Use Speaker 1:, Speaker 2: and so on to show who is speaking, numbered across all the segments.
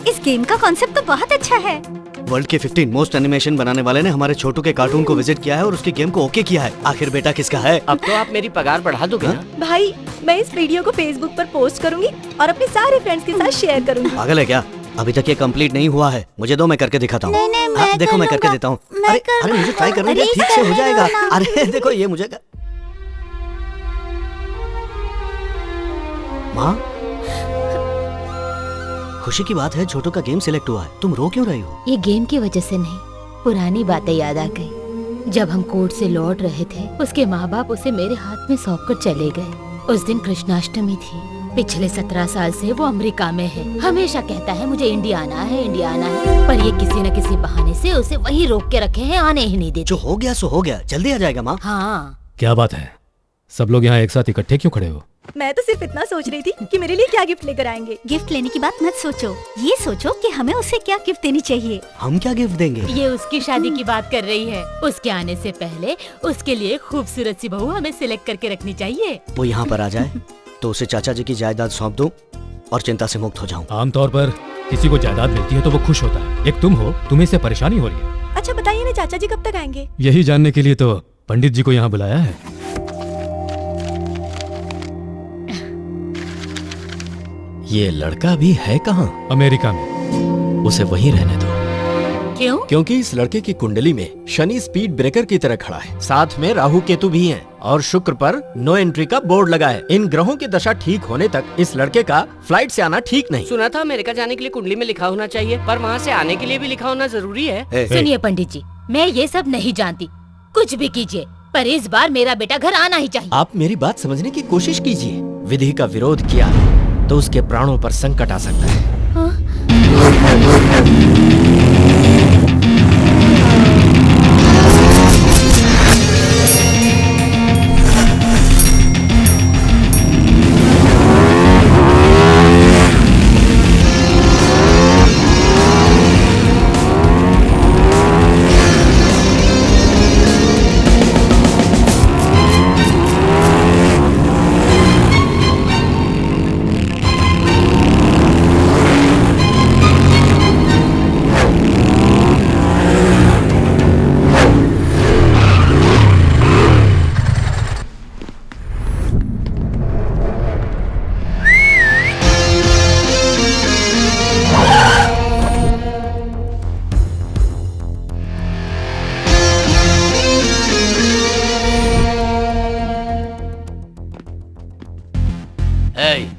Speaker 1: इस गेम का कॉन्सेप्ट तो बहुत अच्छा है।
Speaker 2: वर्ल्ड के 15 मोस्ट एनिमेशन बनाने वाले ने हमारे छोटू के कार्टून को विजिट किया है और उसकी गेम को ओके किया है। आखिर बेटा किसका है?
Speaker 3: अब तो आप मेरी पगार बढ़ा दोगे ना?
Speaker 4: भाई मैं इस वीडियो को फेसबुक पर पोस्ट करूंगी और अपने सारे फ्रेंड्स के साथ शेयर करूंगी।
Speaker 2: पागल है क्या? अभी तक ये कंप्लीट नहीं हुआ है। मुझे दो, मैं करके दिखाता हूँ।
Speaker 1: नहीं, मैं
Speaker 2: देखो मैं करके देता हूँ। अरे मुझे ट्राई करने दे, ठीक से हो जाएगा। अरे देखो ये मुझे माँ, खुशी की बात है छोटू का गेम सिलेक्ट हुआ है। तुम रो क्यों रही हो?
Speaker 5: ये गेम की वजह से नहीं, पुरानी बातें याद आ गई। जब हम कोर्ट से लौट रहे थे, उसके माँ बाप उसे मेरे हाथ में सौंप कर चले गए। उस दिन कृष्णाष्टमी थी। पिछले 17 साल से वो अमेरिका में है। हमेशा कहता है मुझे इंडिया आना है, इंडिया आना है, पर ये किसी न किसी बहाने से उसे वहीं रोक के रखे हैं, आने ही नहीं देते।
Speaker 2: जो हो गया सो हो गया, जल्दी आ जाएगा माँ।
Speaker 5: हाँ।
Speaker 6: क्या बात है, सब लोग यहाँ एक साथ इकट्ठे क्यों खड़े हो?
Speaker 4: मैं तो सिर्फ इतना सोच रही थी कि मेरे लिए क्या गिफ्ट लेकर आएंगे।
Speaker 1: गिफ्ट लेने की बात मत सोचो, ये सोचो कि हमें उसे क्या गिफ्ट देनी चाहिए।
Speaker 2: हम क्या गिफ्ट देंगे?
Speaker 5: ये उसकी शादी की बात कर रही है। उसके आने से पहले उसके लिए खूबसूरत सी बहू हमें सिलेक्ट करके रखनी चाहिए।
Speaker 2: वो यहाँ पर आ जाए तो उसे चाचा जी की जायदाद सौंप दूं और चिंता से मुक्त हो जाऊं।
Speaker 6: आमतौर पर किसी को जायदाद मिलती है तो वो खुश होता है। एक तुम हो, तुम्हें इससे परेशानी हो रही है।
Speaker 4: अच्छा बताइए ना, चाचा जी कब तक आएंगे?
Speaker 6: यही जानने के लिए तो पंडित जी को यहाँ बुलाया है।
Speaker 7: ये लड़का भी है कहाँ?
Speaker 6: अमेरिका में।
Speaker 7: उसे वहीं रहने दो।
Speaker 5: क्यों?
Speaker 7: क्योंकि इस लड़के की कुंडली में शनि स्पीड ब्रेकर की तरह खड़ा है, साथ में राहु केतु भी हैं और शुक्र पर नो एंट्री का बोर्ड लगा है। इन ग्रहों की दशा ठीक होने तक इस लड़के का फ्लाइट से आना ठीक नहीं।
Speaker 3: सुना था अमेरिका जाने के लिए कुंडली में लिखा होना चाहिए, पर वहाँ से आने के लिए भी लिखा होना जरूरी है।
Speaker 5: सुनिए पंडित जी, मैं ये सब नहीं जानती, कुछ भी कीजिए, पर इस बार मेरा बेटा घर आना ही चाहिए।
Speaker 7: आप मेरी बात समझने की कोशिश कीजिए। विधि का विरोध किया तो उसके प्राणों पर संकट आ सकता है।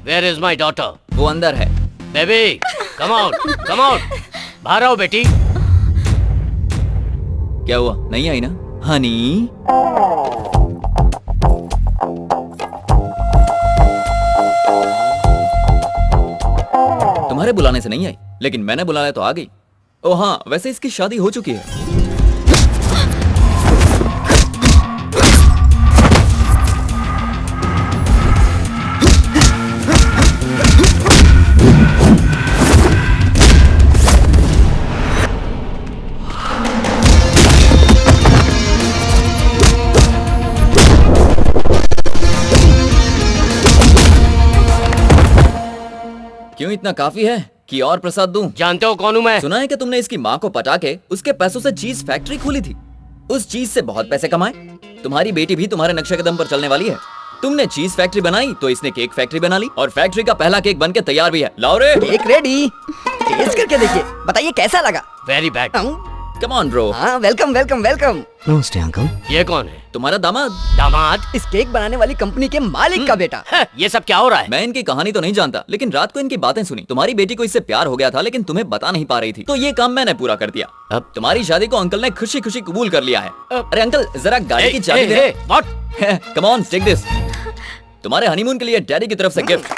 Speaker 3: Where is my daughter?
Speaker 8: वो अंदर है।
Speaker 3: Baby, come out, come out. बाहर आओ बेटी।
Speaker 8: क्या हुआ, नहीं आई ना? हनी तुम्हारे बुलाने से नहीं आई, लेकिन मैंने बुलाया तो आ गई। ओ हाँ, वैसे इसकी शादी हो चुकी है। क्यों, इतना काफी है कि और प्रसाद दूं?
Speaker 3: जानते हो कौन हूं मैं?
Speaker 8: सुना है कि तुमने इसकी माँ को पटा के उसके पैसों से चीज फैक्ट्री खोली थी। उस चीज से बहुत पैसे कमाए। तुम्हारी बेटी भी तुम्हारे नक्शे कदम पर चलने वाली है। तुमने चीज फैक्ट्री बनाई तो इसने केक फैक्ट्री बना ली और फैक्ट्री का पहला केक बनके तैयार भी है। लाओ रे।
Speaker 9: Cake ready. टेस्ट करके देखिए, बताइए कैसा लगा?
Speaker 3: Very bad.
Speaker 8: Come on bro.
Speaker 9: हाँ, वेलकम वेलकम वेलकम।
Speaker 2: नमस्ते अंकल।
Speaker 3: ये कौन है?
Speaker 8: तुम्हारा दामाद।
Speaker 3: दामाद?
Speaker 9: इस केक बनाने वाली कंपनी के मालिक का बेटा।
Speaker 3: ये सब क्या हो रहा है?
Speaker 8: मैं इनकी कहानी तो नहीं जानता, लेकिन रात को इनकी बातें सुनी। तुम्हारी बेटी को इससे प्यार हो गया था, लेकिन तुम्हें बता नहीं पा रही थी, तो ये काम मैंने पूरा कर दिया। अब तुम्हारी शादी को अंकल ने खुशी खुशी कबूल कर लिया है। अरे अंकल, जरा गाड़ी की चाबी दे। Come on, take this. तुम्हारे हनीमून के लिए डैडी की तरफ से गिफ्ट।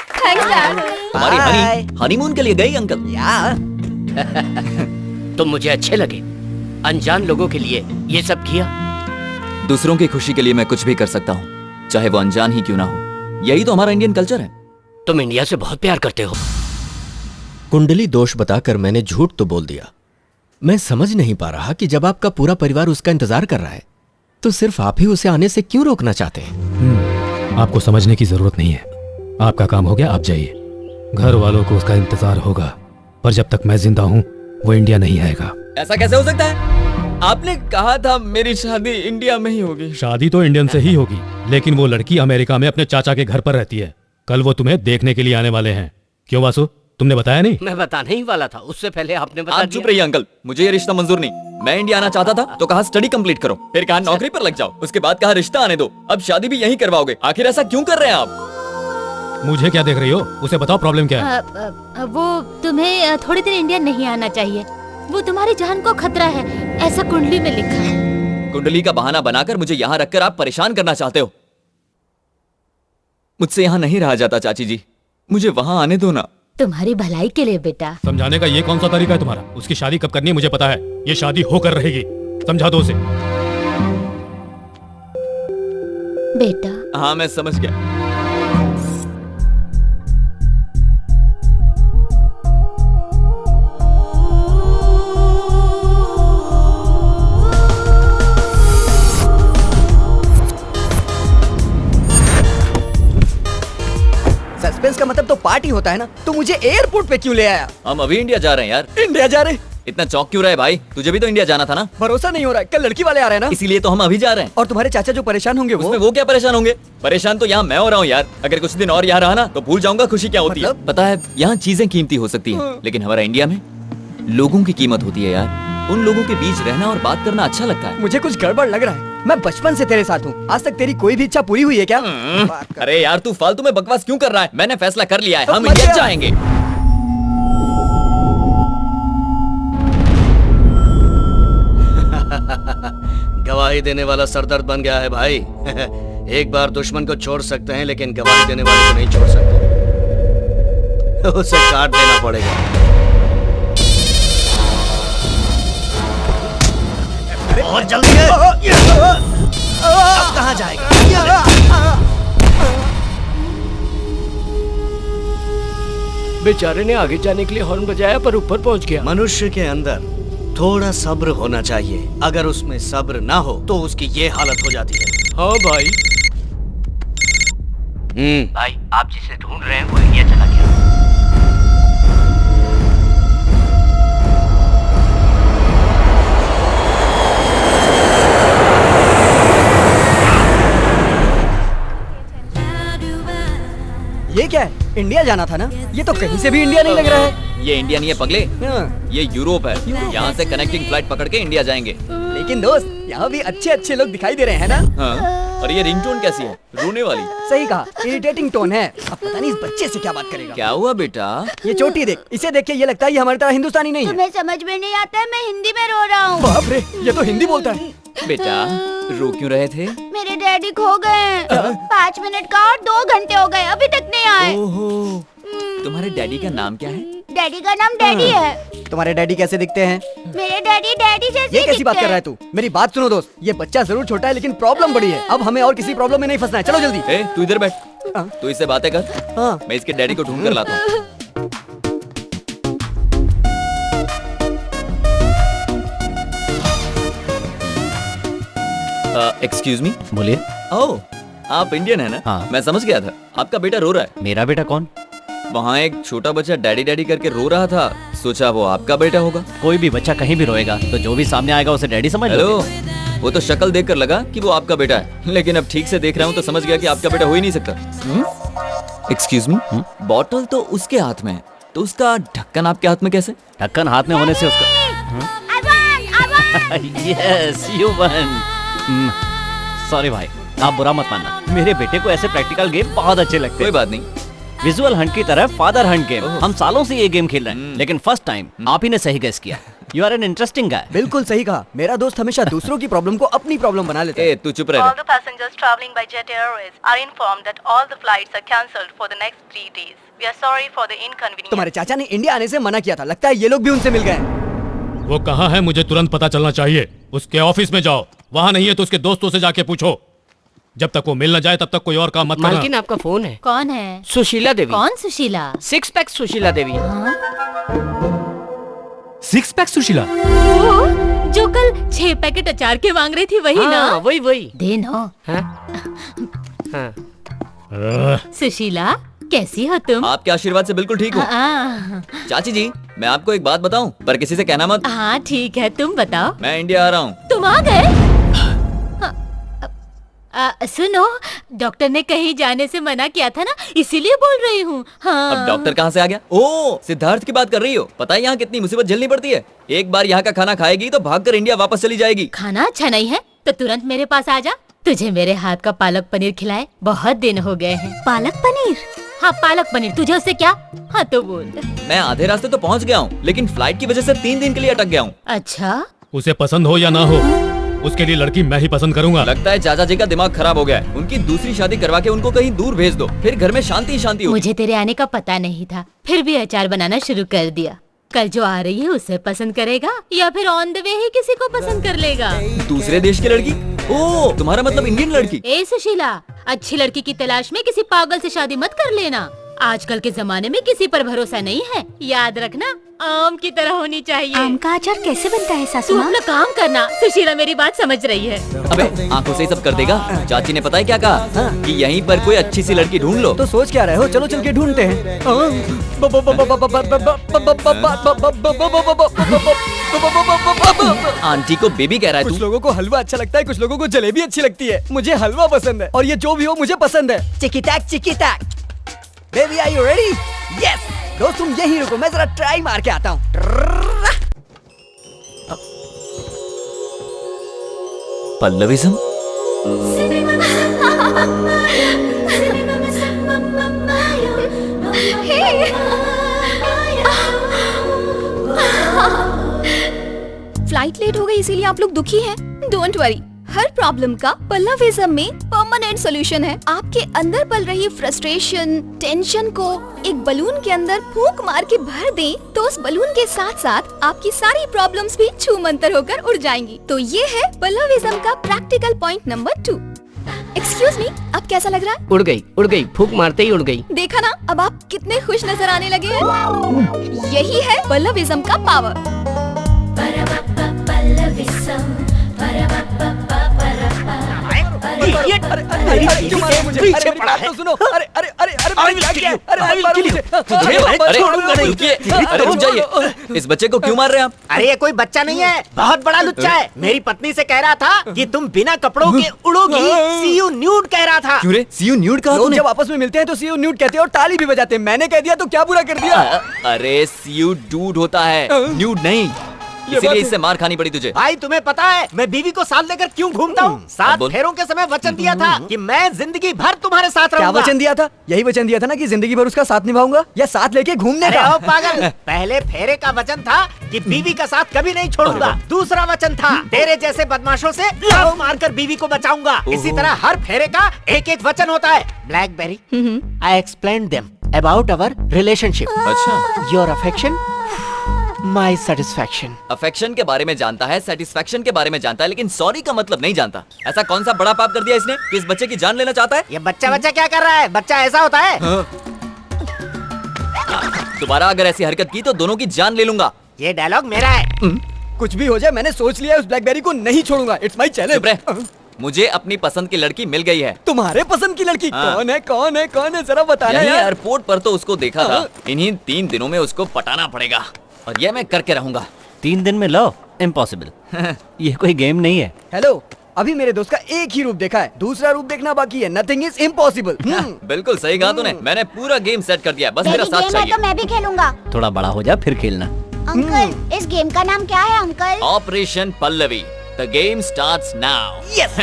Speaker 8: तुम्हारी हनी हनीमून के लिए गई अंकल।
Speaker 3: तुम मुझे अच्छे लगे। अनजान लोगों के लिए ये सब किया।
Speaker 8: दूसरों की खुशी के लिए मैं कुछ भी कर सकता हूँ, चाहे वो अनजान ही क्यों ना हो। यही तो हमारा इंडियन कल्चर है।
Speaker 3: तुम इंडिया से बहुत प्यार करते हो।
Speaker 7: कुंडली दोष बताकर मैंने झूठ तो बोल दिया। मैं समझ नहीं पा रहा कि जब आपका पूरा परिवार उसका इंतजार कर रहा है, तो सिर्फ आप ही उसे आने से क्यों रोकना चाहते हैं?
Speaker 6: आपको समझने की जरूरत नहीं है। आपका काम हो गया, आप जाइए। घर वालों को उसका इंतजार होगा, पर जब तक मैं जिंदा हूँ वो इंडिया नहीं आएगा।
Speaker 8: ऐसा कैसे हो सकता है? आपने कहा था मेरी शादी इंडिया में ही होगी।
Speaker 6: शादी तो इंडियन से ही होगी, लेकिन वो लड़की अमेरिका में अपने चाचा के घर पर रहती है। कल वो तुम्हें देखने के लिए आने वाले हैं। क्यों वासु, तुमने बताया नहीं?
Speaker 3: मैं बताने ही वाला था, उससे पहले आपने बता
Speaker 8: आप
Speaker 3: दिया।
Speaker 8: चुप रहिए अंकल, मुझे ये रिश्ता मंजूर नहीं। मैं इंडिया आना चाहता था तो कहा स्टडी कंप्लीट करो, फिर कहा नौकरी पर लग जाओ, उसके बाद कहा रिश्ता आने दो, अब शादी भी यहीं करवाओगे। आखिर ऐसा क्यों कर रहे हैं आप?
Speaker 6: मुझे क्या देख रही हो? उसे बताओ प्रॉब्लम क्या है।
Speaker 5: वो तुम्हें थोड़ी देर इंडिया नहीं आना चाहिए। वो तुम्हारी जान को खतरा है, ऐसा कुंडली में लिखा है।
Speaker 8: कुंडली का बहाना बनाकर मुझे यहाँ रखकर आप परेशान करना चाहते हो। मुझसे यहाँ नहीं रहा जाता चाची जी, मुझे वहाँ आने दो ना।
Speaker 5: तुम्हारी भलाई के लिए बेटा।
Speaker 6: समझाने का ये कौन सा तरीका है तुम्हारा? उसकी शादी कब करनी है मुझे पता है, ये शादी होकर रहेगी। समझा दो उसे।
Speaker 5: बेटा।
Speaker 8: हाँ मैं समझ गया।
Speaker 9: सस्पेंस का मतलब तो पार्टी होता है ना, तो मुझे एयरपोर्ट पे क्यों ले आया?
Speaker 8: हम अभी इंडिया जा रहे हैं यार।
Speaker 9: इंडिया जा रहे?
Speaker 8: इतना चौंक क्यों रहा है भाई? तुझे भी तो इंडिया जाना था ना।
Speaker 9: भरोसा नहीं हो रहा है, कल लड़की वाले आ रहे हैं ना,
Speaker 8: इसीलिए तो हम अभी जा रहे हैं।
Speaker 9: और तुम्हारे चाचा जो परेशान होंगे
Speaker 8: उसमें वो क्या परेशान होंगे? परेशान तो यहाँ मैं हो रहा हूँ यार। अगर कुछ दिन और यहाँ रहा ना तो भूल जाऊंगा खुशी क्या होती है। पता है यहाँ चीजें कीमती हो सकती है, लेकिन हमारा इंडिया में लोगों की कीमत होती है यार। उन लोगों के बीच रहना और बात करना अच्छा लगता है।
Speaker 9: मुझे कुछ गड़बड़ लग रहा है। मैं बचपन से तेरे साथ हूँ, आज तक तेरी कोई भी इच्छा पूरी हुई है क्या?
Speaker 8: अरे यार तू फालतू में बकवास क्यों कर रहा है? मैंने फैसला कर लिया है,
Speaker 9: तो
Speaker 8: हम इंडिया जाएंगे।
Speaker 2: गवाही देने वाला सरदर्द बन गया है भाई। एक बार दुश्मन को छोड़ सकते हैं, लेकिन गवाही देने वाले को नहीं छोड़ सकते। उसे काट देना पड़ेगा। और जल्दी है। अब कहाँ जाएगा?
Speaker 3: बेचारे ने आगे जाने के लिए हॉर्न बजाया पर ऊपर पहुंच गया।
Speaker 2: मनुष्य के अंदर थोड़ा सब्र होना चाहिए। अगर उसमें सब्र ना हो तो उसकी ये हालत हो जाती है।
Speaker 3: हाँ भाई।
Speaker 10: भाई आप जिसे ढूंढ रहे हैं वो इंडिया चला गया।
Speaker 9: ये क्या है? इंडिया जाना था ना? ये तो कहीं से भी इंडिया नहीं लग रहा है।
Speaker 8: ये इंडिया नहीं है पगले, ये यूरोप है। यहाँ से कनेक्टिंग फ्लाइट पकड़ के इंडिया जाएंगे।
Speaker 9: लेकिन दोस्त यहाँ भी अच्छे अच्छे लोग दिखाई दे रहे हैं ना?
Speaker 8: हाँ। और ये रिंगटोन कैसी है? रोने वाली।
Speaker 9: सही कहा, इरिटेटिंग टोन है। अब पता नहीं इस बच्चे से क्या बात करेगा।
Speaker 8: क्या हुआ बेटा?
Speaker 9: ये चोटी देख, इसे देख के ये लगता है ये हमारी तरह हिंदुस्तानी नहीं है।
Speaker 5: तुम्हें समझ में नहीं आता है, मैं हिंदी में रो रहा हूँ।
Speaker 9: बाप रे, ये तो हिंदी बोलता है।
Speaker 8: बेटा रो क्यों रहे थे?
Speaker 5: मेरे डैडी खो गए। 5 मिनट का और 2 घंटे हो गए, अभी तक नहीं आए।
Speaker 8: ओहो, तुम्हारे डैडी का नाम क्या है?
Speaker 5: डैडी का नाम डैडी है।
Speaker 9: तुम्हारे डैडी कैसे दिखते हैं?
Speaker 5: मेरे डैडी डैडी जैसे
Speaker 9: ये कैसी बात कर रहा है तू? मेरी बात सुनो दोस्त, ये बच्चा जरूर छोटा है लेकिन प्रॉब्लम बड़ी है। अब हमें और किसी प्रॉब्लम में नहीं फंसना है, चलो जल्दी।
Speaker 8: ए, तू इधर बैठ। तू इससे बातें कर।
Speaker 9: हाँ।
Speaker 8: मैं इसके डैडी को ढूंढ कर लाता हूँ। Excuse me.
Speaker 10: बोलिए।
Speaker 8: ओह, आप इंडियन है ना?
Speaker 10: हाँ।
Speaker 8: मैं समझ गया था। आपका बेटा रो रहा है।
Speaker 10: मेरा बेटा कौन?
Speaker 8: वहाँ एक छोटा बच्चा डैडी डैडी करके रो रहा था, सोचा वो आपका बेटा होगा।
Speaker 10: कोई भी बच्चा कहीं भी रोएगा तो जो भी सामने आएगा उसे डैडी समझ लो।
Speaker 8: हेलो, वो तो शक्ल देखकर लगा कि वो आपका बेटा है, लेकिन अब ठीक से देख रहा हूँ तो समझ गया कि आपका बेटा हो ही नहीं सकता। एक्सक्यूज मी, बॉटल तो उसके हाथ में है, तो उसका ढक्कन आपके हाथ में कैसे?
Speaker 10: ढक्कन हाथ में होने से उसका यस यू वन। सॉरी भाई, आप बुरा मत मानना, मेरे बेटे को ऐसे प्रैक्टिकल गेम बहुत अच्छे लगते हैं।
Speaker 8: कोई बात नहीं।
Speaker 10: विजुअल हंट की तरह फादर हंट गेम हम सालों से ये गेम खेल रहे हैं, लेकिन फर्स्ट टाइम आप ही ने सही गेस किया। You are an interesting guy.
Speaker 9: बिल्कुल सही कहा। मेरा दोस्त हमेशा दूसरों की प्रॉब्लम को अपनी प्रॉब्लम बना लेता है।
Speaker 8: ए, तू चुप रह।
Speaker 11: All the passengers traveling by Jet Airways are informed that all the flights are cancelled for the next 3 days. We are sorry for the inconvenience.
Speaker 9: तुम्हारे चाचा ने इंडिया आने से मना किया था, लगता है ये लोग भी उनसे मिल गए।
Speaker 6: वो कहाँ है मुझे तुरंत पता चलना चाहिए। उसके ऑफिस में जाओ, वहाँ नहीं है तो उसके दोस्तों से जाके पूछो। जब तक वो मिल न जाए तब तक कोई और काम मत करना।
Speaker 3: मालकिन आपका फोन है।
Speaker 5: कौन है?
Speaker 3: सुशीला देवी।
Speaker 5: कौन सुशीला?
Speaker 3: 6 पैक सुशीला देवी।
Speaker 6: 6 पैक सुशीला?
Speaker 5: जो कल 6 पैकेट अचार के मांग रही थी, वही ना?
Speaker 3: वही
Speaker 5: दे ना।
Speaker 3: हाँ?
Speaker 5: सुशीला, कैसी हो तुम?
Speaker 8: आपके आशीर्वाद से बिल्कुल ठीक हूँ। चाची जी, मैं आपको एक बात बताऊं, पर किसी से कहना मत।
Speaker 5: हाँ ठीक है, तुम बताओ।
Speaker 8: मैं इंडिया आ रहा हूँ।
Speaker 5: तुम आ गए? सुनो, डॉक्टर ने कहीं जाने से मना किया था ना, इसीलिए बोल रही हूँ। हाँ।
Speaker 8: अब डॉक्टर कहाँ से आ गया? ओह, सिद्धार्थ की बात कर रही हो। पता है यहाँ कितनी मुसीबत झेलनी पड़ती है। एक बार यहाँ का खाना खाएगी तो भागकर इंडिया वापस चली जाएगी।
Speaker 5: खाना अच्छा नहीं है तो तुरंत मेरे पास आ जा, तुझे मेरे हाथ का पालक पनीर खिलाए, बहुत दिन हो गए हैं।
Speaker 1: पालक पनीर?
Speaker 5: हाँ पालक पनीर, तुझे उससे क्या? हाँ तो बोल।
Speaker 8: मैं आधे रास्ते तो पहुँच गया हूँ, लेकिन फ्लाइट की वजह से 3 दिन के लिए अटक गया हूँ।
Speaker 5: अच्छा,
Speaker 6: उसे पसंद हो या ना हो, उसके लिए लड़की मैं ही पसंद करूंगा।
Speaker 8: लगता है चाचा जी का दिमाग खराब हो गया है। उनकी दूसरी शादी करवा के उनको कहीं दूर भेज दो, फिर घर में शांति शांति होगी।
Speaker 5: मुझे तेरे आने का पता नहीं था, फिर भी अचार बनाना शुरू कर दिया। कल जो आ रही है उसे पसंद करेगा या फिर ऑन द वे ही किसी को पसंद कर लेगा?
Speaker 8: दूसरे देश की लड़की? ओह, तुम्हारा मतलब इंडियन लड़की?
Speaker 5: ए सुशीला, अच्छी लड़की की तलाश में किसी पागल से शादी मत कर लेना। आजकल के जमाने में किसी पर भरोसा नहीं है। याद रखना, आम की तरह होनी चाहिए।
Speaker 1: आम का अचार कैसे बनता है सासू
Speaker 5: तू
Speaker 1: माँ?
Speaker 5: अपना काम करना। सुशीला मेरी बात समझ रही है।
Speaker 8: अबे आंखों से ही सब कर देगा। चाची ने पता है क्या कहा? कि यहीं पर कोई अच्छी सी लड़की ढूंढ लो।
Speaker 9: तो सोच क्या रहे हो? चलो चल के ढूंढते हैं।
Speaker 8: आंटी को बेबी कह रहा है
Speaker 9: कुछ
Speaker 8: तू?
Speaker 9: लोगों को हलवा अच्छा लगता है, कुछ लोगों को जलेबी अच्छी लगती है। मुझे हलवा पसंद है और ये जो भी हो मुझे पसंद है। चिकी टैक। Baby are you ready? Yes. दोस्त तुम यहीं रुको, मैं जरा ट्राई मार के आता हूँ।
Speaker 8: पल्लविज्म?
Speaker 4: फ्लाइट लेट हो गई इसीलिए आप लोग दुखी हैं। डोंट वरी, हर प्रॉब्लम का पल्लविज्म में परमानेंट सॉल्यूशन है। आपके अंदर पल रही फ्रस्ट्रेशन, टेंशन को एक बलून के अंदर फूंक मार के भर दें तो उस बलून के साथ साथ आपकी सारी प्रॉब्लम्स भी छूमंतर होकर उड़ जाएंगी। तो ये है पल्लविज्म का practical point number 2। Excuse me, अब कैसा लग रहा है?
Speaker 3: उड़ गई, फूंक मारते ही उड़ गई।
Speaker 4: देखा ना, अब आप कितने खुश नजर आने लगे हैं। यही है पल्लविज्म का पावर।
Speaker 8: इस बच्चे को क्यों मार रहे हैं आप?
Speaker 7: अरे ये कोई बच्चा नहीं है, बहुत बड़ा लुच्चा है। मेरी पत्नी से कह रहा था कि तुम बिना कपड़ों के उड़ोगी। सी यू न्यूड कह रहा था।
Speaker 8: क्यों रे? सी यू न्यूड कहा तूने?
Speaker 9: जब आपस में मिलते हैं तो सी यू न्यूड कहते हैं और ताली भी बजाते हैं। मैंने कह दिया तो क्या बुरा कर दिया?
Speaker 8: अरे सी यू डूड होता है, न्यूड नहीं। इसीलिए इससे मार खानी पड़ी तुझे।
Speaker 7: भाई तुम्हें पता है मैं बीवी को साथ लेकर क्यों घूमता हूँ? 7 फेरों के समय वचन दिया था कि मैं जिंदगी भर तुम्हारे साथ रहूंगा।
Speaker 9: क्या वचन दिया था? यही वचन दिया था ना कि जिंदगी भर उसका साथ निभाऊंगा, या साथ लेके घूमने का?
Speaker 7: पागल, पहले फेरे का वचन था कि बीवी का साथ कभी नहीं छोड़ूंगा। दूसरा वचन था तेरे जैसे बदमाशों से लव मारकर बीवी को बचाऊंगा। इसी तरह हर फेरे का एक एक वचन होता है। BlackBerry, I explain them about our relationship.
Speaker 8: अच्छा,
Speaker 7: your affection, my satisfaction.
Speaker 8: Affection के बारे में जानता है, सेटिस्फैक्शन के बारे में जानता है, लेकिन सॉरी का मतलब नहीं जानता। ऐसा कौन सा बड़ा पाप कर दिया इसने कि इस बच्चे की जान लेना चाहता है?
Speaker 7: ये बच्चा क्या कर रहा है? बच्चा ऐसा होता है?
Speaker 8: दोबारा अगर ऐसी हरकत की तो दोनों की जान ले लूंगा।
Speaker 7: ये डायलॉग मेरा है।
Speaker 9: कुछ भी हो जाए, मैंने सोच लिया है, उस ब्लैकबेरी को नहीं छोड़ूंगा। It's my challenge.
Speaker 8: मुझे अपनी पसंद की लड़की मिल गई है।
Speaker 9: तुम्हारे पसंद की लड़की?
Speaker 8: हाँ।
Speaker 9: कौन है जरा बताना यार।
Speaker 8: एयरपोर्ट पर तो उसको देखा था। इन्हीं 3 दिनों में उसको पटाना पड़ेगा और ये मैं करके रहूंगा।
Speaker 10: 3 दिन में लव? इम्पॉसिबल। ये कोई गेम नहीं है।
Speaker 9: हेलो, अभी मेरे दोस्त का एक ही रूप देखा है, दूसरा रूप देखना बाकी है। Nothing is impossible.
Speaker 8: बिल्कुल सही कहा तूने। मैंने पूरा गेम सेट कर दिया, बस मेरा साथ चाहिए।
Speaker 12: तो मैं भी खेलूंगा।
Speaker 10: थोड़ा बड़ा हो जा फिर खेलना।
Speaker 12: अंकल, इस गेम का नाम क्या है uncle?
Speaker 8: Operation Pallavi. The game starts now.
Speaker 9: Yes.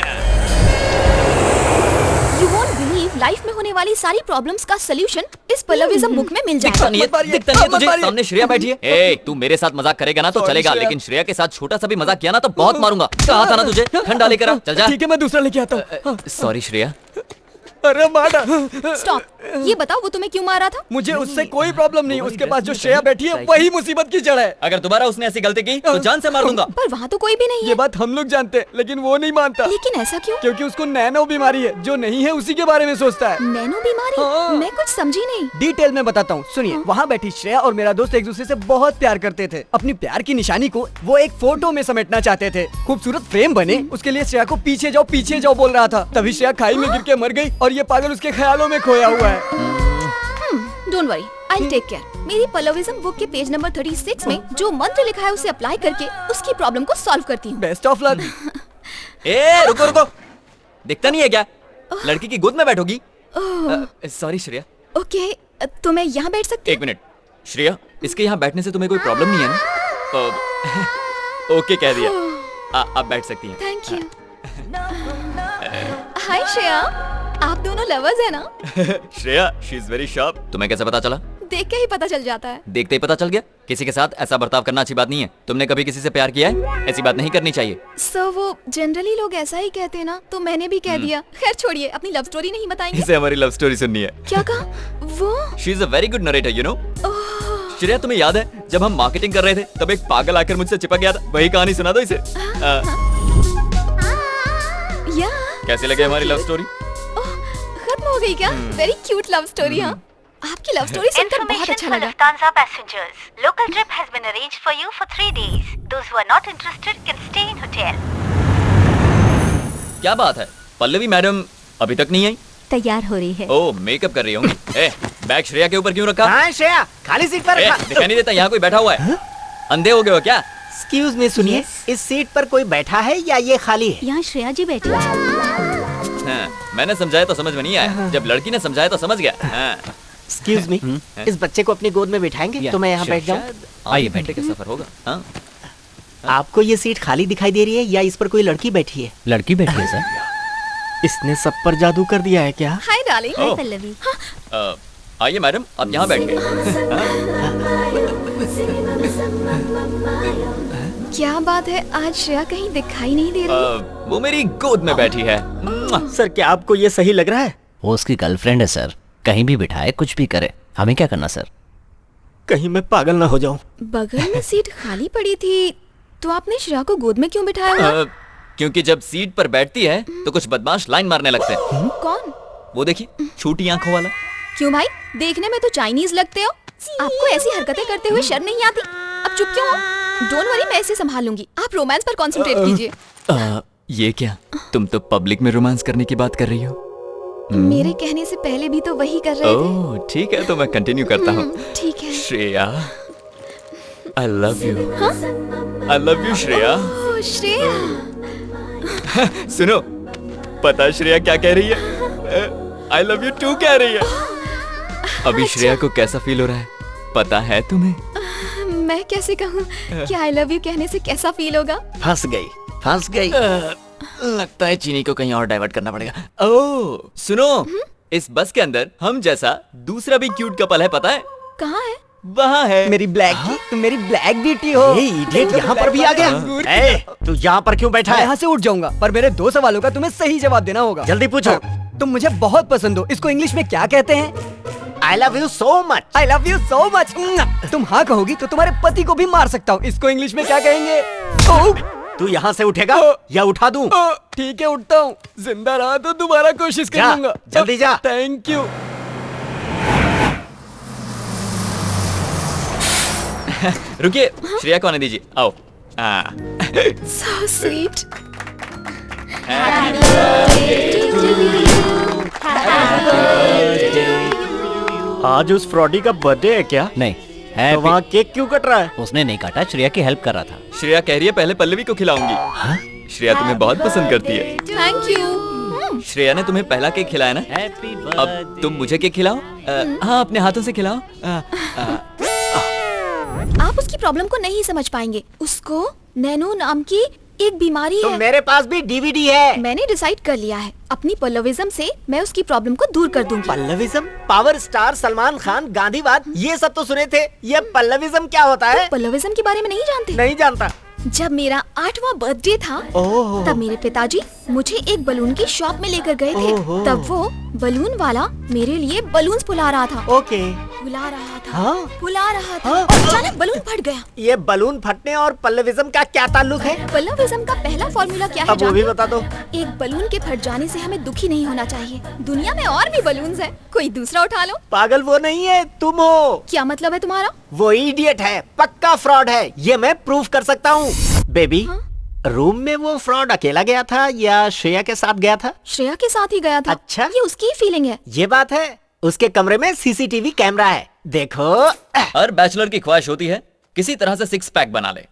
Speaker 4: You won't believe, life में होने वाली सारी प्रॉब्लम्स का सलूशन इस पल्लविज्म बुक में मिल जाएगा।
Speaker 8: दिखता नहीं है तुझे? सामने श्रेया बैठी है। ए, तू मेरे साथ मजाक करेगा ना तो चलेगा, लेकिन श्रेया के साथ छोटा सा भी मजाक किया ना तो बहुत मारूंगा। कहा था ना तुझे? ठंडा लेकर आ, चल जा।
Speaker 9: ठीक है, मैं दूसरा लेके आता हूँ।
Speaker 8: सॉरी श्रेया।
Speaker 9: अरे मारा।
Speaker 4: स्टॉप, ये बताओ वो तुम्हें क्यों मारा था?
Speaker 9: मुझे उससे कोई प्रॉब्लम नहीं, उसके पास जो श्रेया बैठी है वही मुसीबत की जड़ है।
Speaker 8: अगर दोबारा उसने ऐसी गलती की तो जान से मार दूंगा।
Speaker 4: पर वहाँ तो कोई भी नहीं है।
Speaker 9: ये बात हम लोग जानते हैं, लेकिन वो नहीं मानता।
Speaker 4: लेकिन ऐसा क्यों?
Speaker 9: क्योंकि उसको नैनो बीमारी है, जो नहीं है उसी के बारे में सोचता है।
Speaker 4: नैनो बीमारी?
Speaker 9: हाँ।
Speaker 4: मैं कुछ समझी नहीं।
Speaker 9: डिटेल में बताता हूँ, सुनिए। वहाँ बैठी श्रेया और मेरा दोस्त एक दूसरे से बहुत प्यार करते थे। अपनी प्यार की निशानी को वो एक फोटो में समेटना चाहते थे। खूबसूरत फ्रेम बने, उसके लिए श्रेया को पीछे जाओ बोल रहा था। तभी श्रेया खाई में गिर के मर गई और ये पागल उसके ख्यालों में खोया हुआ है।
Speaker 4: Don't worry, I take care. मेरी पल्लविज्म बुक के पेज नंबर 36 में जो मंत्र लिखा है उसे अप्लाई करके उसकी प्रॉब्लम को सॉल्व करती हूँ।
Speaker 9: Best of luck.
Speaker 8: ए रुको रुको, दिखता नहीं है क्या? लड़की की गोद में बैठोगी? सॉरी श्रेया।
Speaker 4: ओके, तो मैं यहाँ बैठ सकती हूँ?
Speaker 8: एक मिनट श्रेया, इसके यहाँ बैठने से तुम्हें कोई प्रॉब्लम नहीं है ना? ओके कह दिया, आप बैठ सकती हैं।
Speaker 4: Thank you. हाय श्रेया, आप दोनों लवर्स हैं ना?
Speaker 8: Shreya, she is very sharp. तुम्हें कैसे पता चला?
Speaker 4: देख के ही पता चल जाता है।
Speaker 8: देखते ही पता चल गया? किसी के साथ ऐसा बर्ताव करना अच्छी बात नहीं है। तुमने कभी किसी से प्यार किया है? ऐसी बात नहीं करनी चाहिए।
Speaker 4: सर वो जनरली लोग ऐसा ही कहते हैं ना, तो मैंने भी कह दिया। खैर छोड़िए, अपनी लव स्टोरी नहीं बताएंगे?
Speaker 8: इसे हमारी लव स्टोरी सुननी है।
Speaker 4: क्या कहा वो?
Speaker 8: She is a very good narrator, you know. Shreya, तुम्हें याद है जब हम मार्केटिंग कर रहे थे तब एक पागल आकर मुझसे चिपक गया था? वही कहानी सुना दो इसे। कैसे लगे हमारी लव स्टोरी?
Speaker 4: खत्म हो गई क्या? Very cute love story. हाँ, आपकी लव स्टोरी सुनकर बहुत अच्छा लगा।
Speaker 11: Lufthansa passengers, local trip has been arranged for you for 3 days. Those who are not interested can stay in hotel.
Speaker 8: क्या बात है, पल्लवी मैडम अभी तक नहीं आई?
Speaker 1: तैयार हो रही है।
Speaker 8: ओह, मेकअप कर रही होंगी। बैग श्रेया के ऊपर क्यों रखा?
Speaker 7: हाँ श्रेया, खाली सीट पर रखा।
Speaker 8: दिखाई नहीं देता यहाँ कोई बैठा हुआ है? अंधे हो गए हो क्या?
Speaker 7: एक्सक्यूज मी, सुनिए, इस सीट पर कोई बैठा है या ये खाली है?
Speaker 1: यहाँ श्रेया जी बैठी है।
Speaker 8: मैंने समझाया तो समझ में नहीं आया, जब लड़की ने समझाया तो समझ गया।
Speaker 7: एक्सक्यूज मी, इस बच्चे को अपनी गोद में बिठाएंगे तो मैं यहाँ बैठ जाऊँ?
Speaker 8: आइए, बैठे का सफर होगा। हाँ?
Speaker 7: आपको ये सीट खाली दिखाई दे रही है या इस पर कोई लड़की बैठी है?
Speaker 10: लड़की बैठी है सर।
Speaker 7: इसने सब पर जादू कर दिया है क्या?
Speaker 4: Hi darling.
Speaker 1: हाय पल्लवी।
Speaker 8: आइए मैडम, आप यहाँ बैठ गए।
Speaker 4: क्या बात है, आज श्रेया कहीं दिखाई नहीं दे रही।
Speaker 8: वो मेरी गोद में बैठी है।
Speaker 7: सर, क्या आपको ये सही लग रहा है?
Speaker 10: वो उसकी गर्लफ्रेंड है सर, कहीं भी बिठाए कुछ भी करे, हमें क्या करना सर?
Speaker 7: कहीं मैं पागल ना हो जाऊं।
Speaker 4: बगल में सीट खाली पड़ी थी, तो आपने श्रेया को गोद में क्यों बिठाया हुआ?
Speaker 8: क्योंकि जब सीट पर बैठती है तो कुछ बदमाश लाइन मारने लगते हैं।
Speaker 4: कौन?
Speaker 8: वो देखिए, छोटी आंखों वाला।
Speaker 4: क्यों भाई, देखने में तो चाइनीज लगते हो। आपको ऐसी हरकतें करते हुए शर्म नहीं आती? अब चुप क्यों हो? डोंट वरी, मैं इसे संभाल लूंगी। आप रोमांस पर कंसंट्रेट कीजिए।
Speaker 8: ये क्या, तुम तो पब्लिक में रोमांस करने की बात कर रही हो?
Speaker 4: मेरे कहने से पहले भी तो वही कर रहे थे।
Speaker 8: ओह ठीक है, तो मैं कंटिन्यू करता हूँ।
Speaker 4: ठीक है।
Speaker 8: Shreya, I love you. I love you Shreya.
Speaker 4: Shreya.
Speaker 8: सुनो, पता श्रेया क्या कह रही है? I love you too कह रही है। अभी श्रेया को कैसा फील हो रहा है पता है तुम्हें?
Speaker 4: मैं कैसे कहूँ कि I love you कहने से कैसा फील होगा?
Speaker 7: फंस गई।
Speaker 8: लगता है चीनी को कहीं और डाइवर्ट करना पड़ेगा। ओह सुनो, इस बस के अंदर हम जैसा दूसरा भी क्यूट कपल है, पता है?
Speaker 4: कहाँ है?
Speaker 8: वहाँ है।
Speaker 9: मेरी ब्लैक ब्यूटी हो।
Speaker 7: इडियट यहाँ पर भी आ गया। तू यहाँ पर क्यों बैठा है?
Speaker 9: यहाँ से उठ जाऊंगा, पर मेरे 2 सवालों का तुम्हें सही जवाब देना होगा।
Speaker 7: जल्दी पूछो।
Speaker 9: तुम मुझे बहुत पसंद हो, इसको इंग्लिश में क्या कहते हैं?
Speaker 7: I love you so much.
Speaker 9: I love you so much. तुम हाँ कहोगी तो तुम्हारे पति को भी मार सकता हूँ, इसको इंग्लिश में क्या कहेंगे?
Speaker 7: तू यहाँ से उठेगा या उठा दूं?
Speaker 9: ठीक है, उठता हूँ। जिंदा रहा तो दोबारा कोशिश कर लूंगा।
Speaker 7: जल्दी जा।
Speaker 9: Thank you.
Speaker 8: रुकिए, श्रेया को आने दीजिए। आओ।
Speaker 4: So sweet.
Speaker 7: आज उस फ्रॉडी का बर्थडे है क्या?
Speaker 10: नहीं
Speaker 7: है। तो वहाँ केक क्यों कट रहा है?
Speaker 10: उसने नहीं काटा, श्रेया की हेल्प कर रहा था।
Speaker 8: श्रेया कह रही है पहले पल्लवी को खिलाऊंगी। श्रेया तुम्हें बहुत पसंद करती है।
Speaker 4: Thank you.
Speaker 8: श्रेया ने तुम्हें पहला केक खिलाया ना? अब तुम मुझे केक खिलाओ। हाँ, अपने हाथों से खिलाओ।
Speaker 4: आप उसकी प्रॉब्लम को नहीं समझ पाएंगे। उसको नैनो नाम की एक बीमारी
Speaker 7: तो
Speaker 4: है।
Speaker 7: मेरे पास भी डीवीडी है।
Speaker 4: मैंने डिसाइड कर लिया है, अपनी पल्लविज्म से मैं उसकी प्रॉब्लम को दूर कर दूंगी।
Speaker 7: पल्लविज्म? पावर स्टार सलमान खान, गांधीवाद, ये सब तो सुने थे। ये पल्लविज्म क्या होता है?
Speaker 4: तो पल्लविज्म के बारे में नहीं जानते?
Speaker 7: नहीं जानता।
Speaker 4: जब मेरा 8वां बर्थडे था, तब मेरे पिताजी मुझे एक बलून की शॉप में लेकर गए थे। तब वो बलून वाला मेरे लिए बलून्स फुला रहा था। फुला रहा था। और अचानक बलून फट गया।
Speaker 7: ये बलून फटने और पल्लविज्म का क्या ताल्लुक है?
Speaker 4: पल्लविज्म का पहला फॉर्मूला क्या है?
Speaker 7: अब वो भी बता दो।
Speaker 4: एक बलून के फट जाने से हमें दुखी नहीं होना चाहिए। दुनिया में और भी बलून्स हैं, कोई दूसरा उठा लो।
Speaker 7: पागल वो नहीं है, तुम हो।
Speaker 4: क्या मतलब है तुम्हारा?
Speaker 7: वो इडियट है, पक्का फ्रॉड है, ये मैं प्रूफ कर सकता हूँ। बेबी, रूम में वो फ्रॉड अकेला गया था या श्रेया के साथ गया था?
Speaker 4: श्रेया के साथ ही गया था।
Speaker 7: अच्छा,
Speaker 4: ये उसकी ही फीलिंग है।
Speaker 7: ये बात है। उसके कमरे में सीसीटीवी कैमरा है, देखो।
Speaker 8: हर बैचलर की ख्वाहिश होती है किसी तरह से सिक्स पैक बना ले।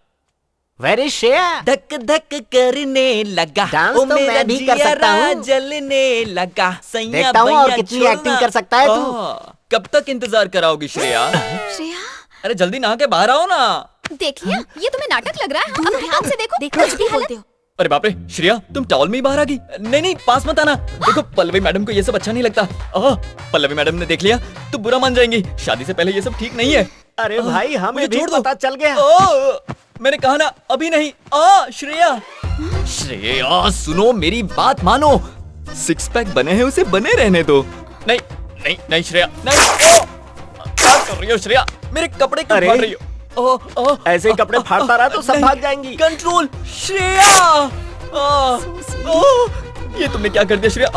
Speaker 7: Where is Shreya?
Speaker 8: धक धक करने लगा,
Speaker 7: डांस तो मैं भी कर सकता हूँ।
Speaker 8: जलने लगा,
Speaker 7: देखता हूँ और कितनी एक्टिंग कर सकता है तू।
Speaker 8: कब तक इंतजार कराओगी श्रेया?
Speaker 4: श्रेया,
Speaker 8: अरे जल्दी नहा के बाहर आओ ना।
Speaker 4: देख लिया, ये तुम्हें नाटक लग रहा है। अब ध्यान से देखो, कुछ भी बोलते हो।
Speaker 8: अरे बाप रे श्रेया, तुम टॉवल में ही बाहर आ गई। नहीं पास मत आना। देखो पल्लवी मैडम को ये सब अच्छा नहीं लगता। पल्लवी मैडम ने देख लिया तो बुरा मान जाएंगी। शादी से पहले ये सब ठीक नहीं है।
Speaker 7: अरे भाई हमें भी पता चल गया।
Speaker 8: मैंने कहा ना अभी नहीं। श्रेया सुनो, मेरी बात मानो। सिक्स पैक बने हैं, उसे बने रहने दो। नहीं श्रेया, नहीं। क्या कर रही हो श्रेया? मेरे कपड़े क्यों फाड़ रही हो?
Speaker 7: ऐसे ही कपड़े फाड़ता रहा तो सब भाग जाएंगी।
Speaker 8: कंट्रोल श्रेया। ये तुमने क्या कर दिया श्रेया?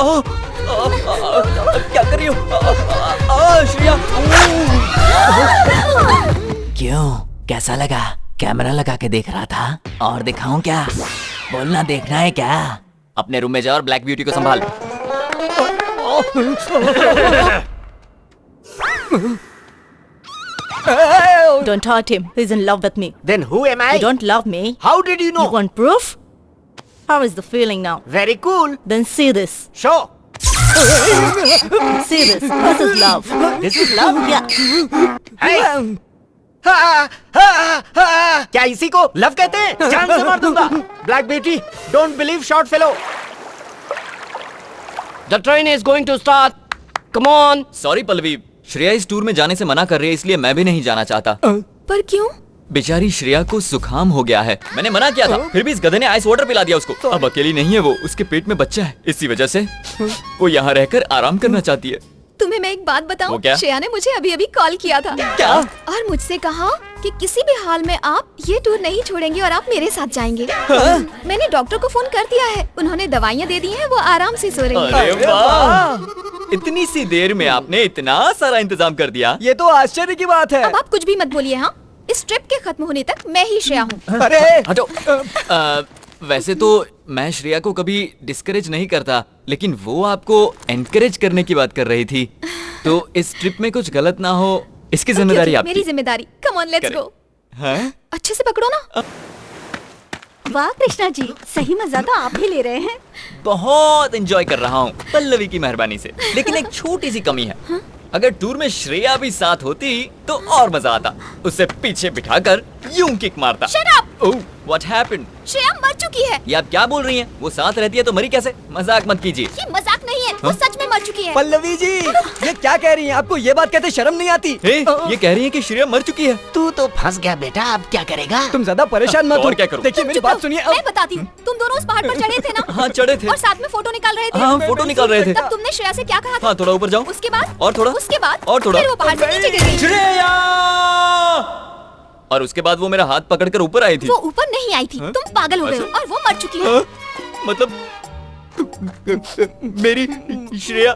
Speaker 8: क्या कर रही हो श्रेया?
Speaker 13: क्यों, कैसा लगा? कैमरा लगा के देख रहा था और दिखाऊं क्या? बोलना, देखना है क्या?
Speaker 8: अपने रूम में जा और ब्लैक ब्यूटी को संभाल।
Speaker 11: Don't hurt him. He's in love with me.
Speaker 7: Then who am I?
Speaker 11: You don't love me.
Speaker 7: How did you know?
Speaker 11: You want proof? How is the feeling now?
Speaker 7: Very cool.
Speaker 11: Then see this.
Speaker 7: Show.
Speaker 11: See this. This is love.
Speaker 7: This is love?
Speaker 11: Yeah.
Speaker 7: Hey. क्या इसी को love कहते हैं? जान से मार दूंगा। Black beauty, don't believe short fellow.
Speaker 3: The train is going to start. Come on.
Speaker 8: Sorry Pallavi, Shreya इस टूर में जाने से मना कर रही है, इसलिए मैं भी नहीं जाना चाहता।
Speaker 4: पर क्यों?
Speaker 8: बेचारी श्रेया को जुकाम हो गया है। मैंने मना किया था, फिर भी इस गधे ने आइस वाटर पिला दिया उसको। अब अकेली नहीं है वो, उसके पेट में बच्चा है। इसी वजह से वो यहाँ रहकर आराम करना चाहती है।
Speaker 4: तुम्हें मैं एक बात बताऊं? श्रेया ने मुझे अभी अभी कॉल किया था।
Speaker 8: क्या?
Speaker 4: और मुझसे कहा कि किसी भी हाल में आप ये टूर नहीं छोड़ेंगे और आप मेरे साथ जाएंगे। मैंने डॉक्टर को फोन कर दिया है, उन्होंने दवाइयाँ दे दी हैं, वो आराम से सो रही हैं।
Speaker 8: अरे वाह! इतनी सी देर में आपने इतना सारा इंतजाम कर दिया।
Speaker 9: ये तो आश्चर्य की बात है।
Speaker 4: अब आप कुछ भी मत बोलिए। हाँ, इस ट्रिप के खत्म होने तक मैं ही श्रेया हूँ।
Speaker 9: अरे
Speaker 8: हटो। वैसे तो मैं श्रेया को कभी डिस्करेज नहीं करता, लेकिन वो आपको एनकरेज करने की बात कर रही थी, तो इस ट्रिप में कुछ गलत ना हो इसकी जिम्मेदारी आपकी।
Speaker 4: मेरी जिम्मेदारी। Come on, let's go. अच्छे से पकड़ो ना।
Speaker 1: वाह कृष्णा जी, सही मजा तो आप ही ले रहे हैं।
Speaker 8: बहुत एंजॉय कर रहा हूँ पल्लवी की मेहरबानी से, लेकिन एक छोटी सी कमी है। अगर टूर में श्रेया भी साथ होती तो और मजा आता। उसे पीछे बिठाकर यूं किक मारता।
Speaker 4: Shut up!
Speaker 8: Oh, what happened?
Speaker 4: Shreya मर चुकी है।
Speaker 8: ये आप क्या बोल रही हैं? वो साथ रहती है तो मरी कैसे? मजाक मत कीजिए।
Speaker 4: ये मजाक नहीं है, वो सच में मर चुकी है।
Speaker 9: पल्लवी जी, ये क्या कह रही हैं? आपको ये बात कहते शर्म नहीं आती?
Speaker 8: ये कह रही है कि श्रेया मर चुकी है।
Speaker 7: तू तो फंस गया बेटा, अब क्या करेगा?
Speaker 9: तुम ज्यादा परेशान मत हो।
Speaker 8: और क्या करूं?
Speaker 9: देखिए मेरी बात सुनिए।
Speaker 4: मैं बताती हूँ। तुम दोनों उस पहाड़ पर चढ़े थे ना?
Speaker 8: हाँ चढ़े थे।
Speaker 4: और साथ में फोटो निकाल रहे थे।
Speaker 8: हाँ फोटो निकाल रहे थे।
Speaker 4: तब तुमने श्रेया से क्या कहा था?
Speaker 8: हाँ थोड़ा ऊपर जाओ।
Speaker 4: उसके बाद?
Speaker 8: और थोड़ा।
Speaker 4: उसके बाद?
Speaker 8: और थोड़ा।
Speaker 4: फिर वो पहाड़ से नीचे गिर गई।
Speaker 8: श्रेया! और उसके बाद वो मेरा हाथ पकड़कर ऊपर आई थी।
Speaker 4: वो ऊपर नहीं आई थी, तुम पागल हो गए हो और वो मर चुकी है।
Speaker 8: मतलब मेरी श्रेया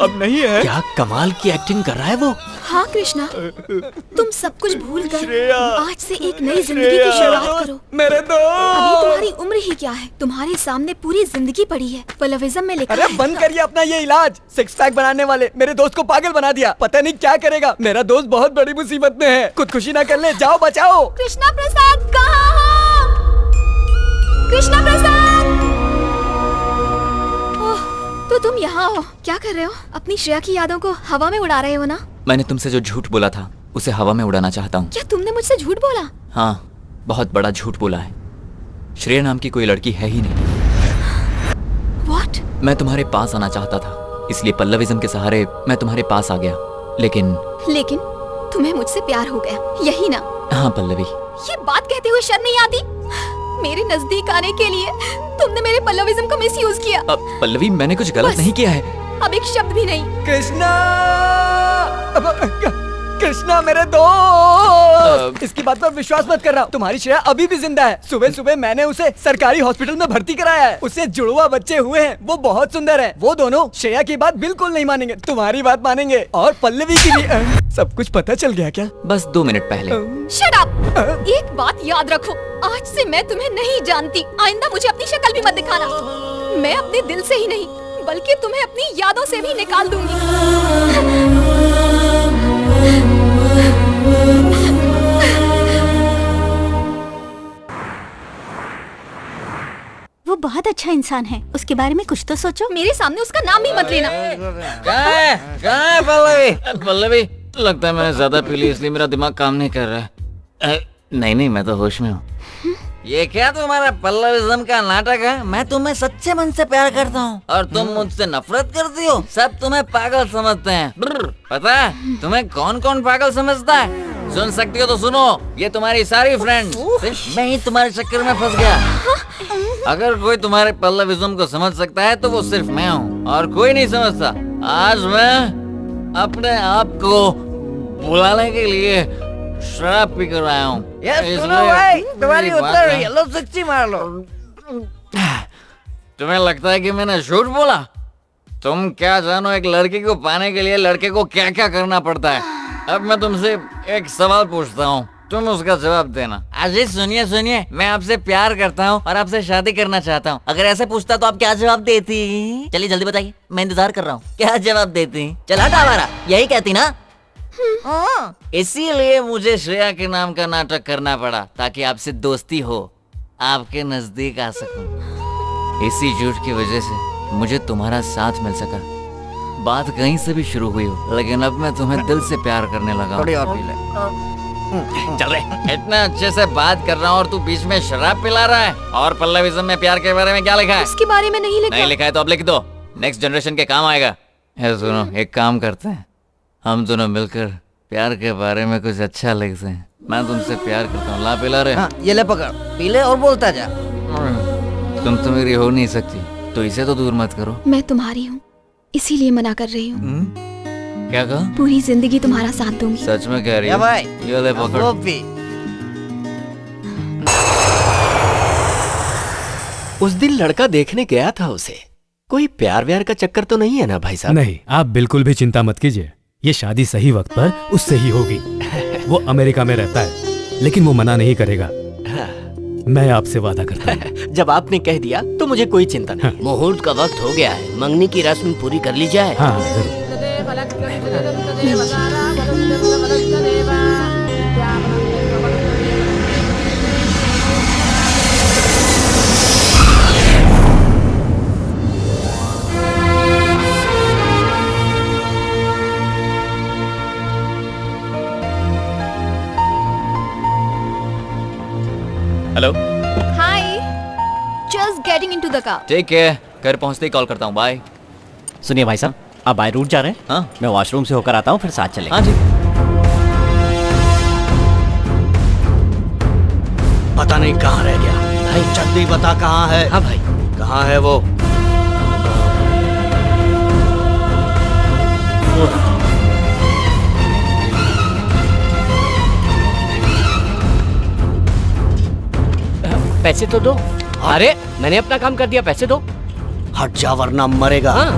Speaker 8: अब नहीं है।
Speaker 7: क्या कमाल की एक्टिंग कर रहा है वो।
Speaker 4: हाँ कृष्णा, तुम सब कुछ भूल कर आज से एक नई जिंदगी की शुरुआत करो।
Speaker 9: मेरे दोस्त,
Speaker 4: अभी तुम्हारी उम्र ही क्या है, तुम्हारे सामने पूरी जिंदगी पड़ी है। पल्लविज्म में लिखा है।
Speaker 9: अरे बंद करिए अपना ये इलाज। सिक्स पैक बनाने वाले मेरे दोस्त को पागल बना दिया। पता नहीं क्या करेगा। मेरा दोस्त बहुत बड़ी मुसीबत में है। खुदकुशी ना कर ले, जाओ बचाओ।
Speaker 4: कृष्णा प्रसाद कहाँ हो? कृष्णा प्रसाद! तो तुम यहाँ हो, क्या कर रहे हो? अपनी श्रेया की यादों को हवा में उड़ा रहे हो ना?
Speaker 8: मैंने तुमसे जो झूठ बोला था उसे हवा में उड़ाना चाहता हूँ।
Speaker 4: क्या तुमने मुझसे झूठ बोला?
Speaker 8: हाँ, बहुत बड़ा झूठ बोला है। श्रेया नाम की कोई लड़की है ही नहीं।
Speaker 4: What?
Speaker 8: मैं तुम्हारे पास आना चाहता था, इसलिए पल्लविज्म के सहारे मैं तुम्हारे पास आ गया। लेकिन
Speaker 4: तुम्हें मुझसे प्यार हो गया, यही ना?
Speaker 8: हाँ पल्लवी।
Speaker 4: ये बात कहते हुए शर्म नहीं आती? मेरे नजदीक आने के लिए तुमने मेरे पल्लविज्म का मिसयूज किया।
Speaker 8: पल्लवी, मैंने कुछ गलत नहीं किया है।
Speaker 4: अब एक शब्द भी नहीं।
Speaker 9: कृष्णा! कृष्णा मेरे दोस्त, इसकी बात पर विश्वास मत कर रहा हूँ। तुम्हारी श्रेया अभी भी जिंदा है। सुबह सुबह मैंने उसे सरकारी हॉस्पिटल में भर्ती कराया है। उसे जुड़वा बच्चे हुए हैं, वो बहुत सुंदर है। वो दोनों श्रेया की बात बिल्कुल नहीं मानेंगे, तुम्हारी बात मानेंगे। और पल्लवी की भी। सब कुछ पता चल गया क्या?
Speaker 8: बस 2 मिनट पहले।
Speaker 4: Shut up! एक बात याद रखो, आज से मैं तुम्हें नहीं जानती। आइंदा मुझे अपनी शक्ल भी मत दिखाना। मैं अपने दिल से ही नहीं बल्कि तुम्हें अपनी यादों से भी निकाल दूंगी।
Speaker 1: वो बहुत अच्छा इंसान है, उसके बारे में कुछ तो सोचो।
Speaker 4: मेरे सामने उसका नाम भी मत लेना।
Speaker 8: कहाँ है पल्लवी? पल्लवी, लगता है मैंने ज्यादा पी ली इसलिए मेरा दिमाग काम नहीं कर रहा है। नहीं, मैं तो होश में हूँ। ये क्या तुम्हारा पल्लविज्म का नाटक है? मैं तुम्हें सच्चे मन से प्यार करता हूँ और तुम मुझसे नफरत करती हो। सब तुम्हें पागल समझते हैं। पता है तुम्हें कौन कौन पागल समझता है? सुन सकती हो तो सुनो, ये तुम्हारी सारी फ्रेंड्स। सिर्फ मैं ही तुम्हारे चक्कर में फंस गया। अगर कोई तुम्हारे पल्लविज्म को समझ सकता है तो वो सिर्फ मैं हूँ और कोई नहीं समझता। आज मैं अपने आप को बुलाने के लिए शराब पी कर आया हूँ।
Speaker 7: सुनो भाई, तुम्हारी उत्तर रही है, लो सच्ची मार लो।
Speaker 8: तुम्हें लगता है कि मैंने झूठ बोला? तुम क्या जानो एक लड़की को पाने के लिए लड़के को क्या क्या करना पड़ता है। अब मैं तुमसे एक सवाल पूछता हूँ, तुम उसका जवाब देना। अजय सुनिए, मैं आपसे प्यार करता हूँ और आपसे शादी करना चाहता हूँ। अगर ऐसे पूछता तो आप क्या जवाब देती? चलिए जल्दी बताइए, मैं इंतजार कर रहा हूँ। क्या जवाब देती? चला टावारा, यही कहती ना? इसीलिए मुझे श्रेया के नाम का नाटक करना पड़ा ताकि आपसे दोस्ती हो, आपके नजदीक आ सकूं। इसी झूठ की वजह से मुझे तुम्हारा साथ मिल सका। बात कहीं से भी शुरू हुई हो, लेकिन अब मैं तुम्हें दिल से प्यार करने लगा।
Speaker 7: थोड़ी और पी ले।
Speaker 8: चल रहे इतना अच्छे से बात कर रहा हूँ और तू बीच में शराब पिला रहा है। और पल्लविज्म में प्यार के बारे में क्या लिखा है?
Speaker 4: उसके बारे में नहीं
Speaker 8: लिखा है तो अब लिख दो, नेक्स्ट जनरेशन के काम आएगा। सुनो, एक काम करते हैं, हम दोनों मिलकर प्यार के बारे में कुछ अच्छा लिखते हैं। मैं तुमसे प्यार करता हूँ। ला पिला रहे?
Speaker 7: हाँ, ये ले पकड़, पी ले और बोलता जा।
Speaker 8: तुम तो मेरी हो नहीं सकती, तो इसे तो दूर मत करो।
Speaker 4: मैं तुम्हारी हूँ, इसीलिए मना कर रही हूँ।
Speaker 8: क्या कहा?
Speaker 4: पूरी जिंदगी तुम्हारा साथ दूंगी।
Speaker 8: सच में कह रही
Speaker 7: है? भाई,
Speaker 8: ये ले पकड़।
Speaker 7: वो पी।
Speaker 14: उस दिन लड़का देखने गया था उसे। कोई प्यार व्यार का चक्कर तो नहीं है ना भाई साहब?
Speaker 6: नहीं, आप बिल्कुल भी चिंता मत कीजिए। ये शादी सही वक्त पर उससे ही होगी। वो अमेरिका में रहता है, लेकिन वो मना नहीं करेगा। मैं आपसे वादा करता हूँ।
Speaker 14: जब आपने कह दिया तो मुझे कोई चिंता नहीं।
Speaker 3: मुहूर्त का वक्त हो गया है, मंगनी की रस्म पूरी कर ली जाए।
Speaker 6: हाँ जरूर।
Speaker 8: Hello.
Speaker 4: Hi, just getting into the car.
Speaker 8: ठीक है, घर पहुंचते ही कॉल करता हूँ। बाय।
Speaker 10: सुनिए भाई साहब, आप बाय रूट जा रहे हैं?
Speaker 8: हाँ,
Speaker 10: मैं वॉशरूम से होकर आता हूँ, फिर साथ चलेंगे।
Speaker 8: हाँ जी।
Speaker 2: पता नहीं कहाँ रह गया भाई, जल्दी बता कहाँ है।
Speaker 3: हाँ भाई,
Speaker 2: कहाँ है वो?
Speaker 3: पैसे तो दो। अरे मैंने अपना काम कर दिया, पैसे दो।
Speaker 2: हट जा वरना मरेगा।
Speaker 3: हाँ।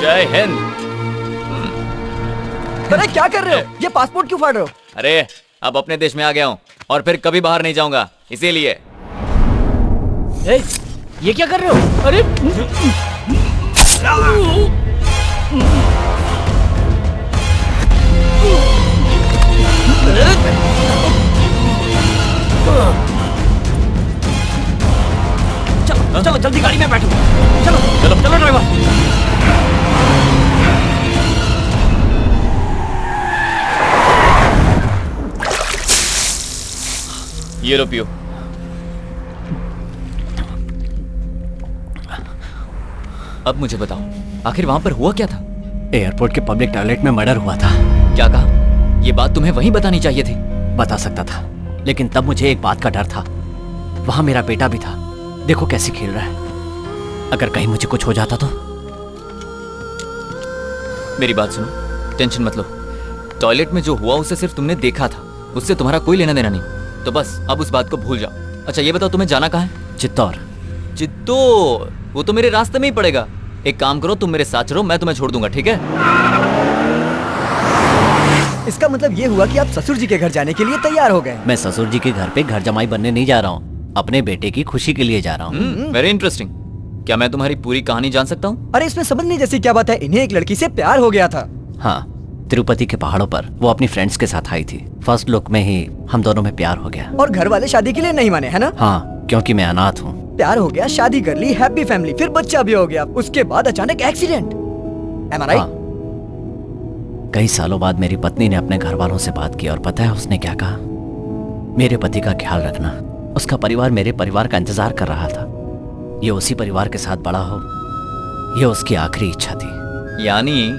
Speaker 8: जय हिंद।
Speaker 9: अरे क्या कर रहे हो? ये पासपोर्ट क्यों फाड़ रहे हो?
Speaker 8: अरे अब अपने देश में आ गया हूँ और फिर कभी बाहर नहीं जाऊंगा, इसीलिए।
Speaker 3: ये क्या कर रहे हो? अरे
Speaker 9: चलो चलो जल्दी गाड़ी में बैठो। चलो चलो चलो ड्राइवर।
Speaker 8: ये लो पियो। अब मुझे बताओ, आखिर वहां पर हुआ क्या था?
Speaker 10: एयरपोर्ट के पब्लिक टॉयलेट में मर्डर हुआ था।
Speaker 8: क्या कहा? ये बात तुम्हें वहीं बतानी चाहिए थी।
Speaker 10: बता सकता था, लेकिन तब मुझे एक बात का डर था। वहां मेरा बेटा भी था, देखो कैसे खेल रहा है। अगर कहीं मुझे कुछ हो जाता तो
Speaker 8: मेरी बात सुनो, टेंशन मत लो। टॉयलेट में जो हुआ उसे सिर्फ तुमने देखा था, उससे तुम्हारा कोई लेना देना नहीं। तो बस अब उस बात को भूल जाओ। अच्छा ये बताओ, तुम्हें जाना कहाँ है?
Speaker 10: चित्तौड़।
Speaker 8: चित्तौड़? वो तो मेरे रास्ते में ही पड़ेगा। एक काम करो, तुम मेरे साथ चलो, मैं तुम्हें छोड़ दूंगा, ठीक है?
Speaker 9: इसका मतलब ये हुआ कि आप ससुर जी के घर जाने के लिए तैयार हो गए।
Speaker 10: मैं ससुर जी के घर पे घर जमाई बनने नहीं जा रहा हूँ, अपने बेटे की खुशी के लिए जा रहा हूँ।
Speaker 8: Very interesting. क्या मैं तुम्हारी पूरी कहानी जान सकता हूँ?
Speaker 9: अरे इसमें समझने जैसी क्या बात है, इन्हें एक लड़की से प्यार हो गया था।
Speaker 10: हाँ, तिरुपति के पहाड़ों पर वो अपनी फ्रेंड्स के साथ आई थी। फर्स्ट लुक में ही हम दोनों में प्यार हो गया।
Speaker 9: और घर वाले शादी के लिए नहीं माने, है ना?
Speaker 10: हाँ, क्योंकि मैं अनाथ हूँ।
Speaker 9: प्यार हो गया, शादी कर ली, हैप्पी फैमिली, फिर बच्चा भी हो गया। उसके बाद अचानक एक्सीडेंट। Am I right?
Speaker 10: कई सालों बाद मेरी पत्नी ने अपने घर वालों से बात की और पता है उसने क्या कहा? मेरे पति का ख्याल रखना। उसका परिवार मेरे परिवार का इंतजार कर रहा था। ये उसी परिवार के साथ बड़ा हो, ये उसकी आखिरी इच्छा थी।
Speaker 8: यानी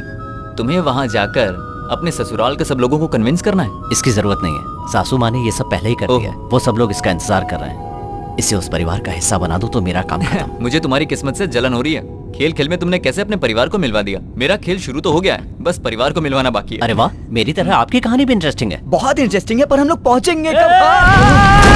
Speaker 8: तुम्हें वहां जाकर अपने ससुराल के सब लोगों को कन्विंस करना है?
Speaker 10: इसकी जरूरत नहीं है, सासू माँ ने ये सब पहले ही कर दिया है। वो सब लोग इसका इंतजार कर रहे हैं। इसे उस परिवार का हिस्सा बना दो तो मेरा काम खत्म।
Speaker 8: मुझे तुम्हारी किस्मत से जलन हो रही है। खेल खेल में तुमने कैसे अपने परिवार को मिलवा दिया। मेरा खेल शुरू तो हो गया है, बस परिवार को मिलवाना बाकी है।
Speaker 10: अरे वाह, मेरी तरह आपकी कहानी भी इंटरेस्टिंग है।
Speaker 9: बहुत इंटरेस्टिंग है, पर हम लोग पहुंचेंगे जल्दी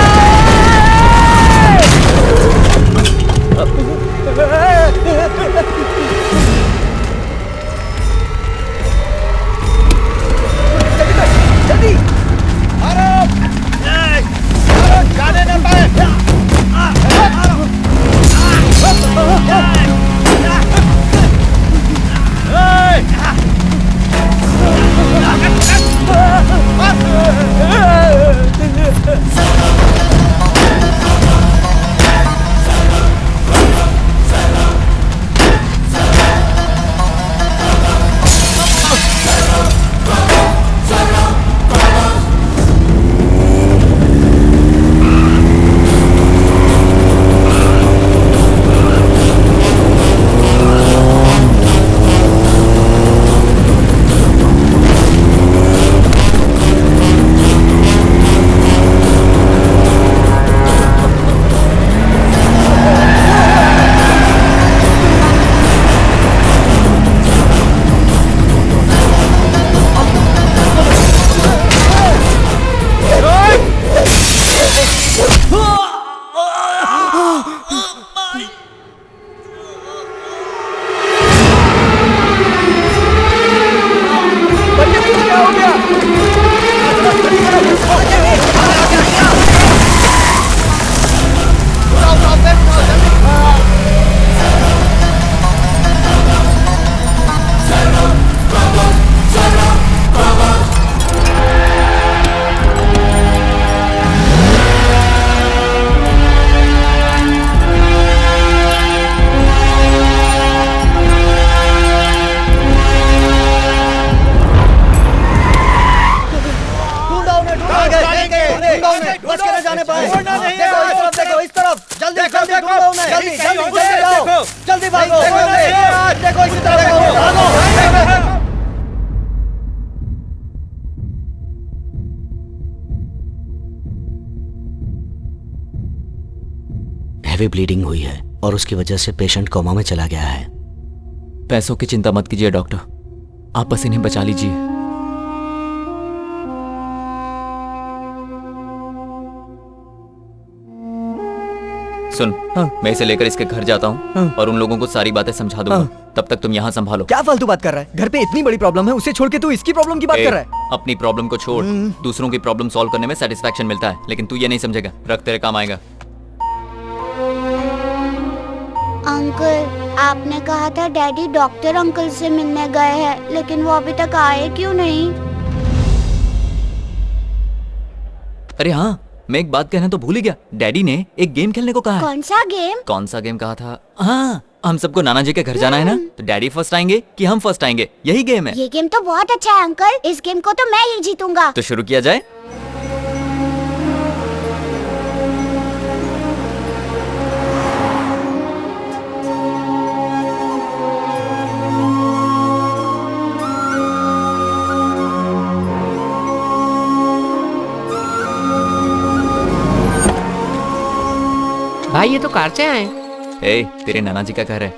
Speaker 9: जाने न पाए।
Speaker 2: हैवी ब्लीडिंग हुई है और उसकी वजह से पेशेंट कोमा में चला गया है।
Speaker 8: पैसों की चिंता मत कीजिए डॉक्टर, आप बस इन्हें बचा लीजिए। सुन, मैं इसे लेकर इसके घर जाता हूँ और उन लोगों को सारी बातें समझा दूंगा। तब तक तुम यहाँ संभालो।
Speaker 9: क्या फालतू बात कर रहा है? घर पे इतनी बड़ी प्रॉब्लम है, उसे छोड़ के तू इसकी प्रॉब्लम की बात कर रहा है?
Speaker 8: अपनी प्रॉब्लम को छोड़, दूसरों की प्रॉब्लम सॉल्व करने में सेटिस्फैक्शन मिलता है, लेकिन तू ये नहीं समझेगा। रख, तेरे काम आएगा।
Speaker 12: अंकल, आपने कहा था डैडी डॉक्टर अंकल से मिलने गए हैं, लेकिन वो अभी तक आए क्यों नहीं?
Speaker 8: अरे हाँ, मैं एक बात कहना तो भूल ही गया। डैडी ने एक गेम खेलने को कहा है।
Speaker 12: कौन सा गेम?
Speaker 8: कौन सा गेम कहा था? हाँ, हम सबको नाना जी के घर जाना है ना, तो डैडी फर्स्ट आएंगे कि हम फर्स्ट आएंगे, यही गेम है।
Speaker 12: ये गेम तो बहुत अच्छा है अंकल, इस गेम को तो मैं ही जीतूंगा।
Speaker 8: तो शुरू किया जाए।
Speaker 3: भाई ये तो कार से आए।
Speaker 8: ए, तेरे नाना जी का घर है।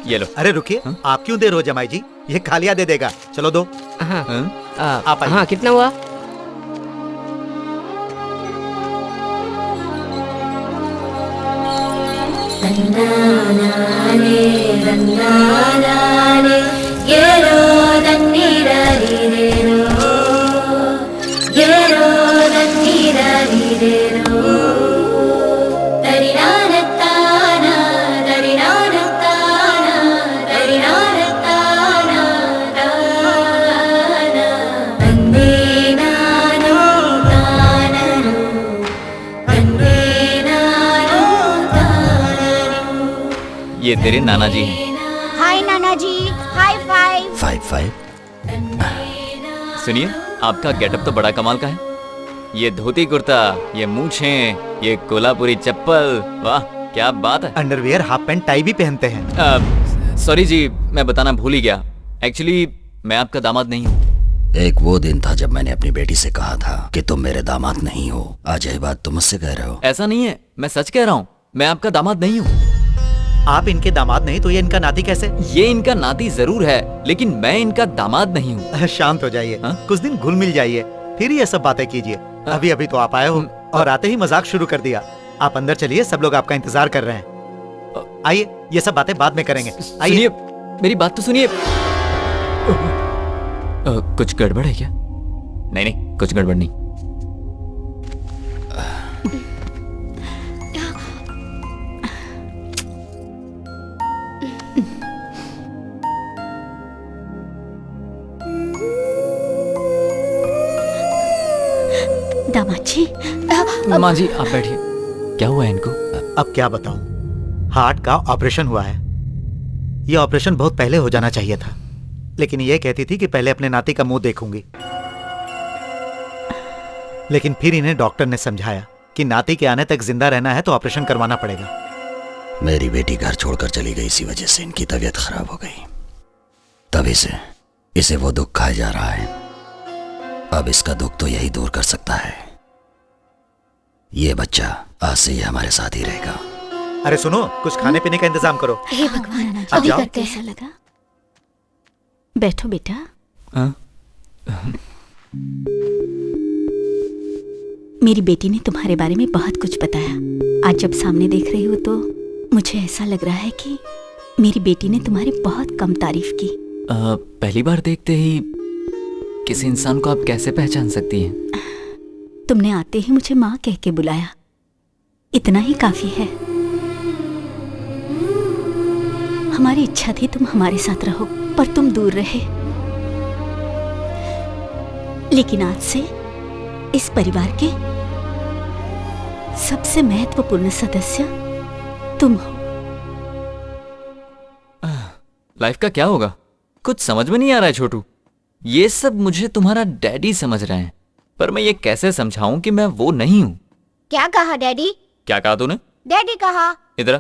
Speaker 8: ये लो।
Speaker 7: अरे रुकिए, आप क्यों दे रहे हो जमाई जी? ये खालिया दे देगा। चलो दो। आप आइए।
Speaker 3: हाँ, कितना हुआ?
Speaker 8: ये तेरे नाना जी हैं।
Speaker 12: हाय नाना जी, हाई फाइव।
Speaker 10: 5-5।
Speaker 8: सुनिए, आपका गेटअप तो बड़ा कमाल का है। ये धोती कुर्ता, ये मूछें, ये कोल्हापुरी चप्पल, वाह क्या बात है।
Speaker 7: अंडरवियर, हाफ पैंट, टाई भी पहनते हैं।
Speaker 8: सॉरी जी, मैं बताना भूल ही गया। एक्चुअली मैं आपका दामाद नहीं हूँ।
Speaker 10: एक वो दिन था जब मैंने अपनी बेटी से कहा था कि तुम मेरे दामाद नहीं हो। आज यही बात तुम मुझसे कह रहे हो।
Speaker 8: ऐसा नहीं है, मैं सच कह रहा हूँ, मैं आपका दामाद नहीं हूँ।
Speaker 7: आप इनके दामाद नहीं तो ये इनका नाती कैसे?
Speaker 8: ये इनका नाती जरूर है, लेकिन मैं इनका दामाद नहीं हूँ।
Speaker 7: शांत हो जाइए, कुछ दिन घुल मिल जाइए, फिर ये सब बातें कीजिए। अभी अभी तो आप आए हो और आते ही मजाक शुरू कर दिया। आप अंदर चलिए, सब लोग आपका इंतजार कर रहे हैं। आइए, ये सब बातें बाद में करेंगे। आइए,
Speaker 8: मेरी बात तो सुनिए। कुछ गड़बड़ है क्या? नहीं नहीं, कुछ गड़बड़ नहीं।
Speaker 1: दामाद जी।
Speaker 8: माँ जी आप बैठिए। क्या हुआ है इनको?
Speaker 7: अब क्या बताऊं, हार्ट का ऑपरेशन हुआ है। ये ऑपरेशन बहुत पहले हो जाना चाहिए था, लेकिन ये कहती थी कि पहले अपने नाती का मुंह देखूंगी। लेकिन फिर इन्हें डॉक्टर ने समझाया कि नाती के आने तक जिंदा रहना है तो ऑपरेशन करवाना पड़ेगा।
Speaker 10: मेरी बेटी घर छोड़कर चली गई, इसी वजह से इनकी तबीयत खराब हो गई। तभी से इसे वो दुख खाया जा रहा है। अब इसका दुख तो यही दूर कर सकता है। ये बच्चा आज से ये हमारे साथ ही रहेगा।
Speaker 7: अरे सुनो, कुछ खाने पीने का इंतजाम करो।
Speaker 1: हे भगवान,
Speaker 7: अब
Speaker 1: अभी
Speaker 7: जाओ।
Speaker 1: करते ऐसा लगा। बैठो बेटा। मेरी बेटी ने तुम्हारे बारे में बहुत कुछ बताया। आज जब सामने देख रही हो तो मुझे ऐसा लग रहा है कि मेरी बेटी ने तुम्हारी बहुत कम तारीफ की।
Speaker 8: पहली बार देखते ही किसी इंसान को आप कैसे पहचान सकती हैं?
Speaker 1: तुमने आते ही मुझे माँ कह के बुलाया, इतना ही काफी है। हमारी इच्छा थी तुम हमारे साथ रहो, पर तुम दूर रहे। लेकिन आज से इस परिवार के सबसे महत्वपूर्ण सदस्य तुम हो।
Speaker 8: लाइफ का क्या होगा? कुछ समझ में नहीं आ रहा है छोटू। ये सब मुझे तुम्हारा डैडी समझ रहे हैं, पर मैं ये कैसे समझाऊं कि मैं वो नहीं हूँ।
Speaker 12: क्या कहा डैडी?
Speaker 8: क्या कहा तूने?
Speaker 12: डैडी कहा।
Speaker 8: इधर आ।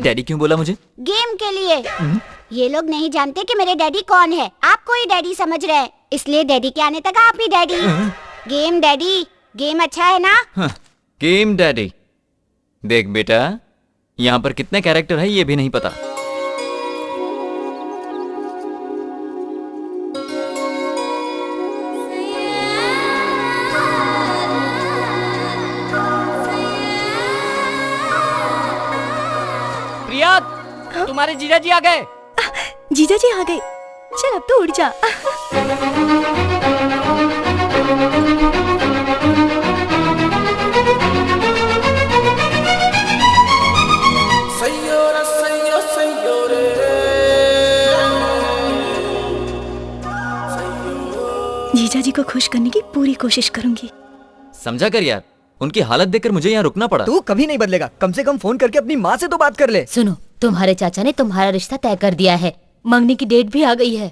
Speaker 8: डैडी क्यों बोला मुझे?
Speaker 12: गेम के लिए। ये लोग नहीं जानते कि मेरे डैडी कौन है। आपको ही डैडी समझ रहे हैं, इसलिए डैडी के आने तक आप ही डैडी। गेम डैडी, गेम अच्छा है ना?
Speaker 8: Game daddy. देख बेटा, यहाँ पर कितने कैरेक्टर है ये भी नहीं पता।
Speaker 3: प्रिया, तुम्हारे जीजा जी आ गए।
Speaker 1: जीजा जी आ गए। चल अब तो उड़ जा। जीजा जी को खुश करने की पूरी कोशिश करूंगी।
Speaker 8: समझा कर यार, उनकी हालत देखकर मुझे यहाँ रुकना पड़ा।
Speaker 9: तू कभी नहीं बदलेगा। कम से कम फोन करके अपनी माँ से तो बात कर ले।
Speaker 5: सुनो, तुम्हारे चाचा ने तुम्हारा रिश्ता तय कर दिया है। मंगनी की डेट भी आ गई है।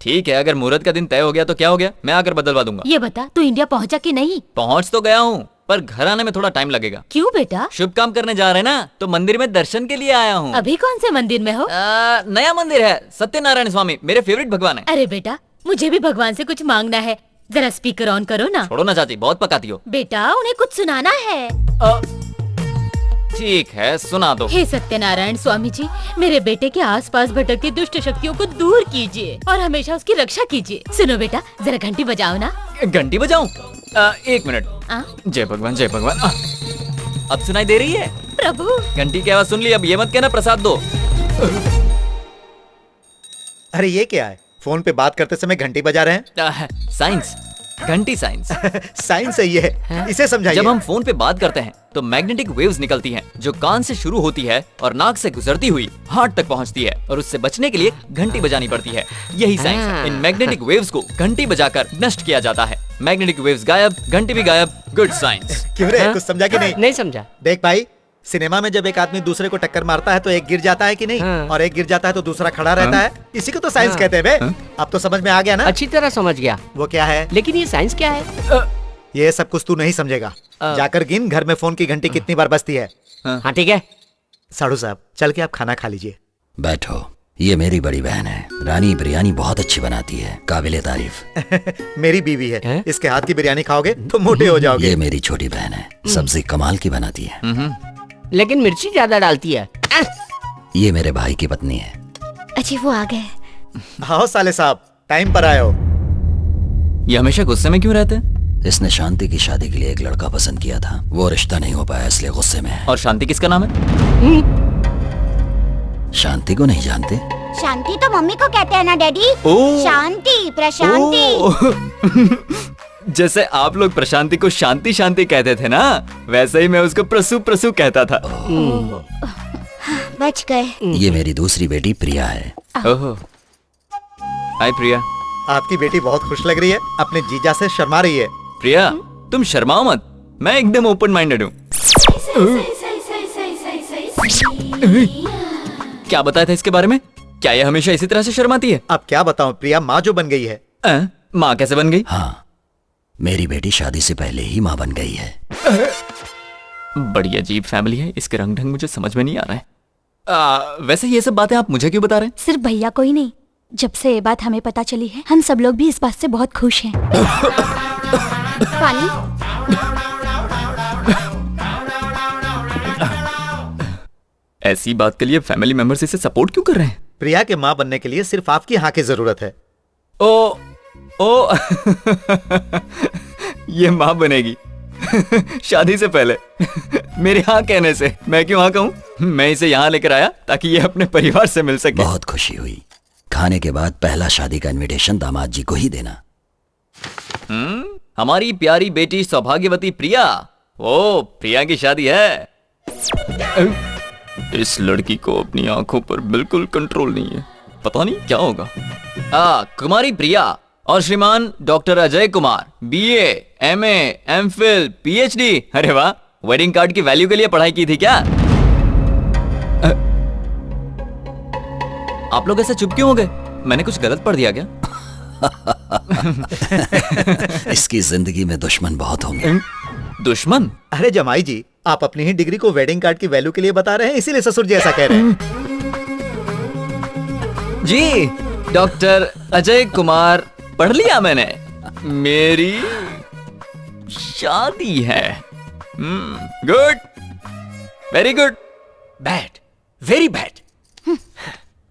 Speaker 8: ठीक है, अगर मुहूर्त का दिन तय हो गया तो क्या हो गया, मैं आकर बदलवा दूंगा।
Speaker 5: ये बता, तू इंडिया पहुंचा कि नहीं?
Speaker 8: पहुंच तो गया हूँ, पर घर आने में थोड़ा टाइम लगेगा।
Speaker 5: क्यों बेटा?
Speaker 8: शुभ काम करने जा रहे हैं ना, तो मंदिर में दर्शन के लिए आया हूँ।
Speaker 5: अभी कौन से मंदिर में हो?
Speaker 8: नया मंदिर है, सत्यनारायण स्वामी, मेरे फेवरेट भगवान है।
Speaker 5: अरे बेटा, मुझे भी भगवान से कुछ मांगना है। जरा स्पीकर ऑन करो ना।
Speaker 8: छोड़ो ना चाची, बहुत पकाती हो।
Speaker 5: बेटा, उन्हें कुछ सुनाना है।
Speaker 8: ठीक है, सुना दो।
Speaker 5: हे सत्यनारायण स्वामी जी, मेरे बेटे के आसपास भटकती दुष्ट शक्तियों को दूर कीजिए और हमेशा उसकी रक्षा कीजिए। सुनो बेटा, जरा घंटी बजाओ ना।
Speaker 8: घंटी बजाऊं? 1 मिनट। जय भगवान, जय भगवान। अब सुनाई दे रही है?
Speaker 5: प्रभु,
Speaker 8: घंटी की आवाज सुन ली। अब ये मत कहना प्रसाद दो।
Speaker 15: अरे ये क्या है? फोन पे बात करते समय घंटी बजा रहे हैं?
Speaker 8: साइंस, घंटी साइंस।
Speaker 15: साइंस है ये, इसे समझाइए।
Speaker 8: जब हम फोन पे बात करते हैं तो मैग्नेटिक वेव्स निकलती हैं, जो कान से शुरू होती है और नाक से गुजरती हुई हार्ट तक पहुंचती है, और उससे बचने के लिए घंटी बजानी पड़ती है। यही साइंस है। इन मैग्नेटिक वेव्स को घंटी बजाकर नष्ट किया जाता है। मैग्नेटिक वेव्स गायब, घंटी भी गायब। Good science.
Speaker 15: क्यों रे, कुछ समझा कि नहीं?
Speaker 3: नहीं समझा।
Speaker 15: देख भाई, सिनेमा में जब एक आदमी दूसरे को टक्कर मारता है तो एक गिर जाता है कि नहीं? और एक गिर जाता है तो दूसरा खड़ा रहता है। इसी को तो साइंस कहते हैं बे। अब तो समझ में आ गया ना?
Speaker 3: अच्छी तरह समझ गया।
Speaker 15: वो क्या है?
Speaker 3: लेकिन ये साइंस क्या है?
Speaker 15: ये सब कुछ तू नहीं समझेगा। जाकर गिन घर में फोन की घंटी कितनी बार बजती है।
Speaker 3: हाँ ठीक है।
Speaker 15: साड़ू साहब, चल के आप खाना खा लीजिए।
Speaker 10: बैठो, ये मेरी बड़ी बहन है। रानी बिरयानी बहुत अच्छी बनाती है, काबिले तारीफ।
Speaker 15: मेरी बीवी है, इसके हाथ की बिरयानी खाओगे तो मोटे हो जाओगे।
Speaker 10: ये मेरी छोटी बहन है, सब्जी कमाल की बनाती है,
Speaker 3: लेकिन मिर्ची ज्यादा डालती है।
Speaker 10: ये मेरे भाई की पत्नी है।
Speaker 12: अच्छी, वो आ गए।
Speaker 15: आओ साले साहब, टाइम पर आए हो।
Speaker 8: ये हमेशा गुस्से में क्यों रहते हैं?
Speaker 10: इसने शांति की शादी के लिए एक लड़का पसंद किया था, वो रिश्ता नहीं हो पाया इसलिए गुस्से में है।
Speaker 8: और शांति किसका नाम है?
Speaker 10: शांति को नहीं जानते?
Speaker 12: शांति तो मम्मी को कहते हैं ना डैडी। शांति, प्रशांति।
Speaker 8: जैसे आप लोग प्रशांति को शांति शांति कहते थे ना, वैसे ही मैं उसको प्रसू प्रसू कहता था।
Speaker 12: बच गए।
Speaker 10: ये मेरी दूसरी बेटी प्रिया है।
Speaker 8: ओहो, हाय प्रिया।
Speaker 15: आपकी बेटी बहुत खुश लग रही है, अपने जीजा से शर्मा रही है।
Speaker 8: प्रिया, तुम शर्माओ मत, मैं एकदम ओपन माइंडेड हूँ। क्या बताया था इसके बारे में? क्या ये हमेशा इसी तरह से शर्माती है?
Speaker 15: अब क्या बताऊं, प्रिया माँ जो बन गई है।
Speaker 8: माँ कैसे बन गई?
Speaker 10: हाँ, मेरी बेटी शादी से पहले ही माँ बन गई है।
Speaker 8: बड़ी अजीब फैमिली है, इसके रंग ढंग मुझे समझ में नहीं आ रहा है। वैसे ये सब बातें आप मुझे क्यों बता रहे हैं?
Speaker 4: सिर्फ भैया को ही नहीं, जब से ये बात हमें पता चली है, हम सब लोग भी इस बात से बहुत खुश हैं। पानी?
Speaker 8: ऐसी बात के लिए फैमिली मेंबर्स इसे सपोर्ट क्यों कर रहे हैं?
Speaker 15: प्रिया के माँ बनने के लिए सिर्फ आपकी हाँ की जरूरत है।
Speaker 8: ओ ये माँ बनेगी शादी से पहले मेरे हाँ कहने से। मैं क्यों हाँ कहूँ? मैं इसे यहाँ लेकर आया ताकि ये अपने परिवार से मिल सके।
Speaker 10: बहुत खुशी हुई। खाने के बाद पहला शादी का इनविटेशन दामाद जी को ही देना।
Speaker 8: हमारी प्यारी बेटी सौभाग्यवती प्रिया। ओ, प्रिया की शादी है। इस लड़की को अपनी आंखों पर बिल्कुल कंट्रोल नहीं है, पता नहीं क्या होगा। कुमारी प्रिया और श्रीमान doctor Ajay Kumar, BA, MA, MPhil, PhD। अरे वाह, वेडिंग कार्ड की वैल्यू के लिए पढ़ाई की थी क्या? आप लोग ऐसे चुप क्यों हो गए? मैंने कुछ गलत पढ़ दिया क्या?
Speaker 10: इसकी जिंदगी में दुश्मन बहुत होंगे।
Speaker 8: दुश्मन?
Speaker 15: अरे जमाई जी, आप अपनी ही डिग्री को वेडिंग कार्ड की वैल्यू के लिए बता रहे हैं, इसीलिए ससुर जी ऐसा कह रहे हैं।
Speaker 8: जी, डॉक्टर अजय कुमार पढ़ लिया मैंने। मेरी शादी है। Good, very good.
Speaker 7: Bad, very bad.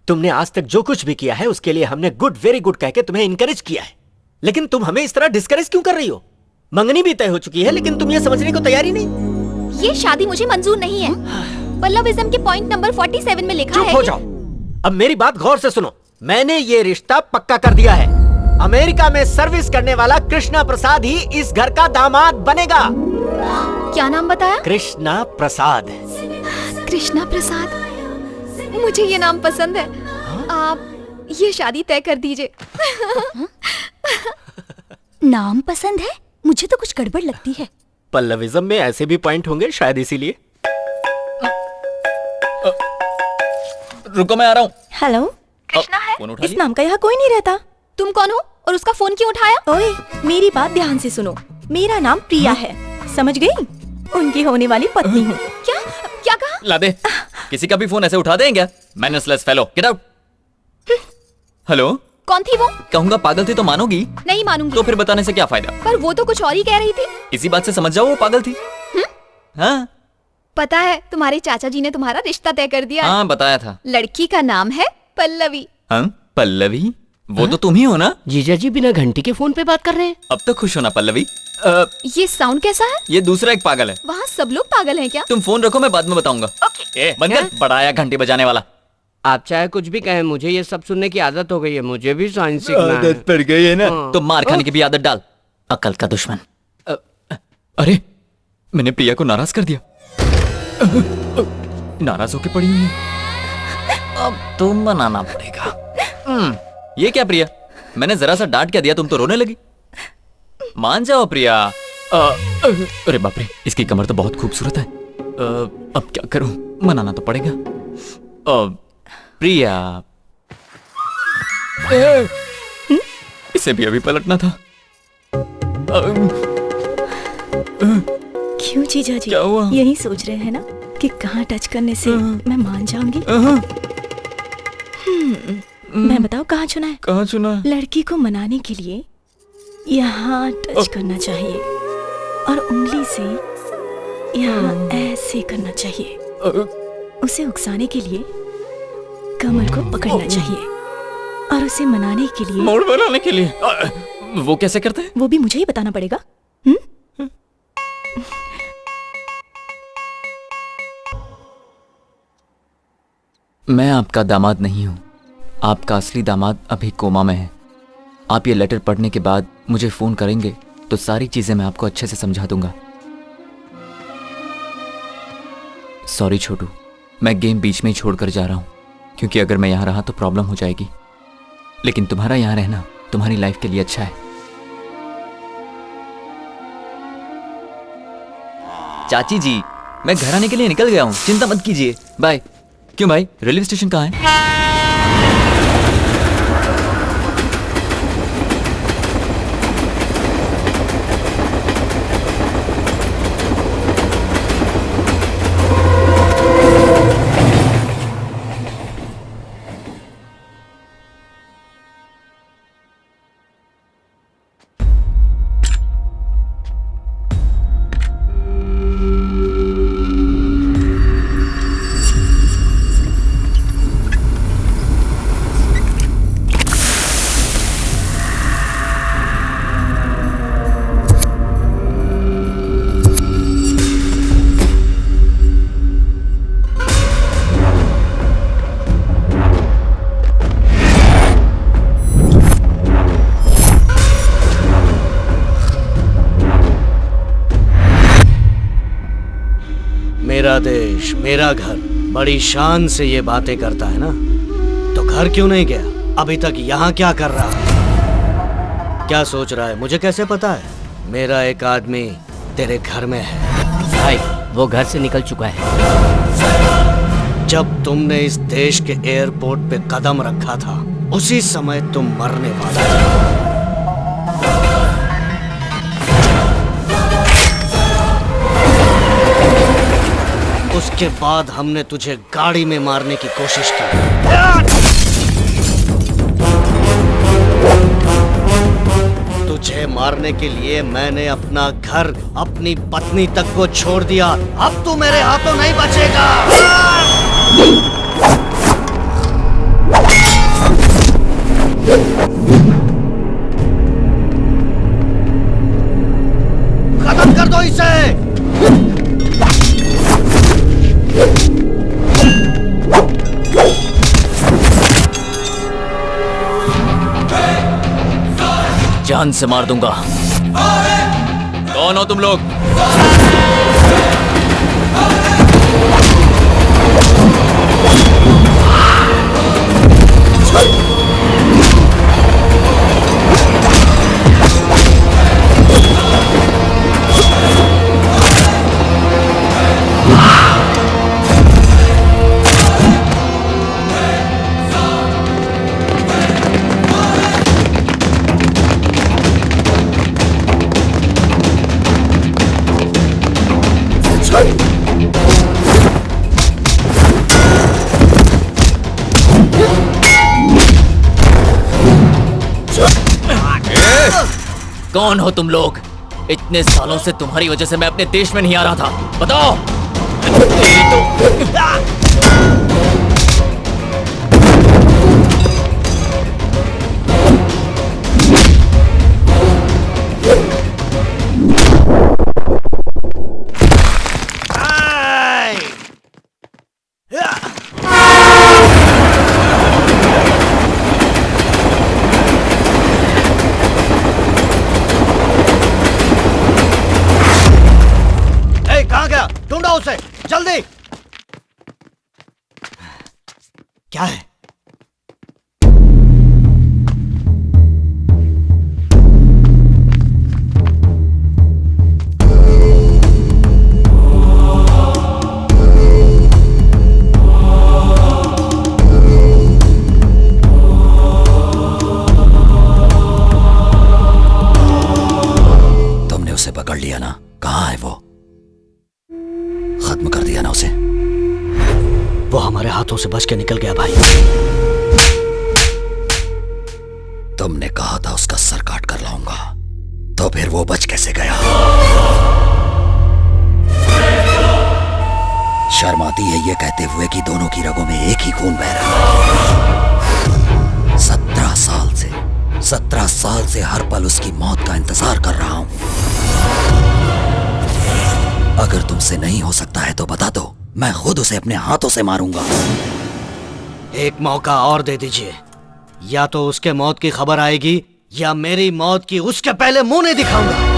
Speaker 7: तुमने आज तक जो कुछ भी किया है उसके लिए हमने गुड, वेरी गुड कह के तुम्हें इनकरेज किया है, लेकिन तुम हमें इस तरह डिस्करेज क्यों कर रही हो? मंगनी भी तय हो चुकी है, लेकिन तुम ये समझने को तैयार ही नहीं।
Speaker 4: ये शादी मुझे मंजूर नहीं है। पल्लविज्म के पॉइंट नंबर 47 में लिखा है।
Speaker 7: चुप हो जाओ। अब मेरी बात गौर से सुनो। मैंने ये रिश्ता पक्का कर दिया है। अमेरिका में सर्विस करने वाला कृष्णा प्रसाद ही इस घर का दामाद बनेगा।
Speaker 4: क्या नाम बताया?
Speaker 7: कृष्णा प्रसाद।
Speaker 4: कृष्णा प्रसाद, मुझे ये नाम पसंद है। आप ये शादी तय कर दीजिए। नाम पसंद है? मुझे तो कुछ गड़बड़ लगती है।
Speaker 7: पल्लविज्म में ऐसे भी पॉइंट होंगे शायद, इसीलिए।
Speaker 8: रुको, मैं आ रहा हूँ।
Speaker 4: हेलो,
Speaker 8: कृष्णा है?
Speaker 4: इस नाम का यहाँ कोई नहीं रहता। तुम कौन हो और उसका फोन क्यों उठाया?
Speaker 16: ओए, मेरी बात ध्यान से सुनो। मेरा नाम प्रिया है, समझ गई? उनकी होने वाली पत्नी हूँ।
Speaker 4: क्या क्या कहा?
Speaker 8: ला दे, किसी का भी फोन ऐसे उठा दें क्या? मैनर्सलेस फेलो, गेट आउट। हेलो,
Speaker 4: कौन थी वो?
Speaker 8: कहूंगा पागल थी तो मानोगी?
Speaker 4: नहीं मानूंगी।
Speaker 8: तो फिर बताने से क्या फायदा?
Speaker 4: पर वो तो कुछ और ही कह रही थी।
Speaker 8: इसी बात से समझ जाओ वो पागल थी। हाँ,
Speaker 4: पता है तुम्हारे चाचा जी ने तुम्हारा रिश्ता तय कर दिया।
Speaker 8: हाँ बताया था।
Speaker 4: लड़की का नाम है पल्लवी।
Speaker 8: पल्लवी? वो तो तुम ही हो ना?
Speaker 3: जीजा जी बिना घंटी के फोन पे बात कर रहे हैं।
Speaker 8: अब तो खुश हो ना पल्लवी?
Speaker 4: ये साउंड कैसा है?
Speaker 8: ये दूसरा एक पागल है।
Speaker 4: वहाँ सब लोग पागल हैं क्या?
Speaker 8: तुम फोन रखो, मैं बाद में बताऊंगा। बंद कर, बड़ा आया घंटी बजाने वाला।
Speaker 3: आप चाहे कुछ भी कहें, मुझे ये सब सुनने की आदत हो गई है। मुझे भी साइंस सीखना है।
Speaker 8: आदत पड़ गई है ना? तो मार खाने की भी आदत डाल।
Speaker 10: अकल का दुश्मन।
Speaker 8: अरे मैंने प्रिया को नाराज कर दिया। नाराज होके पड़ी हुई है।
Speaker 10: अब तुम बनाना पड़ेगा।
Speaker 8: ये क्या प्रिया, मैंने जरा सा डांट क्या दिया, तुम तो रोने लगी। मान जाओ प्रिया। अरे बाप रे, इसकी कमर तो बहुत खूबसूरत है। अब क्या करूं, मनाना तो पड़ेगा। प्रिया, इसे भी अभी पलटना था।
Speaker 16: क्यों जीजा जी?
Speaker 8: क्या हुआ?
Speaker 16: यही सोच रहे हैं ना कि कहाँ टच करने से मैं मान जाऊंगी? मैं बताओ कहाँ चुना है?
Speaker 8: कहाँ चुना है?
Speaker 16: लड़की को मनाने के लिए यहाँ टच करना चाहिए और उंगली से यहाँ ऐसे करना चाहिए। उसे उकसाने के लिए कमर को पकड़ना चाहिए और उसे मनाने के लिए
Speaker 8: मोड़ बनाने के लिए। वो कैसे करते हैं?
Speaker 16: वो भी मुझे ही बताना पड़ेगा।
Speaker 8: मैं आपका दामाद नहीं हूँ, आपका असली दामाद अभी कोमा में है। आप ये लेटर पढ़ने के बाद मुझे फोन करेंगे तो सारी चीजें मैं आपको अच्छे से समझा दूंगा। सॉरी छोटू, मैं गेम बीच में ही छोड़कर जा रहा हूँ, क्योंकि अगर मैं यहाँ रहा तो प्रॉब्लम हो जाएगी। लेकिन तुम्हारा यहाँ रहना तुम्हारी लाइफ के लिए अच्छा है। चाची जी, मैं घर आने के लिए निकल गया हूँ, चिंता मत कीजिए। बाय। क्यों भाई, रेलवे स्टेशन कहाँ है?
Speaker 2: मेरा देश, मेरा घर, बड़ी शान से ये बातें करता है ना, तो घर क्यों नहीं गया? अभी तक यहाँ क्या कर रहा है? क्या सोच रहा है? मुझे कैसे पता है? मेरा एक आदमी तेरे घर में है।
Speaker 3: भाई, वो घर से निकल चुका है।
Speaker 2: जब तुमने इस देश के एयरपोर्ट पे कदम रखा था, उसी समय तुम मरने वाला था। उसके बाद हमने तुझे गाड़ी में मारने की कोशिश की। तुझे मारने के लिए मैंने अपना घर, अपनी पत्नी तक को छोड़ दिया। अब तू मेरे हाथों नहीं बचेगा। खत्म कर दो इसे।
Speaker 8: जान से मार दूंगा। कौन हो तुम लोग? कौन हो तुम लोग? इतने सालों से तुम्हारी वजह से मैं अपने देश में नहीं आ रहा था। बताओ।
Speaker 2: कहाँ गया? ढूंढो उसे, जल्दी। क्या है?
Speaker 10: तुमने उसे पकड़ लिया ना? कहाँ है वो? खत्म कर दिया ना उसे?
Speaker 2: वो हमारे हाथों से बच के निकल गया भाई।
Speaker 10: तुमने कहा था उसका सर काट कर लाऊंगा, तो फिर वो बच कैसे गया? शर्म आती है ये कहते हुए कि दोनों की रगों में एक ही खून बह रहा है। 17 साल से हर पल उसकी मौत का इंतजार कर रहा हूं। अगर तुमसे नहीं हो सकता है तो बता दो, मैं खुद उसे अपने हाथों से मारूंगा।
Speaker 2: एक मौका और दे दीजिए, या तो उसके मौत की खबर आएगी या मेरी मौत की उसके पहले मुंह नहीं दिखाऊंगा।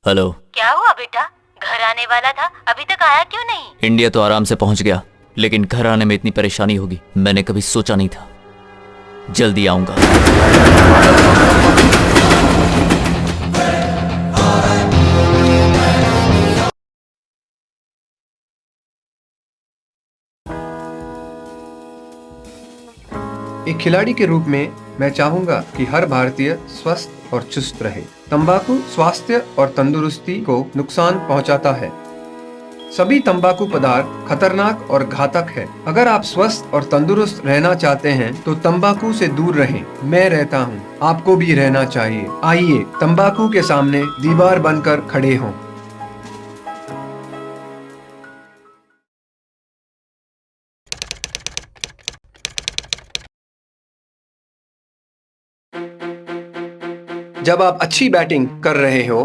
Speaker 8: हेलो।
Speaker 5: क्या हुआ बेटा? घर आने वाला था, अभी तक आया क्यों नहीं?
Speaker 8: इंडिया तो आराम से पहुंच गया, लेकिन घर आने में इतनी परेशानी होगी मैंने कभी सोचा नहीं था। जल्दी आऊंगा।
Speaker 17: एक खिलाड़ी के रूप में मैं चाहूंगा कि हर भारतीय स्वस्थ और चुस्त रहे। तंबाकू स्वास्थ्य और तंदुरुस्ती को नुकसान पहुंचाता है। सभी तंबाकू पदार्थ खतरनाक और घातक है। अगर आप स्वस्थ और तंदुरुस्त रहना चाहते हैं तो तंबाकू से दूर रहें। मैं रहता हूं, आपको भी रहना चाहिए। आइए तंबाकू के सामने दीवार बनकर खड़े हों। जब आप अच्छी बैटिंग कर रहे हो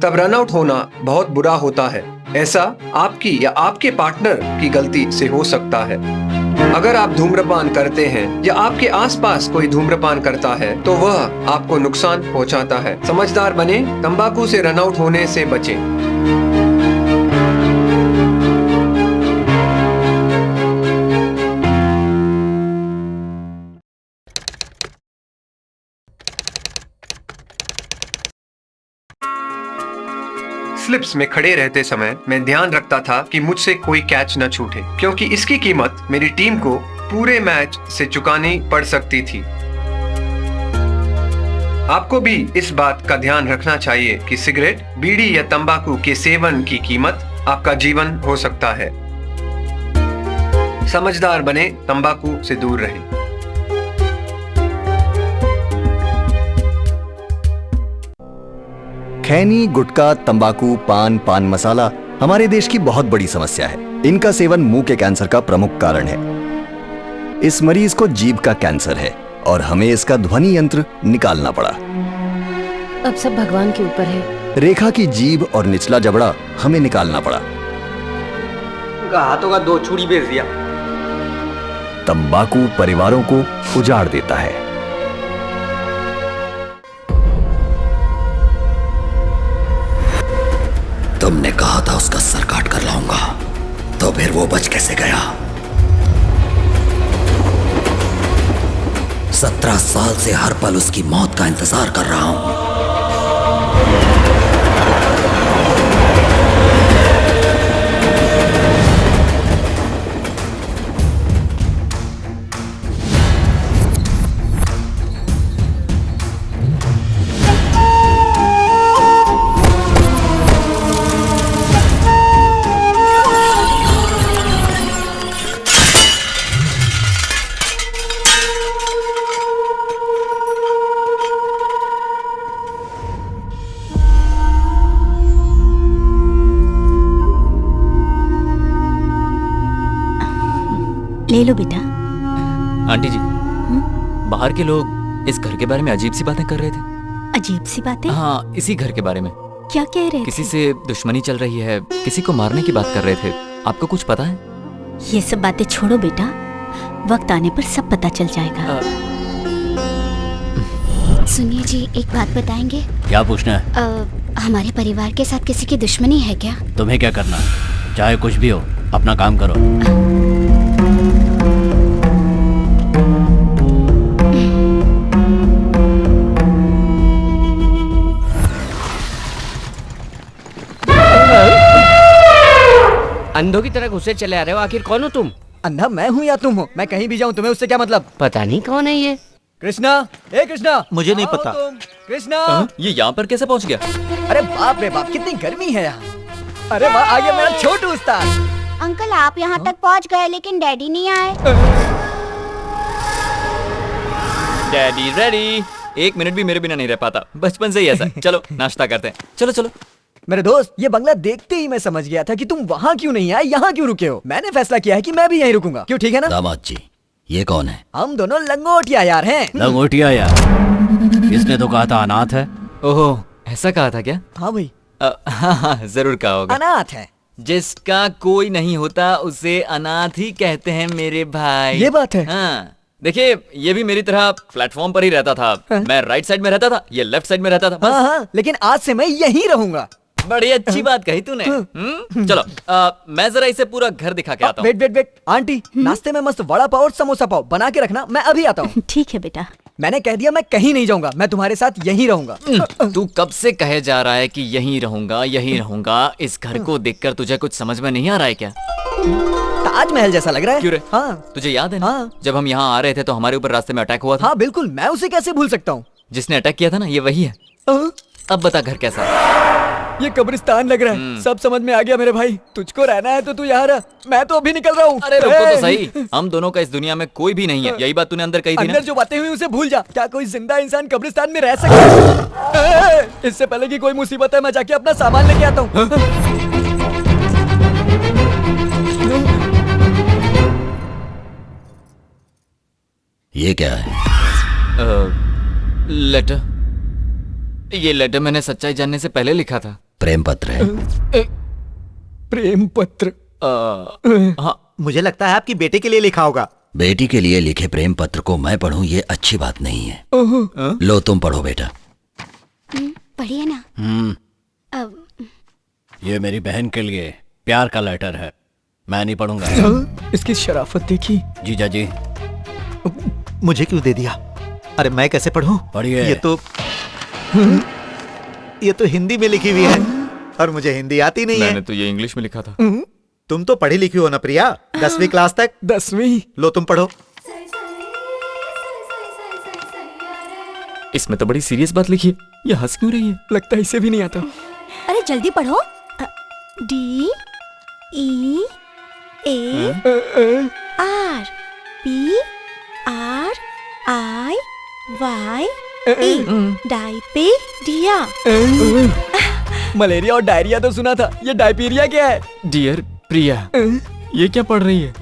Speaker 17: तब रन आउट होना बहुत बुरा होता है। ऐसा आपकी या आपके पार्टनर की गलती से हो सकता है। अगर आप धूम्रपान करते हैं या आपके आसपास कोई धूम्रपान करता है तो वह आपको नुकसान पहुंचाता है। समझदार बने, तंबाकू से रन आउट होने से बचें। स्लिप्स में खड़े रहते समय मैं ध्यान रखता था कि मुझसे कोई कैच न छूटे, क्योंकि इसकी कीमत मेरी टीम को पूरे मैच से चुकानी पड़ सकती थी। आपको भी इस बात का ध्यान रखना चाहिए कि सिगरेट, बीड़ी या तंबाकू के सेवन की कीमत आपका जीवन हो सकता है। समझदार बने, तंबाकू से दूर रहें।
Speaker 18: खैनी, गुटखा, तंबाकू, पान मसाला हमारे देश की बहुत बड़ी समस्या है। इनका सेवन मुंह के कैंसर का प्रमुख कारण है। इस मरीज को जीभ का कैंसर है और हमें इसका ध्वनि यंत्र निकालना पड़ा।
Speaker 19: अब सब भगवान के ऊपर है।
Speaker 18: रेखा की जीभ और निचला जबड़ा हमें निकालना पड़ा।
Speaker 9: उनका हाथों का 2 चूड़ी बेच दिया।
Speaker 18: तंबाकू परिवारों को उजाड़ देता है।
Speaker 10: तुमने कहा था उसका सर काट कर लाऊंगा, तो फिर वो बच कैसे गया? 17 साल से हर पल उसकी मौत का इंतजार कर रहा हूं।
Speaker 1: ले लो बेटा।
Speaker 8: आंटी जी, बाहर के लोग इस घर के बारे में अजीब सी बातें कर रहे थे।
Speaker 1: अजीब सी बातें?
Speaker 8: हाँ, इसी घर के बारे में।
Speaker 1: क्या कह रहे
Speaker 8: किसी
Speaker 1: थे?
Speaker 8: से दुश्मनी चल रही है, किसी को मारने की बात कर रहे थे। आपको कुछ पता है?
Speaker 1: ये सब बातें छोड़ो बेटा, वक्त आने पर सब पता चल जाएगा।
Speaker 12: सुनिए जी, एक बात बताएंगे?
Speaker 10: क्या पूछना है?
Speaker 12: हमारे परिवार के साथ किसी की दुश्मनी है क्या?
Speaker 10: तुम्हें क्या करना है? चाहे कुछ भी हो, अपना काम करो।
Speaker 3: अंधों की तरह घुसे चले आ रहे हो, आखिर कौन हो तुम?
Speaker 9: अंधा मैं हूँ या तुम हो? मैं कहीं भी जाऊँ तुम्हें उससे क्या मतलब?
Speaker 3: पता नहीं कौन है ये।
Speaker 9: कृष्णा, ए कृष्णा,
Speaker 15: मुझे नहीं पता।
Speaker 9: कृष्णा,
Speaker 8: ये यहाँ पर कैसे पहुँच गया?
Speaker 9: अरे बाप रे बाप, कितनी गर्मी है यहाँ। अरे वाह, आ गया मेरा छोटू उस्ताद।
Speaker 12: अंकल आप यहाँ तक पहुँच गए लेकिन डैडी नहीं आए।
Speaker 8: Daddy ready. 1 मिनट भी मेरे बिना नहीं रह पाता, बचपन से ही ऐसा है। चलो नाश्ता करते हैं। चलो चलो।
Speaker 9: मेरे दोस्त, ये बंगला देखते ही मैं समझ गया था कि तुम वहाँ क्यों नहीं आए, यहाँ क्यों रुके हो। मैंने फैसला किया है कि मैं भी यहीं रुकूंगा। क्यों, ठीक है ना?
Speaker 10: दामाद जी, ये कौन है?
Speaker 9: हम दोनों लंगोटिया यार हैं।
Speaker 10: लंगोटिया यार? इसने तो कहा था अनाथ है।
Speaker 8: ओहो, ऐसा कहा था क्या?
Speaker 9: हाँ भाई।
Speaker 8: हाँ, जरूर कहा होगा।
Speaker 9: अनाथ है।
Speaker 8: जिसका कोई नहीं होता उसे अनाथ ही कहते हैं मेरे भाई।
Speaker 9: ये बात है।
Speaker 8: हाँ, देखिए, ये भी मेरी तरह प्लेटफॉर्म पर ही रहता था। मैं राइट साइड में रहता था, ये लेफ्ट साइड में रहता था।
Speaker 9: हाँ हाँ, लेकिन आज से मैं यहीं रहूंगा।
Speaker 8: बड़ी अच्छी बात कही तूने। चलो, मैं जरा इसे पूरा घर दिखा के आता हूँ।
Speaker 9: वेट वेट वेट, आंटी, नाश्ते में मस्त वड़ा पाव और समोसा पाव बना के रखना, मैं अभी आता हूँ।
Speaker 1: ठीक है बेटा।
Speaker 9: मैंने कह दिया मैं कहीं नहीं जाऊंगा, मैं तुम्हारे साथ यहीं रहूंगा।
Speaker 8: तू कब से कहे जा रहा है कि यहीं रहूंगा यहीं रहूंगा? इस घर को देखकर तुझे कुछ समझ में नहीं आ रहा है क्या?
Speaker 9: ताजमहल जैसा लग रहा है।
Speaker 8: क्यों रे?
Speaker 9: हाँ।
Speaker 8: तुझे याद है ना? हाँ। जब हम यहाँ आ रहे थे तो हमारे ऊपर रास्ते में अटैक हुआ था।
Speaker 9: हाँ बिल्कुल, मैं उसे कैसे भूल सकता हूँ।
Speaker 8: जिसने अटैक किया था ना, ये वही है। अब बता, घर कैसा है?
Speaker 9: ये कब्रिस्तान लग रहा है। सब समझ में आ गया मेरे भाई। तुझको रहना है तो तू यहाँ रह, मैं तो अभी निकल रहा हूँ।
Speaker 8: अरे रुको तो सही, हम दोनों का इस दुनिया में कोई भी नहीं है। यही बात तूने अंदर कही थी ना?
Speaker 9: अंदर जो बातें हुई उसे भूल जा। क्या कोई जिंदा इंसान कब्रिस्तान में रह सकता है? इससे पहले कि कोई मुसीबत है, मैं जाके अपना सामान लेके आता हूँ।
Speaker 10: ये क्या है?
Speaker 8: लेटर। ये लेटर मैंने सच्चाई जानने से पहले लिखा था।
Speaker 10: प्रेम पत्र है।
Speaker 9: प्रेम पत्र?
Speaker 15: हाँ, मुझे लगता है आपकी बेटे के लिए लिखा होगा।
Speaker 10: बेटी के लिए लिखे प्रेम पत्र को मैं पढ़ूं, ये अच्छी बात नहीं है। लो तुम पढ़ो बेटा।
Speaker 12: पढ़िए ना।
Speaker 10: ये मेरी बहन के लिए प्यार का लेटर है, मैं नहीं पढ़ूंगा।
Speaker 9: इसकी शराफत देखी।
Speaker 10: जीजा जी,
Speaker 15: मुझे क्यों दे दिया? अरे मैं कैसे पढ़ूं?
Speaker 10: पढ़िए।
Speaker 15: ये तो हिंदी में लिखी हुई है और मुझे हिंदी आती नहीं है।
Speaker 8: मैंने तो ये इंग्लिश में लिखा था।
Speaker 15: तुम तो पढ़ी लिखी हो ना प्रिया, 10वीं क्लास तक।
Speaker 9: 10वीं?
Speaker 15: लो तुम पढ़ो।
Speaker 8: इसमें तो बड़ी सीरियस बात लिखी है, ये हंस क्यों रही है?
Speaker 9: लगता है इसे भी नहीं आता।
Speaker 16: अरे जल्दी पढ़ो। D E A R P R I Y E डायपेरिया।
Speaker 9: मलेरिया और डायरिया तो सुना था, ये डायपीरिया क्या है?
Speaker 8: डियर प्रिया, ये क्या पढ़ रही है?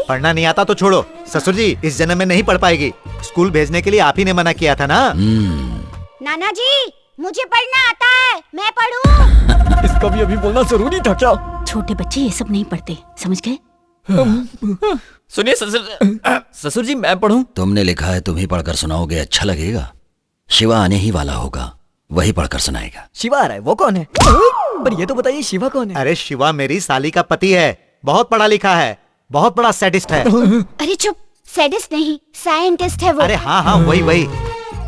Speaker 15: पढ़ना नहीं आता तो छोड़ो। ससुर जी इस जन्म में नहीं पढ़ पाएगी। स्कूल भेजने के लिए आप ही ने मना किया था ना।
Speaker 12: नाना जी, मुझे पढ़ना आता है, मैं पढ़ूं।
Speaker 9: इसका भी अभी बोलना जरूरी था क्या?
Speaker 1: छोटे बच्चे ये सब नहीं पढ़ते, समझ गए?
Speaker 8: सुनिए ससुर जी, मैं पढ़ूं?
Speaker 10: तुमने लिखा है, तुम ही पढ़कर सुनाओगे, अच्छा लगेगा। शिवा आने ही वाला होगा, वही पढ़कर सुनाएगा।
Speaker 9: शिवा आ रहा है? वो कौन है? पर ये तो बताइए, शिवा कौन है?
Speaker 15: अरे शिवा मेरी साली का पति है, बहुत पढ़ा लिखा है, बहुत बड़ा सैडिस्ट है।
Speaker 12: अरे चुप, सैडिस्ट नहीं, साइंटिस्ट है वो।
Speaker 15: अरे हाँ हाँ, वही।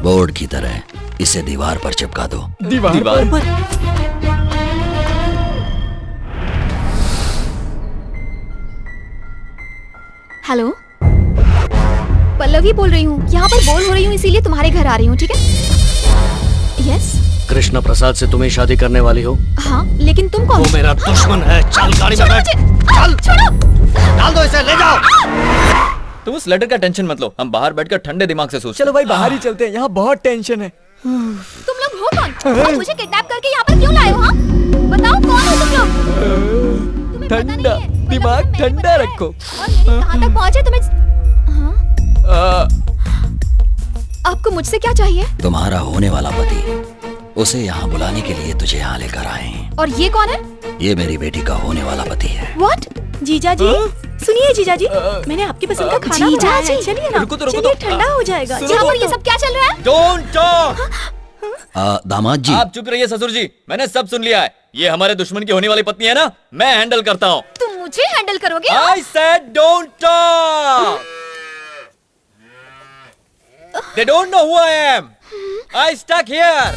Speaker 10: बोर्ड की तरह इसे दीवार पर चिपका दो।
Speaker 8: दीवार पर?
Speaker 4: हेलो, पल्लवी बोल रही हूँ। यहाँ पर बोल हो रही हूँ, इसीलिए तुम्हारे घर आ रही हूँ, ठीक है? यस।
Speaker 2: कृष्ण प्रसाद से तुम्हें शादी करने वाली हो?
Speaker 4: हाँ, लेकिन तुम कौन?
Speaker 2: वो मेरा दुश्मन है। चल गाड़ी में बैठ। चल, डाल दो इसे, ले जाओ।
Speaker 8: तुम उस लेटर का टेंशन मत लो, हम बाहर बैठकर ठंडे दिमाग से सोचते।
Speaker 9: चलो भाई बाहर ही चलते हैं, यहाँ बहुत टेंशन है।
Speaker 4: तुम लोग हो कौन? और मुझे किडनैप करके यहाँ पर क्यों लाए हो? हाँ? बताओ कौन हो तुम लोग?
Speaker 9: ठंडा दिमाग ठंडा रखो।
Speaker 4: कहाँ तक पहुँचे तुम्हें? आपको मुझसे क्या चाहिए?
Speaker 18: तुम्हारा होने वाला पति, उसे यहाँ बुलाने के लिए तुझे यहाँ लेकर आए हैं।
Speaker 4: और ये कौन है?
Speaker 18: ये मेरी बेटी का होने वाला पति है।
Speaker 4: What?
Speaker 16: जीजा जी, सुनिए जीजा जी, मैंने आपकी पसंद का खाना बनाया है। चलिए ना, चलिए ठंडा हो जाएगा।
Speaker 4: यहाँ पर ये सब क्या चल रहा है?
Speaker 8: Don't talk!
Speaker 18: दामाद जी,
Speaker 8: आप चुप रहिए ससुर जी, मैंने सब सुन लिया है। ये हमारे दुश्मन की होने वाली पत्नी है ना, मैं हैंडल करता हूँ।
Speaker 4: तुम मुझे हैंडल करोगे?
Speaker 8: I said don't talk! They don't know who I am. I stuck here.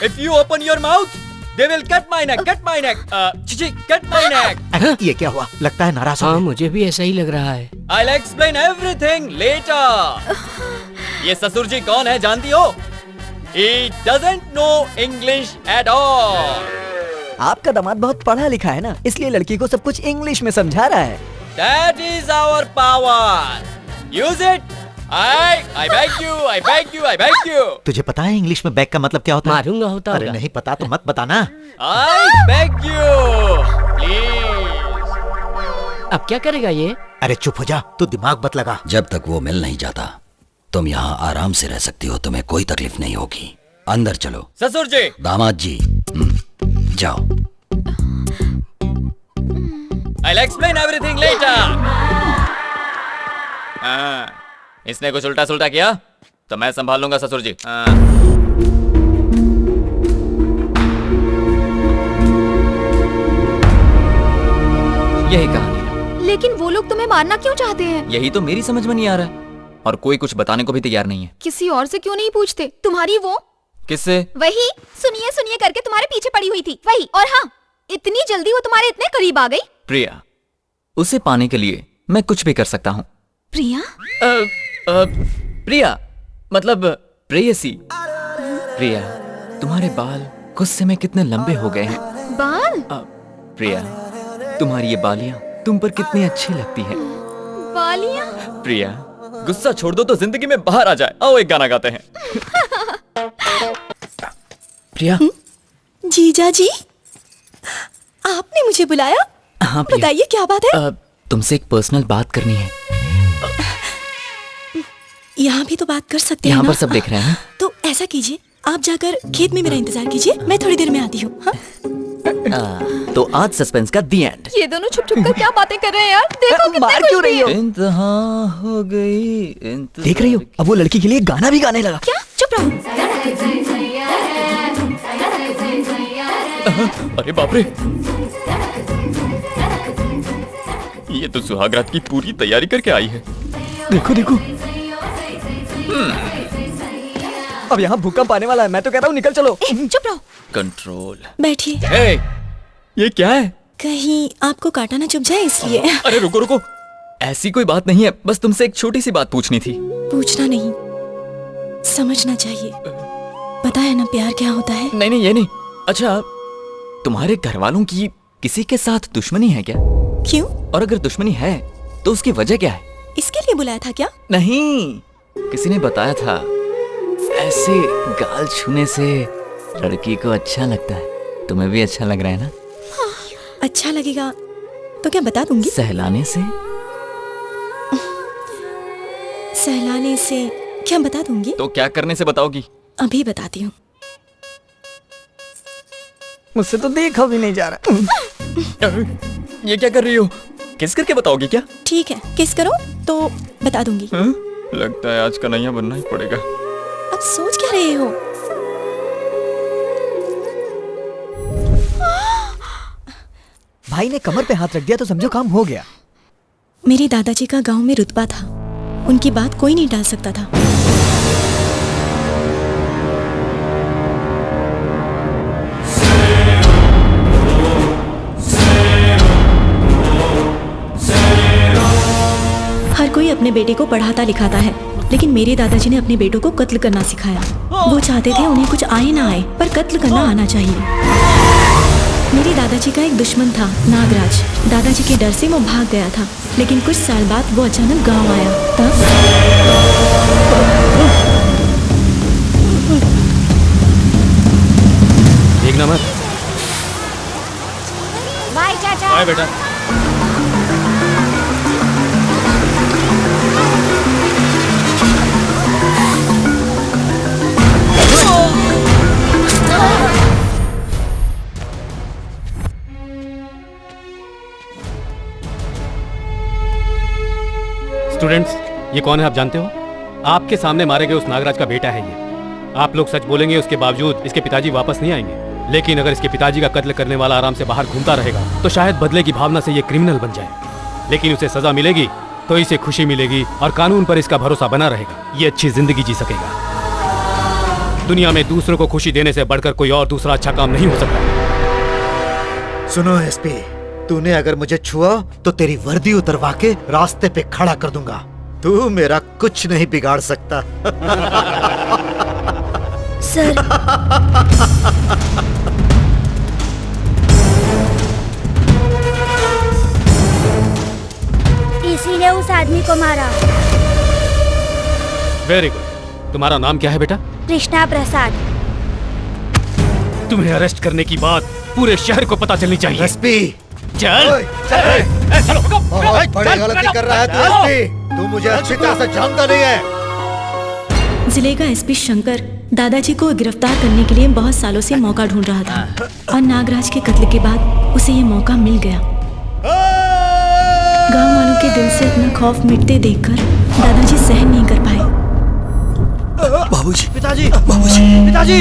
Speaker 8: If you open your mouth, they will cut my neck, cut my neck. Chichi, cut my neck.
Speaker 15: ये क्या हुआ? लगता है नाराज हो
Speaker 3: हाँ,
Speaker 15: गए।
Speaker 3: मुझे भी ऐसा ही लग रहा है।
Speaker 8: I'll explain everything later. ये ससुर जी कौन है जानती हो? He doesn't know English at all.
Speaker 9: आपका दामाद बहुत पढ़ा लिखा है ना, इसलिए लड़की को सब कुछ इंग्लिश में समझा रहा है।
Speaker 8: That is our power. Use it. I beg you, I beg you, I beg you.
Speaker 15: तुझे पता है इंग्लिश में बैग का मतलब क्या होता है?
Speaker 3: मारूंगा होता
Speaker 15: अरे
Speaker 3: होगा।
Speaker 15: नहीं पता तो मत बताना।
Speaker 8: I beg you, please.
Speaker 3: अब क्या करेगा ये?
Speaker 15: अरे चुप हो जा, तू दिमाग मत लगा।
Speaker 18: जब तक वो मिल नहीं जाता तुम यहाँ आराम से रह सकती हो, तुम्हें कोई तकलीफ नहीं होगी। अंदर चलो।
Speaker 8: ससुर जी।
Speaker 18: दामाद जी, जाओ।
Speaker 8: I'll explain everything later. इसने कुछ उल्टा सुल्टा किया तो मैं संभाल लूंगा ससुर जी। यही कहानी।
Speaker 4: लेकिन वो लोग तुम्हें मारना क्यों चाहते हैं?
Speaker 8: यही तो मेरी समझ में नहीं आ रहा है, और कोई कुछ बताने को भी तैयार नहीं है।
Speaker 4: किसी और से क्यों नहीं पूछते? तुम्हारी वो
Speaker 8: किससे?
Speaker 4: वही सुनिए सुनिए करके तुम्हारे पीछे पड़ी हुई थी, वही। और हाँ, इतनी जल्दी वो तुम्हारे इतने करीब आ गई।
Speaker 8: प्रिया, उसे पाने के लिए मैं कुछ भी कर सकता हूँ।
Speaker 4: प्रिया?
Speaker 8: प्रिया मतलब प्रेयसी। प्रिया, तुम्हारे बाल गुस्से में कितने लंबे हो गए हैं।
Speaker 4: बाल?
Speaker 8: प्रिया, तुम्हारी ये बालियां तुम पर कितनी अच्छी लगती हैं।
Speaker 4: बालियां?
Speaker 8: प्रिया, गुस्सा छोड़ दो तो जिंदगी में बाहर आ जाए। आओ एक गाना गाते हैं। प्रिया।
Speaker 16: जीजा जी, आपने मुझे बुलाया?
Speaker 8: हाँ प्रिया।
Speaker 16: बताइए क्या बात है?
Speaker 8: तुमसे एक पर्सनल बात करनी है।
Speaker 16: यहाँ भी तो बात कर सकते हैं
Speaker 8: यहाँ
Speaker 16: ना?
Speaker 8: पर सब देख रहे हैं ना?
Speaker 16: तो ऐसा कीजिए, आप जाकर खेत में मेरा इंतजार कीजिए, मैं थोड़ी देर में आती हूँ। हाँ?
Speaker 8: तो आज सस्पेंस का दी एंड।
Speaker 4: ये दोनों छुप छुप कर क्या बातें कर रहे हैं यार? देखो कितने
Speaker 9: मार क्यों रही हो?
Speaker 8: इंतहा हो गई।
Speaker 9: देख रही हो, अब वो लड़की के लिए गाना भी गाने लगा।
Speaker 4: क्या? चुप रहो।
Speaker 8: अरे बाप रे, ये तो सुहागरात की पूरी तैयारी करके आई है।
Speaker 9: देखो देखो, अब यहाँ भूकंप आने वाला है। मैं तो कहता हूँ निकल चलो।
Speaker 4: चुप रहो।
Speaker 8: कंट्रोल।
Speaker 16: बैठिए।
Speaker 8: ये क्या है?
Speaker 16: कहीं आपको काटा ना चुभ जाए इसलिए।
Speaker 8: अरे रुको रुको, ऐसी कोई बात नहीं है, बस तुमसे एक छोटी सी बात पूछनी थी।
Speaker 16: पूछना नहीं, समझना चाहिए। पता है ना प्यार क्या होता है?
Speaker 8: नहीं नहीं ये नहीं। अच्छा, तुम्हारे घर वालों की किसी के साथ दुश्मनी है क्या?
Speaker 16: क्यों?
Speaker 8: और अगर दुश्मनी है तो उसकी वजह क्या है?
Speaker 16: इसके लिए बुलाया था क्या?
Speaker 8: नहीं, किसी ने बताया था ऐसे गाल छूने से लड़की को अच्छा लगता है। तुम्हें भी अच्छा लग रहा है ना?
Speaker 16: हाँ, अच्छा लगेगा तो क्या बता दूंगी।
Speaker 8: सहलाने से?
Speaker 16: सहलाने से क्या बता दूंगी।
Speaker 8: तो क्या करने से बताओगी?
Speaker 16: अभी बताती हूँ।
Speaker 9: मुझसे तो देखा भी नहीं जा रहा।
Speaker 8: ये क्या कर रही हो? किस करके बताओगी क्या?
Speaker 16: ठीक है, किस करो तो बता दूंगी।
Speaker 8: लगता है आज कन्हैया बनना ही पड़ेगा।
Speaker 16: अब सोच क्या रहे हो?
Speaker 9: भाई ने कमर पे हाथ रख दिया तो समझो काम हो गया।
Speaker 16: मेरे दादाजी का गांव में रुतबा था, उनकी बात कोई नहीं टाल सकता था। हर कोई अपने बेटे को पढ़ाता लिखाता है, लेकिन मेरे दादाजी ने अपने बेटों को कत्ल करना सिखाया। वो चाहते थे उन्हें कुछ आए ना आए, पर कत्ल करना आना चाहिए। मेरे दादाजी का एक दुश्मन था, नागराज। दादाजी के डर से वो भाग गया था, लेकिन कुछ साल बाद वो अचानक गांव आया। तब
Speaker 6: देखना मत।
Speaker 12: बाय चाचा।
Speaker 8: बाय बेटा।
Speaker 6: स्टूडेंट्स, ये कौन है आप जानते हो? आपके सामने मारे गए उस नागराज का बेटा है ये। आप लोग सच बोलेंगे, उसके बावजूद इसके पिताजी वापस नहीं आएंगे। लेकिन अगर इसके पिताजी का कत्ल करने वाला आराम से बाहर घूमता रहेगा तो शायद बदले की भावना से ये क्रिमिनल बन जाए। लेकिन उसे सजा मिलेगी तो इसे खुशी मिलेगी और कानून पर इसका भरोसा बना रहेगा। ये अच्छी जिंदगी जी सकेगा। दुनिया में दूसरों को खुशी देने से बढ़कर कोई और दूसरा अच्छा काम नहीं हो सकता।
Speaker 15: सुनो एसपी, तूने अगर मुझे छुआ तो तेरी वर्दी उतरवा के रास्ते पे खड़ा कर दूंगा। तू मेरा कुछ नहीं बिगाड़ सकता।
Speaker 16: सर,
Speaker 12: इसी ने उस आदमी को मारा।
Speaker 6: Very good. तुम्हारा नाम क्या है बेटा?
Speaker 12: कृष्णा प्रसाद।
Speaker 6: तुम्हें अरेस्ट करने की बात पूरे शहर को पता चलनी चाहिए।
Speaker 15: एसपी,
Speaker 6: चल।
Speaker 15: बहुत बड़ी गलती कर रहा है तू एसपी। तू मुझे अच्छी तरह से जानता नहीं है।
Speaker 16: जिले का एसपी शंकर दादाजी को गिरफ्तार करने के लिए बहुत सालों से मौका ढूंढ रहा था और नागराज के कत्ल के बाद उसे ये मौका मिल गया। गांव वालों के दिल से अपना खौफ मिटते देखकर दादाजी सहन नहीं कर पाए।
Speaker 15: बाबूजी, पिताजी, बाबूजी, पिताजी,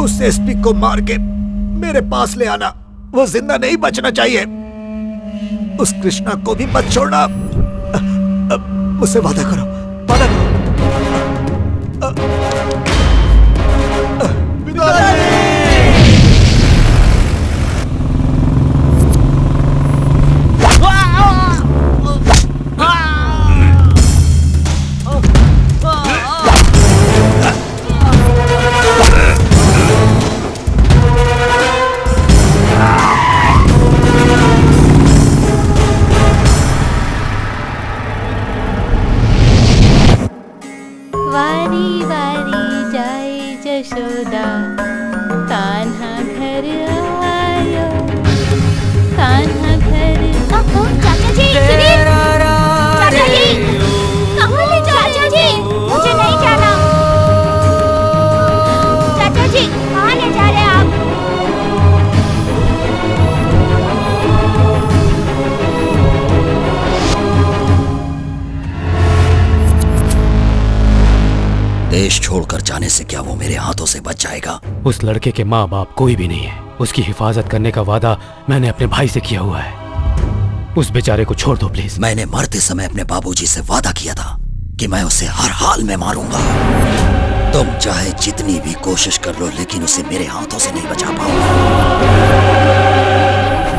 Speaker 15: उस एसपी को मार के मेरे पास ले आना। वो जिंदा नहीं बचना चाहिए। उस कृष्णा को भी मत छोड़ना। मुझसे वादा करो, वादा करो।
Speaker 5: वारी वारी जाए जशोदा, कान्हा घर आयो, कान्हा घर।
Speaker 12: चाचा जी, सुनिए। चाचा जी, कहाँ ले जा रहे हैं? चाचा जी, मुझे नहीं जाना। चाचा जी, कहाँ ले जा रहे हैं आप?
Speaker 18: देश छोड़कर जाने से क्या वो मेरे हाथों से बच जाएगा?
Speaker 6: उस लड़के के माँ बाप कोई भी नहीं है। उसकी हिफाजत करने का वादा मैंने अपने भाई से किया हुआ है। उस बेचारे को छोड़ दो प्लीज।
Speaker 18: मैंने मरते समय अपने बाबूजी से वादा किया था कि मैं उसे हर हाल में मारूंगा। तुम चाहे जितनी भी कोशिश कर लो लेकिन उसे मेरे हाथों से नहीं बचा पाओगे।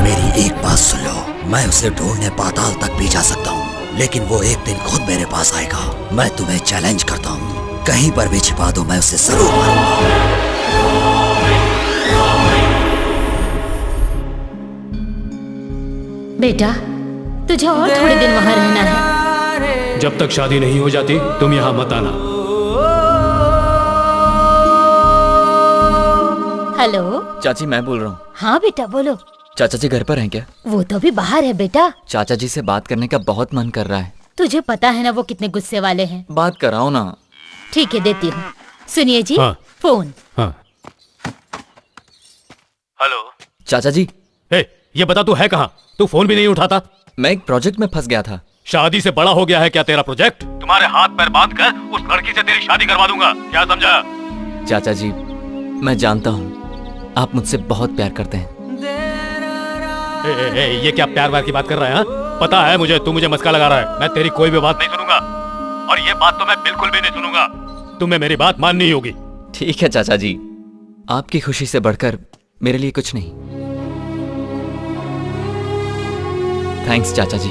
Speaker 18: मेरी एक बात सुन लो, मैं उसे ढूंढने पाताल तक भी जा सकता हूँ, लेकिन वो एक दिन खुद मेरे पास आएगा। मैं तुम्हें चैलेंज करता हूँ, कहीं पर भी छिपा दो, मैं उसे जरूर मारूंगा।
Speaker 5: बेटा, तुझे और थोड़े दिन वहाँ रहना है।
Speaker 6: जब तक शादी नहीं हो जाती तुम यहाँ मत आना।
Speaker 5: हेलो
Speaker 8: चाची, मैं बोल रहा हूँ।
Speaker 5: हाँ बेटा, बोलो।
Speaker 8: चाचा जी घर पर हैं क्या?
Speaker 5: वो तो अभी बाहर है बेटा।
Speaker 8: चाचा जी से बात करने का बहुत मन कर रहा है।
Speaker 5: तुझे पता है ना वो कितने गुस्से वाले हैं।
Speaker 8: बात कराओ ना।
Speaker 5: ठीक है, देती हूँ। सुनिए जी।
Speaker 6: हाँ।
Speaker 5: फोन।
Speaker 6: हाँ।
Speaker 8: हेलो चाचा जी।
Speaker 6: ये बता तू है कहाँ? तू फोन भी नहीं उठाता।
Speaker 8: मैं एक प्रोजेक्ट में फंस गया था।
Speaker 6: शादी से बड़ा हो गया है क्या तेरा प्रोजेक्ट? तुम्हारे हाथ पैर बांध कर उस लड़की से तेरी शादी करवा दूंगा, क्या समझा?
Speaker 8: चाचा जी, मैं जानता हूँ आप मुझसे बहुत प्यार करते हैं।
Speaker 6: ये क्या प्यार व्यार की बात कर रहा है? हाँ? पता है मुझे, तू मुझे मस्का लगा रहा है। मैं तेरी कोई भी बात नहीं सुनूंगा और ये बात तो मैं बिल्कुल भी नहीं सुनूंगा। तुम्हें मेरी बात माननी होगी।
Speaker 8: ठीक है चाचा जी, आपकी खुशी से बढ़कर मेरे लिए कुछ नहीं। थैंक्स चाचा जी।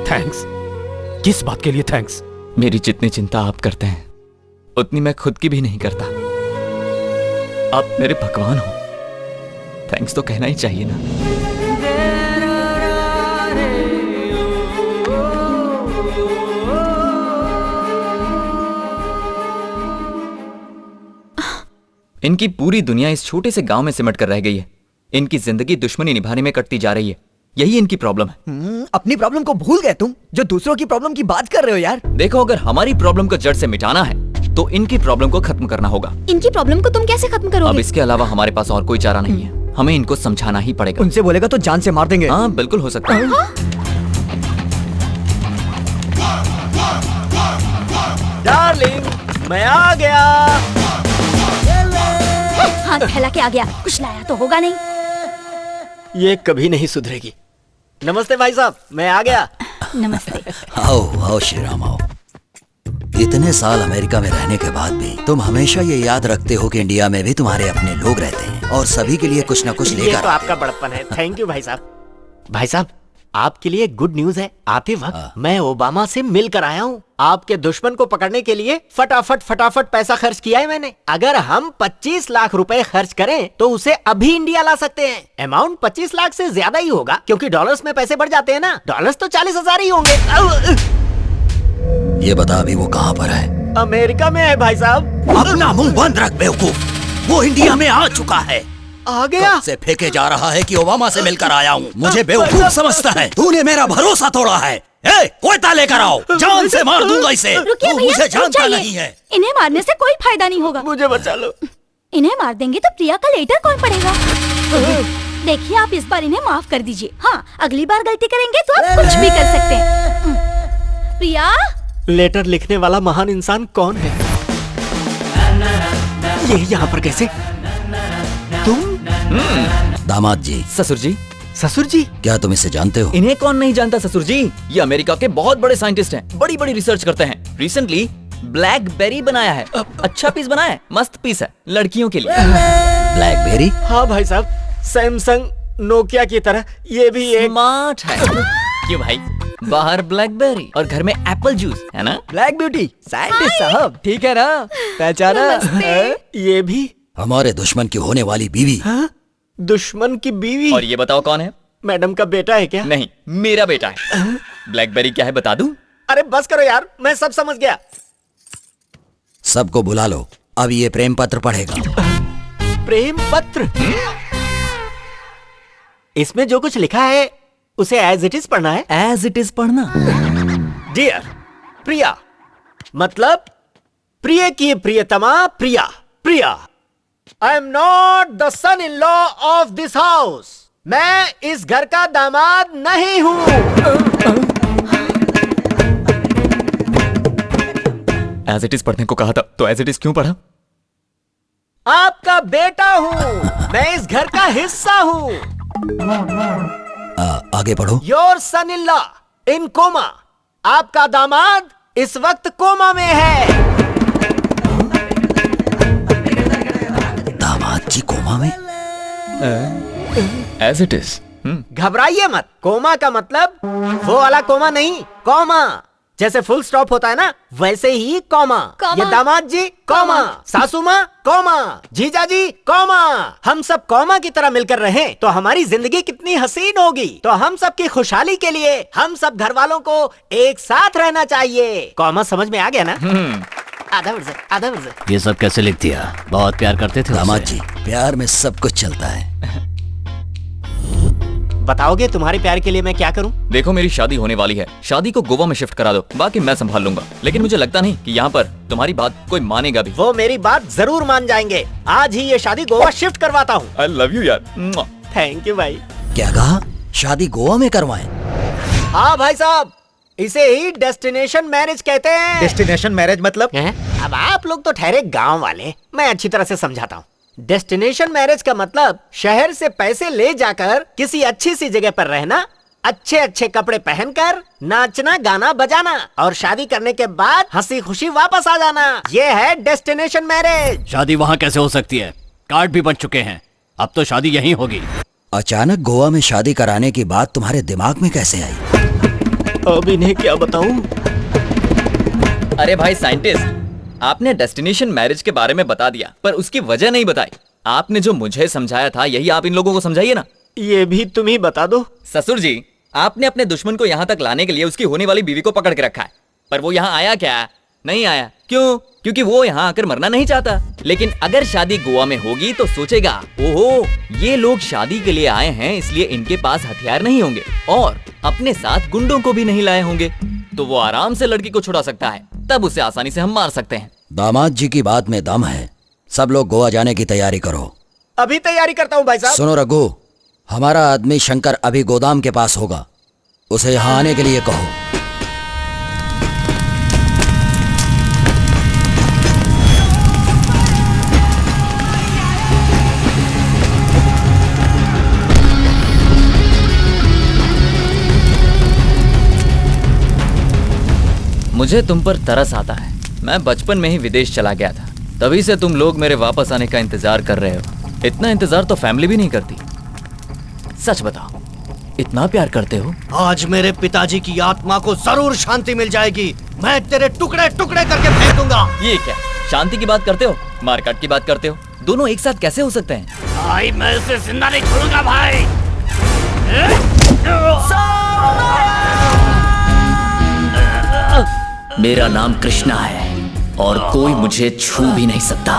Speaker 6: थैंक्स? किस बात के लिए थैंक्स?
Speaker 8: मेरी जितनी चिंता आप करते हैं उतनी मैं खुद की भी नहीं करता। आप मेरे भगवान हो, थैंक्स तो कहना ही चाहिए ना। इनकी पूरी दुनिया इस छोटे से गांव में सिमट कर रह गई है। इनकी जिंदगी दुश्मनी निभाने में कटती जा रही है। यही इनकी प्रॉब्लम है।
Speaker 9: अपनी प्रॉब्लम को भूल गए तुम, जो दूसरों की प्रॉब्लम की बात कर रहे हो यार।
Speaker 8: देखो, अगर हमारी प्रॉब्लम को जड़ से मिटाना है तो इनकी प्रॉब्लम को खत्म करना होगा।
Speaker 4: इनकी प्रॉब्लम को तुम कैसे खत्म करोगे?
Speaker 8: अब इसके अलावा हमारे पास और कोई चारा नहीं है। हमें इनको समझाना ही पड़ेगा।
Speaker 9: उनसे बोलेगा तो जान से मार देंगे।
Speaker 8: हाँ बिल्कुल हो सकता है।
Speaker 7: डार्लिंग मैं आ गया।
Speaker 4: हाथ फैला के आ गया, कुछ लाया तो होगा नहीं।
Speaker 14: ये कभी नहीं सुधरेगी।
Speaker 7: नमस्ते भाई साहब, मैं आ गया।
Speaker 1: नमस्ते।
Speaker 18: आओ आओ श्रीराम आओ। इतने साल अमेरिका में रहने के बाद भी तुम हमेशा ये याद रखते हो कि इंडिया में भी तुम्हारे अपने लोग रहते हैं और सभी के लिए कुछ न कुछ
Speaker 7: ये
Speaker 18: लेकर
Speaker 7: तो आपका बड़प्पन है। थैंक यू भाई साहब। भाई साहब, आपके लिए गुड न्यूज है। आते वक्त मैं ओबामा से मिलकर आया हूँ। आपके दुश्मन को पकड़ने के लिए फटाफट पैसा खर्च किया है मैंने। अगर हम 25 लाख रुपए खर्च करें तो उसे अभी इंडिया ला सकते हैं। अमाउंट 25 लाख से ज्यादा ही होगा क्योंकि डॉलर्स में पैसे बढ़ जाते हैं ना। डॉलर्स तो 40,000 ही होंगे।
Speaker 18: ये बता अभी वो कहाँ पर है?
Speaker 7: अमेरिका में है भाई साहब।
Speaker 18: अपना मुंह बंद रख बेवकूफ। वो इंडिया में आ चुका है।
Speaker 7: आ गया?
Speaker 18: से फेंके जा रहा है कि ओबामा से मिलकर आया हूँ। मुझे बेवकूफ समझता है। तूने मेरा भरोसा तोड़ा है। कोयता लेकर आओ, जान से मार दूंगा इसे।
Speaker 4: रुकिए
Speaker 18: तू
Speaker 4: भैया,
Speaker 18: मुझे
Speaker 4: रुक
Speaker 18: जानता
Speaker 4: जाइए।
Speaker 18: नहीं है।
Speaker 4: इन्हें मारने से कोई फायदा नहीं होगा।
Speaker 7: मुझे बचा लो।
Speaker 4: इन्हें मार देंगे तो प्रिया का लेटर कौन पढ़ेगा? देखिए आप इस बार इन्हें माफ कर दीजिए। हाँ, अगली बार गलती करेंगे तो आप कुछ भी कर सकते हैं। प्रिया,
Speaker 7: लेटर लिखने वाला महान इंसान कौन है? ये यहाँ पर कैसे? तुम?
Speaker 18: दामाद जी।
Speaker 8: ससुर जी।
Speaker 7: ससुर जी?
Speaker 18: क्या तुम इसे जानते हो?
Speaker 8: इन्हें कौन नहीं जानता ससुर जी। ये अमेरिका के बहुत बड़े साइंटिस्ट हैं, बड़ी बड़ी रिसर्च करते हैं। रिसेंटली ब्लैकबेरी बनाया है। अच्छा पीस बनाया है, मस्त पीस है लड़कियों के लिए।
Speaker 18: ब्लैकबेरी?
Speaker 7: हाँ भाई साहब, सैमसंग नोकिया की तरह ये भी एक
Speaker 8: स्मार्ट है। क्यों भाई, बाहर ब्लैकबेरी और घर में एप्पल जूस है ना।
Speaker 9: ब्लैक ब्यूटी साइंटिस्ट साहब, ठीक है ना? पहचाना?
Speaker 7: ये भी
Speaker 18: हमारे दुश्मन की होने वाली बीवी।
Speaker 7: दुश्मन की बीवी?
Speaker 8: और ये बताओ कौन है?
Speaker 7: मैडम का बेटा है क्या?
Speaker 8: नहीं, मेरा बेटा है। ब्लैकबेरी क्या है बता दूं?
Speaker 7: अरे बस करो यार, मैं सब समझ गया।
Speaker 18: सबको बुला लो, अब ये प्रेम पत्र पढ़ेगा।
Speaker 7: प्रेम पत्र? इसमें जो कुछ लिखा है उसे एज इट इज पढ़ना है।
Speaker 8: एज इट इज पढ़ना।
Speaker 7: डियर प्रिया, मतलब प्रिय की प्रियतमा Priya. Priya, I am not the son in law of this house. मैं इस घर का दामाद नहीं हूं।
Speaker 8: एज इट इज पढ़ने को कहा था तो एज इट इज क्यों पढ़ा?
Speaker 7: आपका बेटा हूं, मैं इस घर का हिस्सा हूं।
Speaker 18: आगे पढ़ो।
Speaker 7: Your son in law in coma. आपका दामाद इस वक्त कोमा में है।
Speaker 18: दामाद जी कोमा में?
Speaker 8: As it is.
Speaker 7: घबराइए मत। कोमा का मतलब वो वाला कोमा नहीं, कॉमा। जैसे फुल स्टॉप होता है ना, वैसे ही कॉमा। ये दामाद जी कॉमा, सासू माँ कॉमा, जीजा जी कॉमा। हम सब कॉमा की तरह मिलकर रहें तो हमारी जिंदगी कितनी हसीन होगी। तो हम सब की खुशहाली के लिए हम सब घर वालों को एक साथ रहना चाहिए। कॉमा समझ में आ गया ना? आधा वर्ष।
Speaker 10: ये सब कैसे लिख दिया? बहुत प्यार करते थे
Speaker 18: दामाद जी, प्यार में सब कुछ चलता है।
Speaker 7: बताओगे तुम्हारे प्यार के लिए मैं क्या करूं?
Speaker 8: देखो मेरी शादी होने वाली है, शादी को गोवा में शिफ्ट करा दो, बाकी मैं संभाल लूंगा। लेकिन मुझे लगता नहीं कि यहाँ पर तुम्हारी बात कोई मानेगा भी।
Speaker 7: वो मेरी बात जरूर मान जाएंगे। आज ही ये शादी गोवा शिफ्ट करवाता हूँ।
Speaker 8: आई लव यू यार।
Speaker 7: थैंक यू भाई।
Speaker 18: क्या कहा? शादी गोवा में करवाएं?
Speaker 7: हाँ भाई साहब, इसे ही डेस्टिनेशन मैरिज कहते हैं।
Speaker 15: डेस्टिनेशन मैरिज मतलब?
Speaker 7: अब आप लोग तो ठहरे गांव वाले, मैं अच्छी तरह से समझाता हूँ। डेस्टिनेशन मैरिज का मतलब शहर से पैसे ले जाकर किसी अच्छी सी जगह पर रहना, अच्छे अच्छे कपड़े पहनकर नाचना गाना बजाना और शादी करने के बाद हंसी खुशी वापस आ जाना। ये है डेस्टिनेशन मैरिज।
Speaker 10: शादी वहाँ कैसे हो सकती है? कार्ड भी बन चुके हैं, अब तो शादी यहीं होगी।
Speaker 18: अचानक गोवा में शादी कराने की बात तुम्हारे दिमाग में कैसे आई?
Speaker 7: अब इन्हें क्या बताऊं?
Speaker 8: अरे भाई साइंटिस्ट, आपने डेस्टिनेशन मैरिज के बारे में बता दिया पर उसकी वजह नहीं बताई। आपने जो मुझे समझाया था यही आप इन लोगों को समझाइए ना।
Speaker 7: ये भी तुम ही बता दो।
Speaker 8: ससुर जी, आपने अपने दुश्मन को यहाँ तक लाने के लिए उसकी होने वाली बीवी को पकड़ के रखा है, पर वो यहाँ आया क्या? नहीं आया। क्यों? क्योंकि वो यहाँ आकर मरना नहीं चाहता। लेकिन अगर शादी गोवा में होगी तो सोचेगा, ओहो ये लोग शादी के लिए आए हैं इसलिए इनके पास हथियार नहीं होंगे और अपने साथ गुंडों को भी नहीं लाए होंगे, तो वो आराम से लड़की को छुड़ा सकता है। तब उसे आसानी से हम मार सकते हैं।
Speaker 18: दामाद जी की बात में दम है। सब लोग गोवा जाने की तैयारी करो।
Speaker 7: अभी तैयारी करता हूँ भाई साहब।
Speaker 18: सुनो रघु, हमारा आदमी शंकर अभी गोदाम के पास होगा, उसे यहाँ आने के लिए कहो।
Speaker 8: मुझे तुम पर तरस आता है। मैं बचपन में ही विदेश चला गया था, तभी से तुम लोग मेरे वापस आने का इंतजार कर रहे हो। इतना इंतजार तो फैमिली भी नहीं करती। सच बताओ, इतना प्यार करते हो?
Speaker 2: आज मेरे पिताजी की आत्मा को जरूर शांति मिल जाएगी। मैं तेरे टुकड़े टुकड़े करके फेंक दूंगा।
Speaker 8: ये क्या शांति की बात करते हो, मारकाट की बात करते हो? दोनों एक साथ कैसे हो सकते हैं?
Speaker 3: भाई मैं उसे जिंदा नहीं छोड़ूंगा भाई।
Speaker 8: मेरा नाम कृष्णा है और कोई मुझे छू भी नहीं सकता।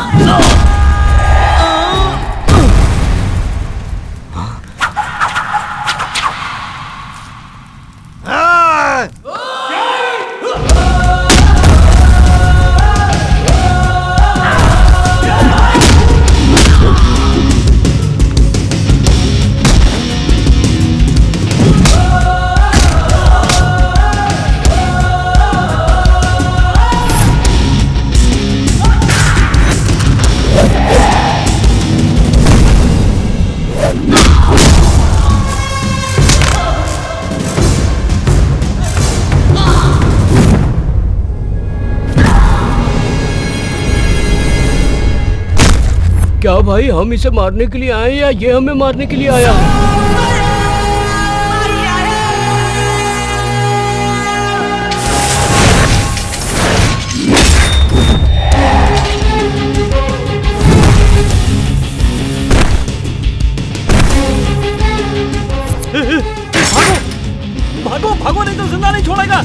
Speaker 3: क्या भाई हम इसे मारने के लिए आए या ये हमें मारने के लिए आया?
Speaker 9: भागो भागो, नहीं तो जिंदा नहीं छोड़ेगा।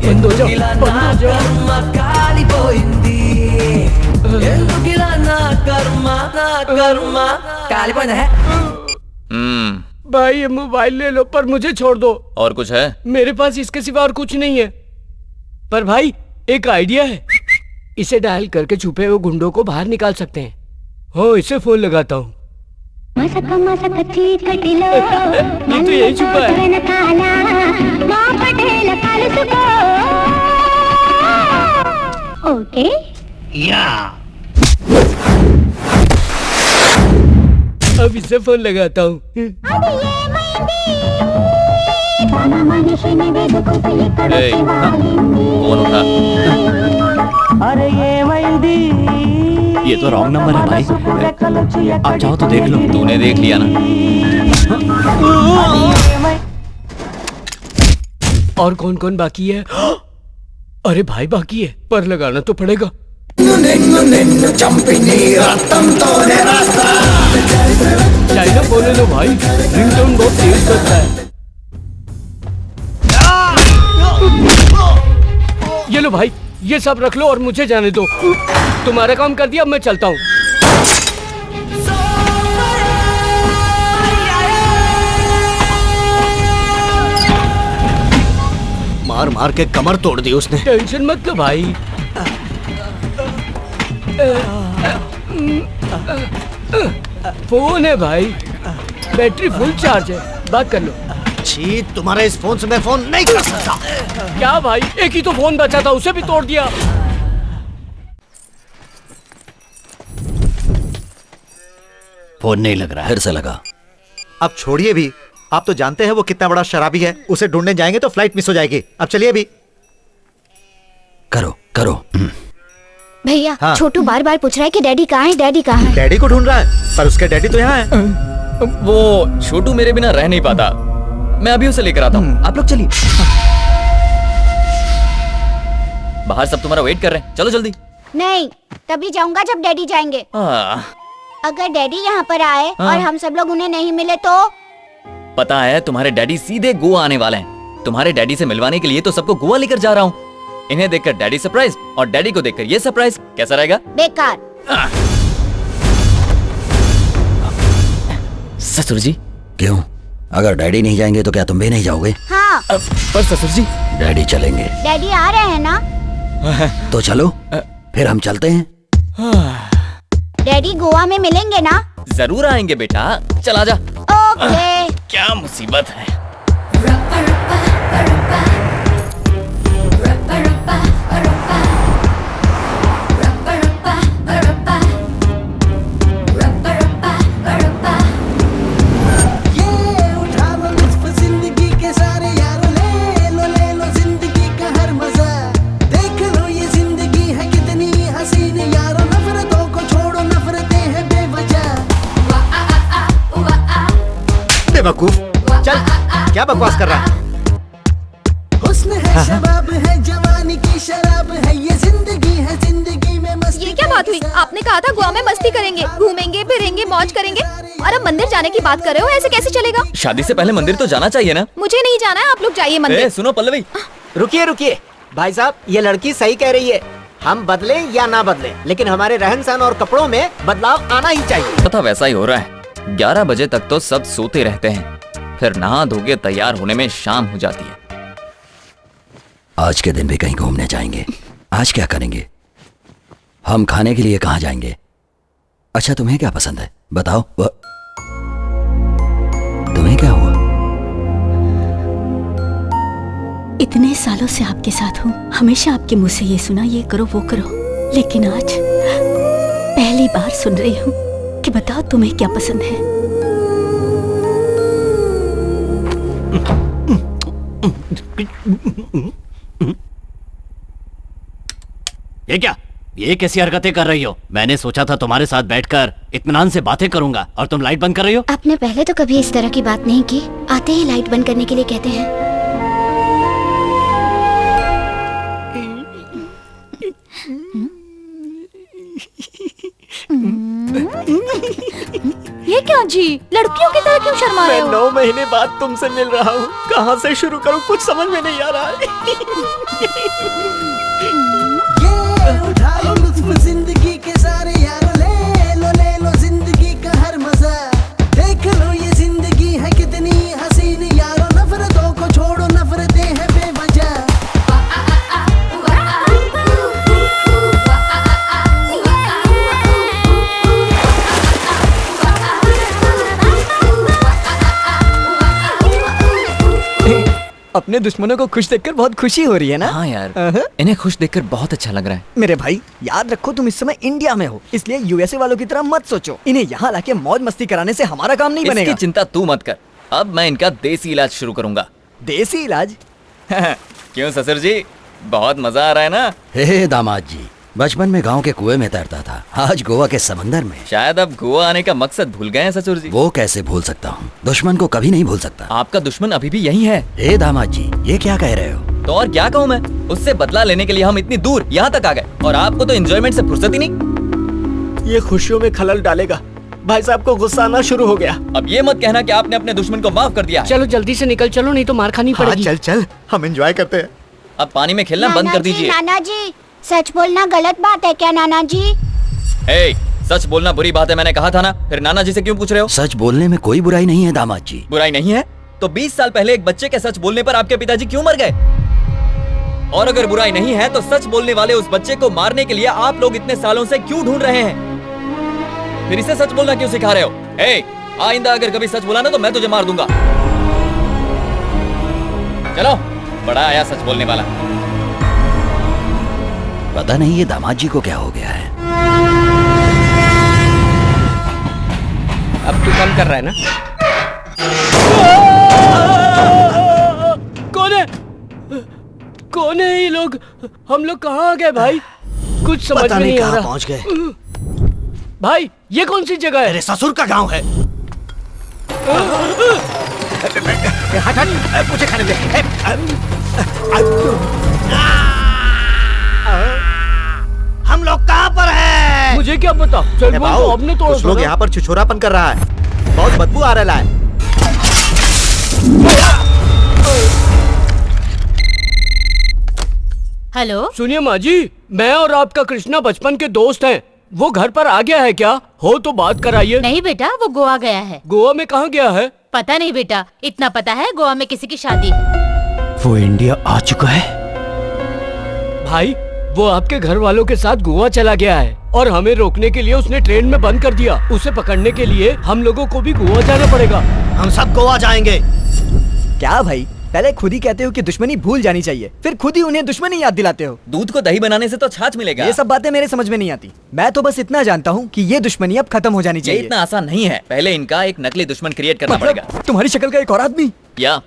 Speaker 3: बंद हो जाओ, बंद हो जाओ। भाई ये मोबाइल ले लो, पर मुझे छोड़ दो।
Speaker 8: और कुछ है?
Speaker 3: मेरे पास इसके सिवा और कुछ नहीं है। पर भाई एक आइडिया है, इसे डायल करके छुपे हुए गुंडों को बाहर निकाल सकते हैं। हो, इसे फोन लगाता हूँ। ये तो यही छुपा है।
Speaker 12: ओके
Speaker 3: या अब इसे फोन लगाता हूँ।
Speaker 8: फोन उठा।
Speaker 10: अरे ये तो रॉन्ग नंबर है भाई, आप चाहो तो देख लो।
Speaker 8: तूने देख लिया ना?
Speaker 3: और कौन कौन बाकी है? अरे भाई बाकी है, पर लगाना तो पड़ेगा। चाइना बोले लो भाई, रिंगटोन बहुत तेज करता है। ये लो भाई, ये सब रख लो और मुझे जाने दो। तुम्हारा काम कर दिया, अब मैं चलता हूँ।
Speaker 2: मार मार के कमर तोड़ दी उसने।
Speaker 3: टेंशन मत लो भाई। फोन है भाई, बैटरी फुल चार्ज है, बात कर लो।
Speaker 2: छी, तुम्हारे इस फोन से मैं फोन नहीं कर सकता।
Speaker 3: क्या भाई, एक ही तो फोन बचा था, उसे भी तोड़ दिया।
Speaker 10: फोन नहीं लग रहा है।
Speaker 15: फिर से लगा। अब छोड़िए भी, आप तो जानते हैं वो कितना बड़ा शराबी है। उसे ढूंढने जाएंगे तो फ्लाइट मिस हो जाएगी। अब चलिए अभी। करो करो।
Speaker 12: भैया,
Speaker 15: हाँ।
Speaker 12: छोटू बार बार पूछ रहा है कि डैडी कहाँ है, डैडी कहाँ है।
Speaker 15: डैडी को ढूंढ रहा है, पर उसके डैडी तो यहाँ है।
Speaker 8: वो छोटू मेरे बिना रह नहीं पाता, मैं अभी उसे लेकर आता हूँ। आप लोग चलिए, बाहर सब तुम्हारा वेट कर रहे हैं, चलो जल्दी।
Speaker 12: नहीं, तभी जाऊंगा जब डैडी जाएंगे। अगर डैडी यहाँ पर आए और हम सब लोग उन्हें नहीं मिले तो?
Speaker 8: पता है तुम्हारे डैडी सीधे गोवा आने वाले हैं। तुम्हारे डैडी से मिलवाने के लिए तो सबको गोवा लेकर जा रहा हूँ। इन्हें देखकर डैडी सरप्राइज और डैडी को देखकर ये सरप्राइज, कैसा रहेगा?
Speaker 12: बेकार।
Speaker 8: ससुर जी।
Speaker 18: क्यों? अगर डैडी नहीं जाएंगे तो क्या तुम भी नहीं जाओगे?
Speaker 12: हाँ।
Speaker 8: पर ससुर जी,
Speaker 18: डैडी चलेंगे।
Speaker 12: डैडी आ रहे हैं ना?
Speaker 18: तो चलो, फिर हम चलते हैं।
Speaker 12: डैडी गोवा में मिलेंगे ना?
Speaker 8: जरूर आएंगे बेटा, चला जा।
Speaker 12: ओके।
Speaker 8: क्या मुसीबत है।
Speaker 7: बेवकूफ, चल क्या बकवास कर रहा है?
Speaker 20: हुस्न है, शबाब है, जवानी की शराब है, ये जिंदगी में मस्ती।
Speaker 4: ये क्या बात हुई? आपने कहा था गोवा में मस्ती करेंगे, घूमेंगे फिरेंगे, मौज करेंगे, और अब मंदिर जाने की बात कर रहे हो। ऐसे कैसे चलेगा?
Speaker 8: शादी से पहले मंदिर तो जाना चाहिए ना।
Speaker 4: मुझे नहीं जाना है, आप लोग जाइए मंदिर।
Speaker 8: सुनो पल्लवी,
Speaker 7: रुकिए रुकिए भाई साहब, ये लड़की सही कह रही है। हम बदले या ना बदले, लेकिन हमारे रहन सहन और कपड़ों में बदलाव आना ही चाहिए।
Speaker 8: पता वैसा ही हो रहा है। 11 बजे तक तो सब सोते रहते हैं, फिर नहा धो के तैयार होने में शाम हो जाती है।
Speaker 18: आज के दिन भी कहीं घूमने जाएंगे। आज क्या करेंगे? हम खाने के लिए कहाँ जाएंगे? अच्छा तुम्हें क्या पसंद है बताओ? तुम्हें क्या हुआ?
Speaker 1: इतने सालों से आपके साथ हूँ, हमेशा आपके मुंह से ये सुना, ये करो वो करो, लेकिन आज पहली बार सुन रही हूँ कि बताओ तुम्हें क्या पसंद है।
Speaker 10: ये क्या? ये कैसी हरकतें कर रही हो? मैंने सोचा था तुम्हारे साथ बैठकर इत्मीनान से बातें करूंगा और तुम लाइट बंद कर रही हो।
Speaker 12: आपने पहले तो कभी इस तरह की बात नहीं की। आते ही लाइट बंद करने के लिए कहते हैं।
Speaker 4: ये क्या जी, लड़कियों की तरह क्यों शर्मा रहे हो?
Speaker 7: मैं 9 महीने बाद तुमसे मिल रहा हूँ, कहाँ से शुरू करूँ कुछ समझ में नहीं आ रहा है।
Speaker 20: ये उठा लो लुत्फ जिंदगी के सारे यार, ले लो जिंदगी का हर मजा। देख लो ये जिंदगी है कितनी हसीन यारो, नफरतों को छोड़ो, नफरतें हैं बेवजह।
Speaker 9: अपने दुश्मनों को खुश देखकर बहुत खुशी हो रही है ना?
Speaker 8: हाँ यार, इन्हें खुश देखकर बहुत अच्छा लग रहा है।
Speaker 9: मेरे भाई याद रखो, तुम इस समय इंडिया में हो, इसलिए यूएसए वालों की तरह मत सोचो। इन्हें यहाँ लाके मौज मस्ती कराने से हमारा काम नहीं बनेगा।
Speaker 8: इसकी चिंता तू मत कर, अब मैं इनका देसी इलाज शुरू करूंगा।
Speaker 9: देसी इलाज?
Speaker 8: क्यों ससुर जी, बहुत मजा आ रहा है ना?
Speaker 18: हे दामाद जी, बचपन में गांव के कुएं में तैरता था, आज गोवा के समंदर में।
Speaker 8: शायद अब गोवा आने का मकसद भूल गए हैं ससुर जी।
Speaker 18: वो कैसे भूल सकता हूँ? दुश्मन को कभी नहीं भूल सकता।
Speaker 8: आपका दुश्मन अभी भी यही है।
Speaker 18: हे दामाद जी, ये क्या कह रहे हो?
Speaker 8: तो और क्या कहूँ मैं? उससे बदला लेने के लिए हम इतनी दूर यहाँ तक आ गए, और आपको तो एंजॉयमेंट से फुर्सत ही नहीं।
Speaker 7: ये खुशियों में खलल डालेगा। भाई साहब को गुस्सा आना शुरू हो गया।
Speaker 8: अब ये मत कहना कि आपने अपने दुश्मन को माफ कर दिया है।
Speaker 3: चलो जल्दी से निकल चलो, नहीं तो मार खानी पड़ेगी।
Speaker 7: चल चल, हम एंजॉय करते हैं।
Speaker 8: अब पानी में खेलना बंद कर दीजिए।
Speaker 12: नाना जी, सच बोलना गलत बात है क्या नाना जी?
Speaker 8: सच बोलना बुरी बात है, मैंने कहा था ना, फिर नाना जी से क्यों पूछ रहे हो?
Speaker 18: सच बोलने में कोई बुराई नहीं है दामाद जी।
Speaker 8: बुराई नहीं है तो 20 साल पहले एक बच्चे के सच बोलने पर आपके पिताजी क्यों मर गए? और अगर बुराई नहीं है तो सच बोलने वाले उस बच्चे को मारने के लिए आप लोग इतने सालों से क्यों ढूंढ रहे हैं? फिर इसे सच बोलना क्यों सिखा रहे हो? आइंदा अगर कभी सच बोला ना तो मैं तुझे मार दूंगा। चलो, बड़ा आया सच बोलने वाला।
Speaker 18: पता नहीं ये दामाद जी को क्या हो गया है।
Speaker 3: अब तू कम कर रहा है ना? कौन है ये लोग? हम लोग कहाँ आ गए भाई? कुछ समझ में नहीं आ रहा।
Speaker 2: पहुंच गए
Speaker 3: भाई, ये कौन सी जगह है?
Speaker 2: मेरे ससुर का गांव है।
Speaker 7: हट हट, मुझे खाने दे। हम लोग कहाँ पर हैं?
Speaker 3: मुझे क्या पता? चल बोल तो, आपने तोड़ा
Speaker 7: कुछ लोग यहाँ पर छिछोरापन कर रहा है, बहुत बदबू आ रहा है।
Speaker 5: हेलो,
Speaker 3: सुनिए माँ जी, मैं और आपका कृष्णा बचपन के दोस्त हैं। वो घर पर आ गया है क्या? हो तो बात कराइए।
Speaker 5: नहीं बेटा, वो गोवा गया है।
Speaker 3: गोवा में कहाँ गया है?
Speaker 5: पता नहीं बेटा, इतना पता है गोवा में किसी की शादी है।
Speaker 10: वो इंडिया आ चुका है?
Speaker 3: भाई, वो आपके घर वालों के साथ गोवा चला गया है और हमें रोकने के लिए उसने ट्रेन में बंद कर दिया। उसे पकड़ने के लिए हम लोगों को भी गोवा जाना पड़ेगा।
Speaker 2: हम सब गोवा जाएंगे।
Speaker 9: क्या भाई, पहले खुद ही कहते हो कि दुश्मनी भूल जानी चाहिए, फिर खुद ही उन्हें दुश्मनी याद दिलाते हो।
Speaker 8: दूध को दही बनाने से तो छाछ मिलेगा।
Speaker 9: ये सब बातें मेरे समझ में नहीं आती। मैं तो बस इतना जानता हूँ कि ये दुश्मनी अब खत्म हो जानी चाहिए।
Speaker 8: ये इतना आसान नहीं है, पहले इनका एक नकली दुश्मन क्रिएट करना पड़ेगा।
Speaker 9: तुम्हारी शक्ल का एक और आदमी?
Speaker 8: या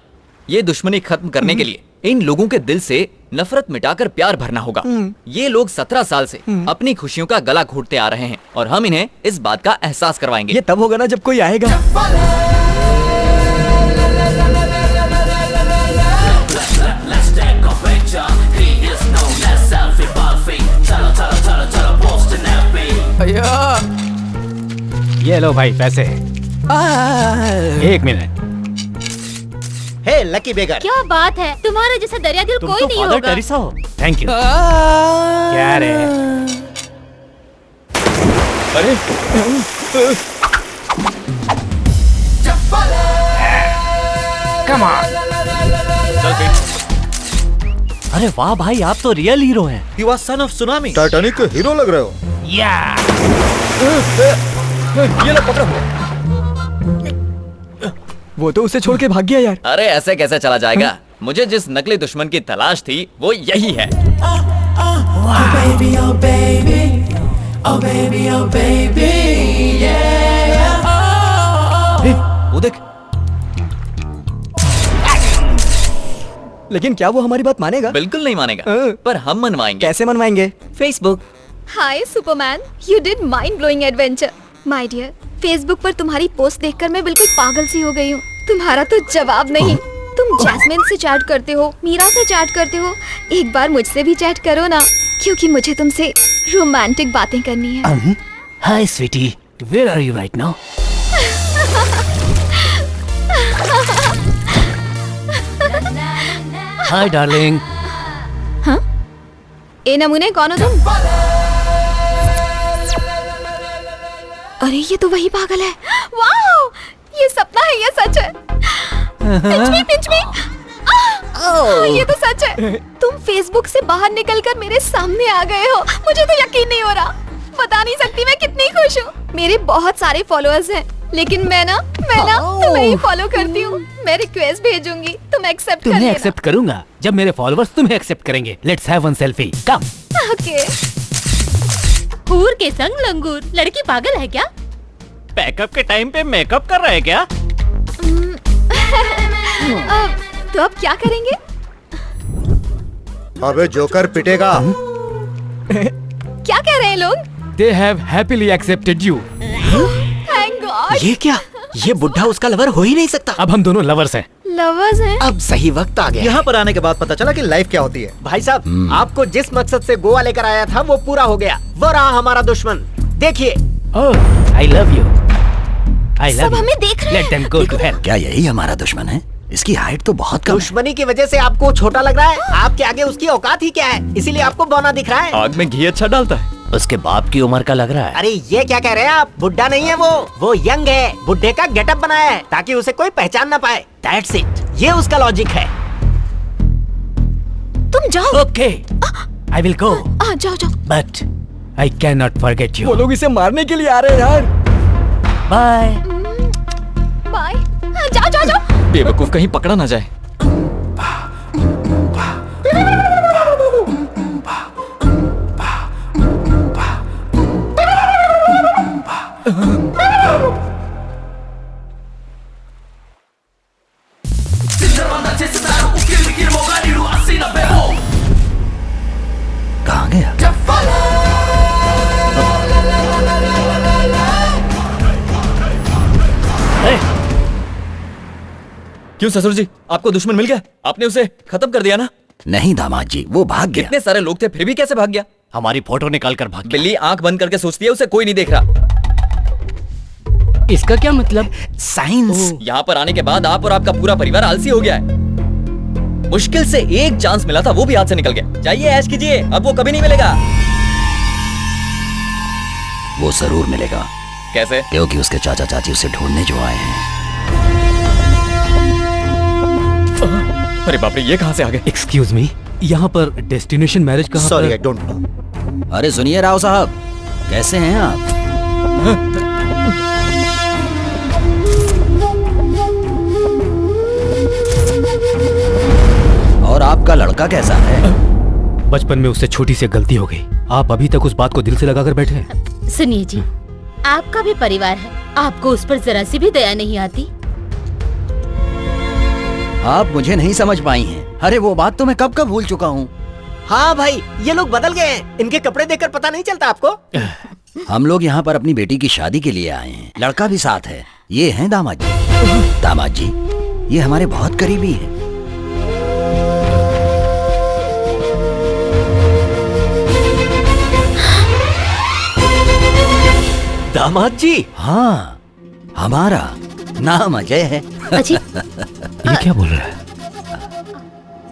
Speaker 8: ये दुश्मनी खत्म करने के लिए इन लोगों के दिल से नफरत मिटाकर प्यार भरना होगा। ये लोग 17 साल से अपनी खुशियों का गला घोटते आ रहे हैं और हम इन्हें इस बात का एहसास करवाएंगे।
Speaker 9: ये तब होगा ना जब कोई आएगा।
Speaker 6: ये लो भाई पैसे। एक मिनट।
Speaker 7: हे लकी बेगर।
Speaker 5: क्या बात है, तुम्हारा जैसा दरिया दिल
Speaker 6: तुम
Speaker 5: कोई
Speaker 6: तो
Speaker 5: नहीं
Speaker 6: फादर
Speaker 5: होगा।
Speaker 6: टेरेसा हो। Thank you. क्या रे? अरे
Speaker 10: कम ऑन। अरे वाह भाई, आप तो रियल हीरो हैं।
Speaker 15: You are son of tsunami. Titanic के हीरो लग रहे हो।
Speaker 10: या
Speaker 9: ये लो पकड़ो। वो तो उसे छोड़ के भाग गया यार।
Speaker 8: अरे ऐसे कैसे चला जाएगा? मुझे जिस नकली दुश्मन की तलाश थी वो यही है।
Speaker 9: वो देख। लेकिन क्या वो हमारी बात मानेगा?
Speaker 8: बिल्कुल नहीं मानेगा, पर हम मनवाएंगे।
Speaker 9: कैसे मनवाएंगे?
Speaker 8: Facebook.
Speaker 4: Hi Superman, you did mind blowing adventure. My dear, Facebook पर तुम्हारी पोस्ट देखकर मैं बिल्कुल पागल सी हो गई हूँ। तुम्हारा तो जवाब नहीं। तुम जैस्मिन से चैट करते हो, मीरा से चैट करते हो, एक बार मुझसे भी चैट करो ना, क्योंकि मुझे तुमसे रोमांटिक बातें करनी है।
Speaker 10: Hi sweety, where are you right now? Hi darling.
Speaker 4: हाँ? ए नमूने कौन हो तुम? अरे ये तो वही पागल है। वाओ, ये सपना है या सच है? पिंच मी। ये तो सच है। तुम फेसबुक से बाहर निकलकर मेरे सामने आ गए हो। मुझे तो यकीन नहीं हो रहा। बता नहीं सकती मैं कितनी खुश हूँ। मेरे बहुत सारे फॉलोअर्स हैं, लेकिन मैं ना तुम्हें ही फॉलो करती हूँ। मैं रिक्वेस्ट भेजूंगी, तुम एक्सेप्ट कर
Speaker 6: तुम्हें
Speaker 4: लेना।
Speaker 6: एक्सेप्ट करूंगा जब मेरे फॉलोअर्स तुम्हें एक्सेप्ट करेंगे। Let's have one selfie. Come.
Speaker 4: Okay.
Speaker 5: हूर के संग लंगूर, लड़की पागल है क्या?
Speaker 10: पैकअप के टाइम पे मेकअप कर रहे हैं क्या?
Speaker 4: तो अब क्या करेंगे?
Speaker 15: अबे जोकर पिटेगा।
Speaker 4: क्या कह रहे हैं लोग?
Speaker 6: They have happily accepted you.
Speaker 4: Thank God.
Speaker 14: ये क्या? ये बुढ़ा उसका लवर हो ही नहीं सकता।
Speaker 6: अब हम दोनों लवर्स हैं।
Speaker 4: लवर्स हैं?
Speaker 14: अब सही वक्त आ गया।
Speaker 7: यहाँ पर आने के बाद पता चला कि लाइफ क्या होती है। भाई साहब, आपको जिस मकसद से गोवा लेकर आया था वो पूरा हो गया। वो रहा हमारा दुश्मन। देखिए।
Speaker 6: Oh, I love you. I love
Speaker 4: सब
Speaker 6: you.
Speaker 4: हमें देख रहे हैं।
Speaker 6: Let them go to hell.
Speaker 18: क्या यही हमारा दुश्मन है? इसकी हाइट तो बहुत कम है।
Speaker 7: दुश्मनी की वजह से आपको छोटा लग रहा है। आपके आगे उसकी औकात ही क्या है, इसीलिए आपको बौना दिख रहा है।
Speaker 8: आग में घी अच्छा डालता है।
Speaker 10: उसके बाप की उम्र का लग रहा है।
Speaker 7: अरे ये क्या कह रहे हैं आप? बुड्ढा नहीं है वो यंग है। बुड्ढे का गेटअप बनाया है ताकि उसे कोई पहचान ना पाए। That's it. ये उसका लॉजिक है।
Speaker 4: तुम जाओ।
Speaker 6: Okay. I will go.
Speaker 4: जाओ जाओ।
Speaker 6: But I cannot forget you.
Speaker 9: वो लोग इसे मारने के लिए आ रहे हैं यार।
Speaker 6: Bye.
Speaker 4: बाय। जाओ जाओ जाओ।
Speaker 8: बेवकूफ कहीं पकड़ा ना जाए।
Speaker 18: कहाँ गया?
Speaker 8: क्यों ससुर जी, आपको दुश्मन मिल गया? आपने उसे खत्म कर दिया ना?
Speaker 18: नहीं दामाद जी, वो भाग गया।
Speaker 8: कितने सारे लोग थे, फिर भी कैसे भाग गया?
Speaker 10: हमारी फोटो निकाल कर भाग गया।
Speaker 8: बिल्ली आंख बंद करके सोचती है उसे कोई नहीं देख रहा।
Speaker 3: इसका क्या मतलब?
Speaker 18: साइंस।
Speaker 8: यहाँ पर आने के बाद आप और आपका पूरा परिवार आलसी हो गया है। मुश्किल से एक चांस मिला था, वो भी हाथ से निकल गया। जाइए ऐश कीजिए, अब वो कभी नहीं मिलेगा।
Speaker 18: वो जरूर मिलेगा।
Speaker 8: कैसे?
Speaker 18: क्योंकि उसके चाचा चाची उसे ढूंढने जो आए हैं।
Speaker 8: अरे बाप रे, ये कहाँ से आ गए?
Speaker 6: Excuse me, यहाँ पर डेस्टिनेशन मैरिज कहाँ?
Speaker 15: Sorry, I don't know.
Speaker 18: अरे सुनिए राव साहब, कैसे हैं आप? और आपका लड़का कैसा है?
Speaker 6: बचपन में उससे छोटी सी गलती हो गई। आप अभी तक उस बात को दिल से लगाकर बैठे हैं।
Speaker 5: सुनिए जी, आपका भी परिवार है, आपको उस पर जरा सी भी दया नहीं आती?
Speaker 18: आप मुझे नहीं समझ पाई हैं। अरे वो बात तो मैं कब कब भूल चुका हूँ।
Speaker 7: हाँ भाई, ये लोग बदल गए हैं। इनके कपड़े देखकर पता नहीं चलता आपको?
Speaker 18: हम लोग यहाँ पर अपनी बेटी की शादी के लिए आए हैं। लड़का भी साथ है। ये हैं दामाद जी। दामाद जी, ये हमारे बहुत करीबी हैं।
Speaker 14: दामाद जी।
Speaker 18: हाँ, हमारा नाम अजय है।
Speaker 10: ये क्या बोल रहा है?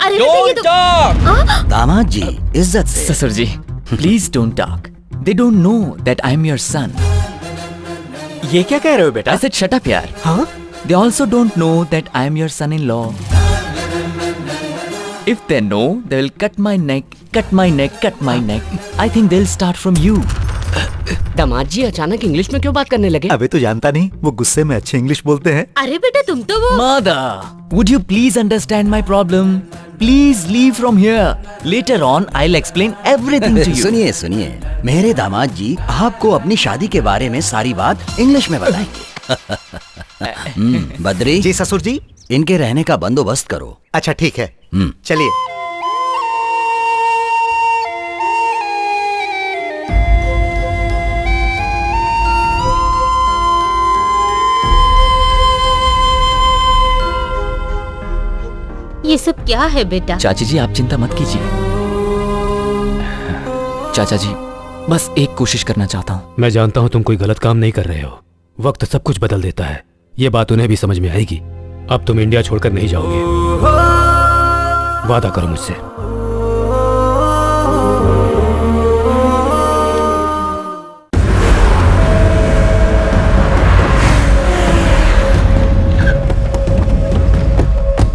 Speaker 5: अरे ये तो
Speaker 18: दामाद जी, इज्जत से।
Speaker 8: ससुर जी, please don't talk. They don't know that I am your son.
Speaker 14: ये क्या कह रहे हो बेटा?
Speaker 8: I said shut up यार।
Speaker 14: हाँ?
Speaker 8: They also don't know that I am your son-in-law. If they know, they will cut my neck, cut my neck, cut my neck. I think they'll start from you.
Speaker 3: दामाद जी अचानक English में क्यों बात करने लगे?
Speaker 15: अबे तो जानता नहीं, वो गुस्से में अच्छे इंग्लिश बोलते हैं।
Speaker 5: अरे बेटा तुम तो वो
Speaker 8: Mother, would you please understand my problem? Please leave from here. Later on, I'll explain everything to you.
Speaker 18: सुनिए सुनिए, मेरे दामाद जी आपको अपनी शादी के बारे में सारी बात इंग्लिश में बताएंगे। बद्री
Speaker 15: जी ससुर जी।
Speaker 18: इनके रहने का बंदोबस्त करो।
Speaker 15: अच्छा ठीक है, चलिए।
Speaker 5: ये सब क्या है बेटा?
Speaker 8: चाची जी आप चिंता मत कीजिए। चाचा जी बस एक कोशिश करना चाहता हूँ।
Speaker 6: मैं जानता हूँ तुम कोई गलत काम नहीं कर रहे हो। वक्त सब कुछ बदल देता है, ये बात उन्हें भी समझ में आएगी। अब तुम इंडिया छोड़कर नहीं जाओगे, वादा करो मुझसे।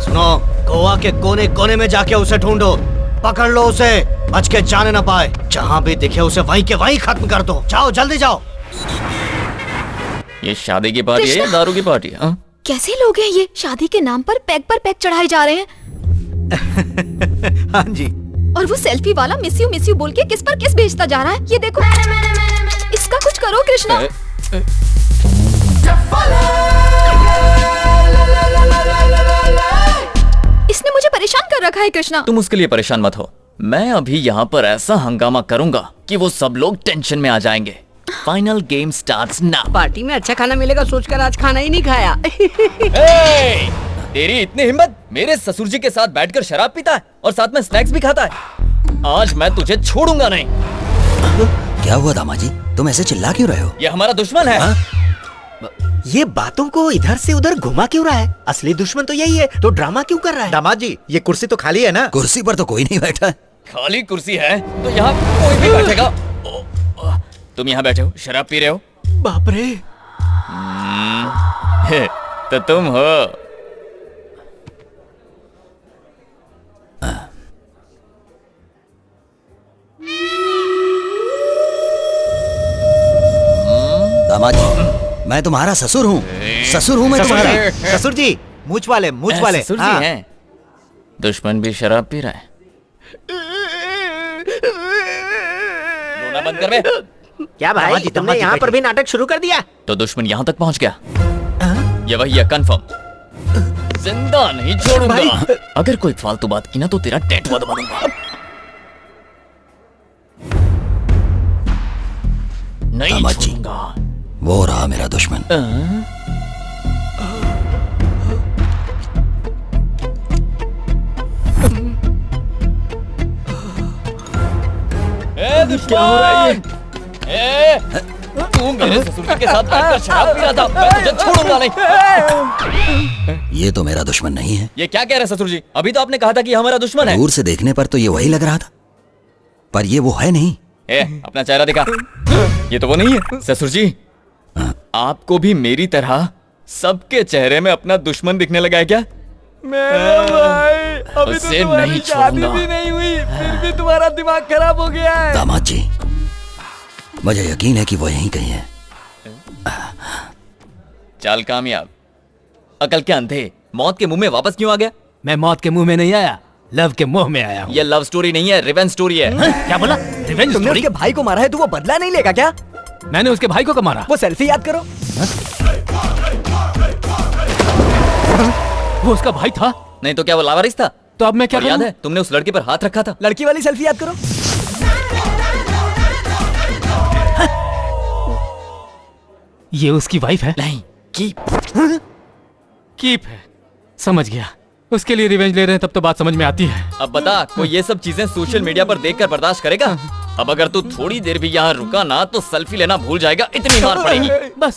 Speaker 2: सुनो, गोवा के कोने कोने में जाके उसे ढूंढो, पकड़ लो उसे, बच के जाने ना पाए। जहाँ भी दिखे उसे वहीं के वहीं खत्म कर दो। जाओ जल्दी जाओ।
Speaker 8: ये शादी की पार्टी है या दारू की पार्टी है?
Speaker 4: कैसे लोग हैं ये? शादी के नाम पर पैक चढ़ाए जा रहे हैं।
Speaker 15: हाँ जी।
Speaker 4: और वो सेल्फी वाला मिस यू बोल के किस पर किस भेजता जा रहा है। ये देखो, इसका कुछ करो कृष्णा। इसने मुझे परेशान कर रखा है कृष्णा।
Speaker 8: तुम उसके लिए परेशान मत हो। मैं अभी यहाँ पर ऐसा हंगामा करूंगा कि वो सब लोग टेंशन में आ जाएंगे। Final game starts now.
Speaker 3: Party में अच्छा खाना मिलेगा सोचकर आज खाना ही नहीं खाया।
Speaker 8: तेरी इतनी हिम्मत, मेरे ससुर जी के साथ बैठकर शराब पीता है और साथ में स्नैक्स भी खाता है। आज मैं तुझे छोड़ूंगा नहीं।
Speaker 18: क्या हुआ दामाद जी, तुम ऐसे चिल्ला क्यों रहे हो?
Speaker 8: ये हमारा दुश्मन है।
Speaker 14: ये बातों को इधर से उधर घुमा क्यों रहा है? असली दुश्मन तो यही है, तो ड्रामा क्यों कर रहा है?
Speaker 15: दामाद जी, ये कुर्सी तो खाली है ना?
Speaker 18: कुर्सी पर तो कोई नहीं बैठा।
Speaker 8: खाली कुर्सी है तो यहाँ कोई भी बैठेगा। तुम यहाँ बैठे हो, शराब पी रहे हो।
Speaker 14: बाप रे।
Speaker 8: तो तुम हो।
Speaker 18: दामाद जी, मैं तुम्हारा ससुर हूँ। ससुर हूँ मैं तुम्हारा।
Speaker 15: ससुर जी, मूछ वाले मूछ वाले।
Speaker 8: ससुर जी हैं। दुश्मन भी शराब पी रहा है। रोना बंद कर बे।
Speaker 7: क्या भाई, तुमने यहाँ पर भी नाटक शुरू कर दिया?
Speaker 8: तो दुश्मन यहाँ तक पहुँच गया। ये वही है, कंफर्म। जिंदा नहीं छोड़ूंगा। अगर कोई फालतू बात की ना तो तेरा टैटू दबा दूंगा। नहीं छोड़ूंगा।
Speaker 18: वो रहा मेरा दुश्मन।
Speaker 8: दुश्मन! तू मेरे ससुर के साथ बैठकर शराब पी रहा था। मैं तुझे छोड़ूंगा नहीं।
Speaker 18: ये तो मेरा दुश्मन नहीं है।
Speaker 8: ये क्या कह रहे हैं ससुर जी? अभी तो आपने कहा था कि हमारा दुश्मन है।
Speaker 18: दूर से देखने पर तो ये वही लग रहा था, पर ये वो है नहीं।
Speaker 8: अपना चेहरा दिखा। ये तो वो नहीं है। ससुर जी, आपको भी मेरी तरह सबके चेहरे में अपना दुश्मन दिखने लगा है क्या?
Speaker 3: मेरा भाई, अभी तो तुम्हारी शादी भी नहीं हुई, फिर भी तुम्हारा दिमाग खराब हो गया है।
Speaker 18: दामाद जी, मुझे यकीन है कि वो यहीं कहीं है।
Speaker 8: चाल कामयाब। अकल के अंधे, मौत के मुंह में वापस क्यों आ गया?
Speaker 6: मैं मौत के मुंह में नहीं आया, लव के मुंह में आया हूँ।
Speaker 8: ये लव स्टोरी नहीं है, रिवेंज स्टोरी है।
Speaker 6: क्या बोला? रिवेंज
Speaker 9: तुमने
Speaker 6: स्टोरी?
Speaker 9: उसके भाई को मारा है तो वो बदला नहीं लेगा क्या?
Speaker 6: मैंने उसके भाई को कब मारा?
Speaker 9: वो सेल्फी याद करो।
Speaker 6: वो उसका भाई था?
Speaker 8: नहीं तो क्या वो लावारिस था?
Speaker 6: तो अब मैं क्या
Speaker 8: याद है तुमने उस लड़के पर हाथ रखा था?
Speaker 9: लड़की वाली सेल्फी याद करो।
Speaker 6: ये उसकी वाइफ है?
Speaker 8: नहीं,
Speaker 6: कीप है। समझ गया, उसके लिए रिवेंज ले रहे हैं, तब तो बात समझ में आती है।
Speaker 8: अब बता, कोई ये सब चीजें सोशल मीडिया पर देखकर बर्दाश्त करेगा? अब अगर तू थोड़ी देर भी यहाँ रुका ना तो सेल्फी लेना भूल जाएगा, इतनी मार पड़ेगी।
Speaker 6: बस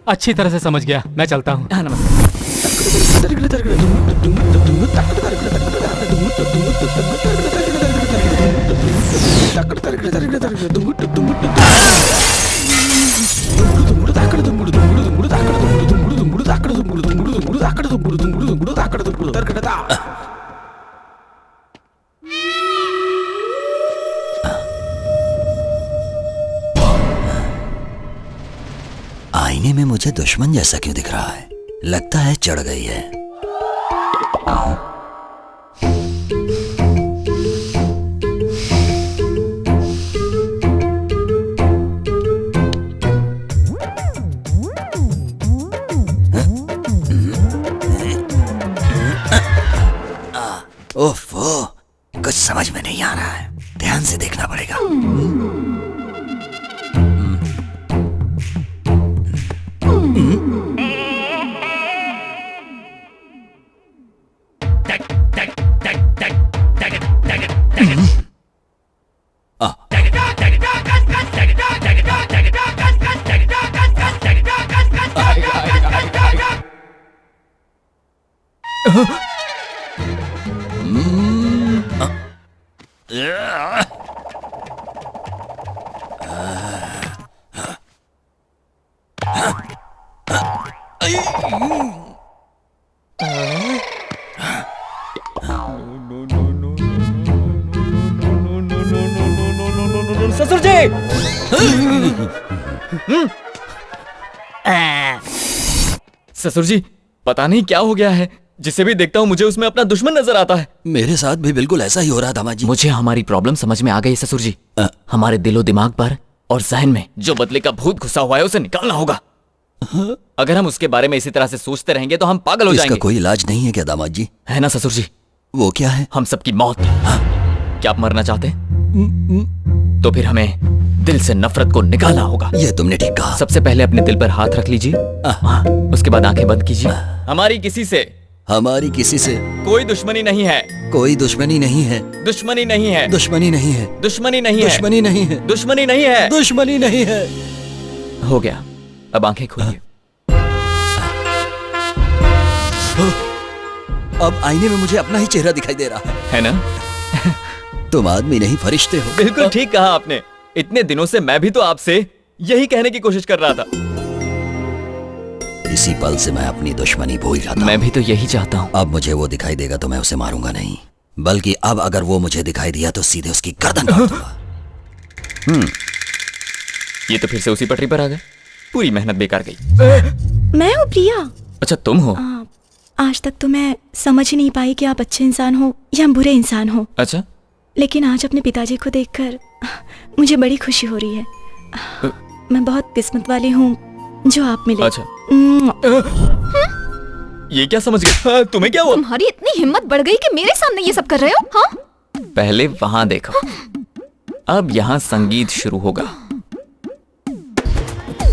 Speaker 6: अच्छी तरह से समझ गया, मैं चलता हूँ।
Speaker 18: आईने में मुझे दुश्मन जैसा क्यों दिख रहा है? लगता है चढ़ गई है। ओफो, कुछ समझ में नहीं आ रहा है, ध्यान से देखना पड़ेगा।
Speaker 3: ससुर जी!
Speaker 8: ससुर जी, पता नहीं क्या हो गया है, जिसे भी देखता हूँ मुझे उसमें अपना दुश्मन नजर आता है।
Speaker 18: मेरे साथ भी बिल्कुल ऐसा ही हो रहा था माँ जी।
Speaker 8: मुझे हमारी प्रॉब्लम समझ में आ गई ससुर जी। हमारे दिलो दिमाग पर और जहन में जो बदले का भूत घुसा हुआ है उसे निकालना होगा। अगर हम उसके बारे में इसी तरह से सोचते रहेंगे तो हम पागल हो जाएंगे।
Speaker 18: इसका कोई इलाज नहीं है क्या दामाद जी?
Speaker 8: है ना ससुर जी?
Speaker 18: वो क्या है?
Speaker 8: हम सबकी मौत। क्या आप मरना चाहते? तो फिर हमें दिल से नफरत को निकालना होगा।
Speaker 18: ये तुमने ठीक कहा।
Speaker 8: सबसे पहले अपने दिल पर हाथ रख लीजिए, उसके बाद आंखें बंद कीजिए। हमारी किसी से कोई दुश्मनी नहीं है।
Speaker 18: कोई दुश्मनी नहीं है।
Speaker 8: दुश्मनी नहीं है।
Speaker 18: दुश्मनी नहीं है।
Speaker 8: दुश्मनी नहीं है।
Speaker 18: दुश्मनी नहीं है।
Speaker 8: दुश्मनी नहीं है।
Speaker 18: दुश्मनी नहीं है।
Speaker 8: हो गया, अब आंखें खोलिए।
Speaker 18: अब आईने में मुझे अपना ही चेहरा दिखाई दे रहा
Speaker 8: है ना?
Speaker 18: तुम आदमी नहीं फरिश्ते हो।
Speaker 8: बिल्कुल ठीक कहा आपने। इतने दिनों से मैं भी तो आपसे यही कहने की कोशिश कर रहा था।
Speaker 18: इसी पल से मैं अपनी दुश्मनी भूल जाता हूं।
Speaker 8: मैं भी तो यही चाहता हूँ।
Speaker 18: अब मुझे वो दिखाई देगा तो मैं उसे मारूंगा नहीं, बल्कि अब अगर वो मुझे दिखाई दिया तो सीधे उसकी गर्दन काट दूंगा।
Speaker 8: ये तो फिर से उसी पटरी पर आ गए। पूरी मेहनत बेकार गई।
Speaker 16: मैं हूँ प्रिया।
Speaker 8: अच्छा तुम हो?
Speaker 16: आज तक तो मैं समझ ही नहीं पाई कि आप अच्छे इंसान हो या बुरे इंसान हो।
Speaker 8: अच्छा,
Speaker 16: लेकिन आज अपने पिताजी को देखकर मुझे बड़ी खुशी हो रही है। मैं बहुत किस्मत वाली हूँ जो आप मिले।
Speaker 8: अच्छा। ये क्या समझ गए? तुम्हें क्या हुआ?
Speaker 4: तुम्हारी इतनी हिम्मत बढ़ गई कि मेरे सामने ये सब कर रहे हो? हाँ?
Speaker 8: पहले वहां देखो, अब यहाँ संगीत शुरू होगा।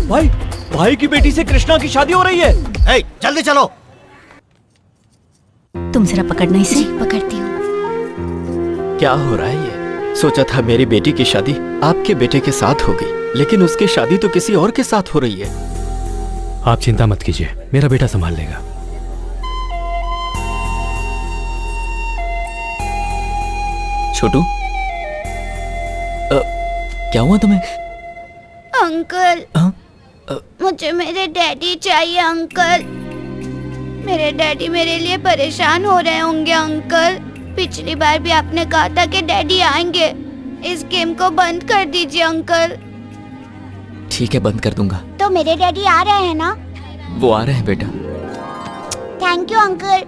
Speaker 3: भाई की बेटी से कृष्णा की शादी हो रही है।
Speaker 2: जल्दी चलो।
Speaker 1: तुम जरा पकड़ना इसे।
Speaker 12: पकड़ती हूँ।
Speaker 14: क्या हो रहा है ये? सोचा था मेरी बेटी की शादी आपके बेटे के साथ होगी, लेकिन उसकी शादी तो किसी और के साथ हो रही है।
Speaker 6: आप चिंता मत कीजिए, मेरा बेटा संभाल लेगा।
Speaker 8: छोटू, क्या हुआ तुम्हें?
Speaker 12: अंकल, मुझे मेरे डैडी चाहिए अंकल। मेरे डैडी मेरे लिए परेशान हो रहे होंगे अंकल। पिछली बार भी आपने कहा था कि डैडी आएंगे। इस गेम को बंद कर दीजिए अंकल।
Speaker 8: ठीक है, बंद कर दूंगा।
Speaker 12: तो मेरे डैडी आ रहे हैं ना?
Speaker 8: वो आ रहे हैं बेटा।
Speaker 12: Thank you uncle.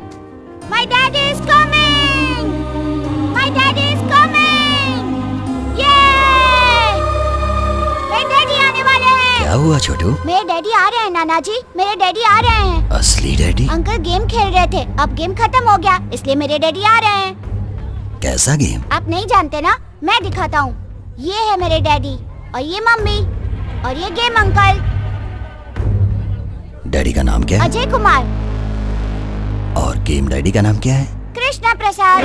Speaker 12: My daddy is coming. My daddy is coming. ये मेरे डैडी आने वाले हैं।
Speaker 18: क्या हुआ छोटू?
Speaker 12: मेरे डैडी आ रहे हैं नाना जी, मेरे डैडी आ रहे हैं।
Speaker 18: असली डैडी?
Speaker 12: अंकल गेम खेल रहे थे, अब गेम खत्म हो गया, इसलिए मेरे डैडी आ रहे हैं।
Speaker 18: कैसा गेम?
Speaker 12: आप नहीं जानते ना, मैं दिखाता हूँ। ये है मेरे डैडी और ये मम्मी और ये गेम अंकल।
Speaker 18: डैडी का नाम क्या है?
Speaker 12: अजय कुमार।
Speaker 18: और गेम डैडी का नाम क्या है?
Speaker 12: कृष्णा प्रसाद।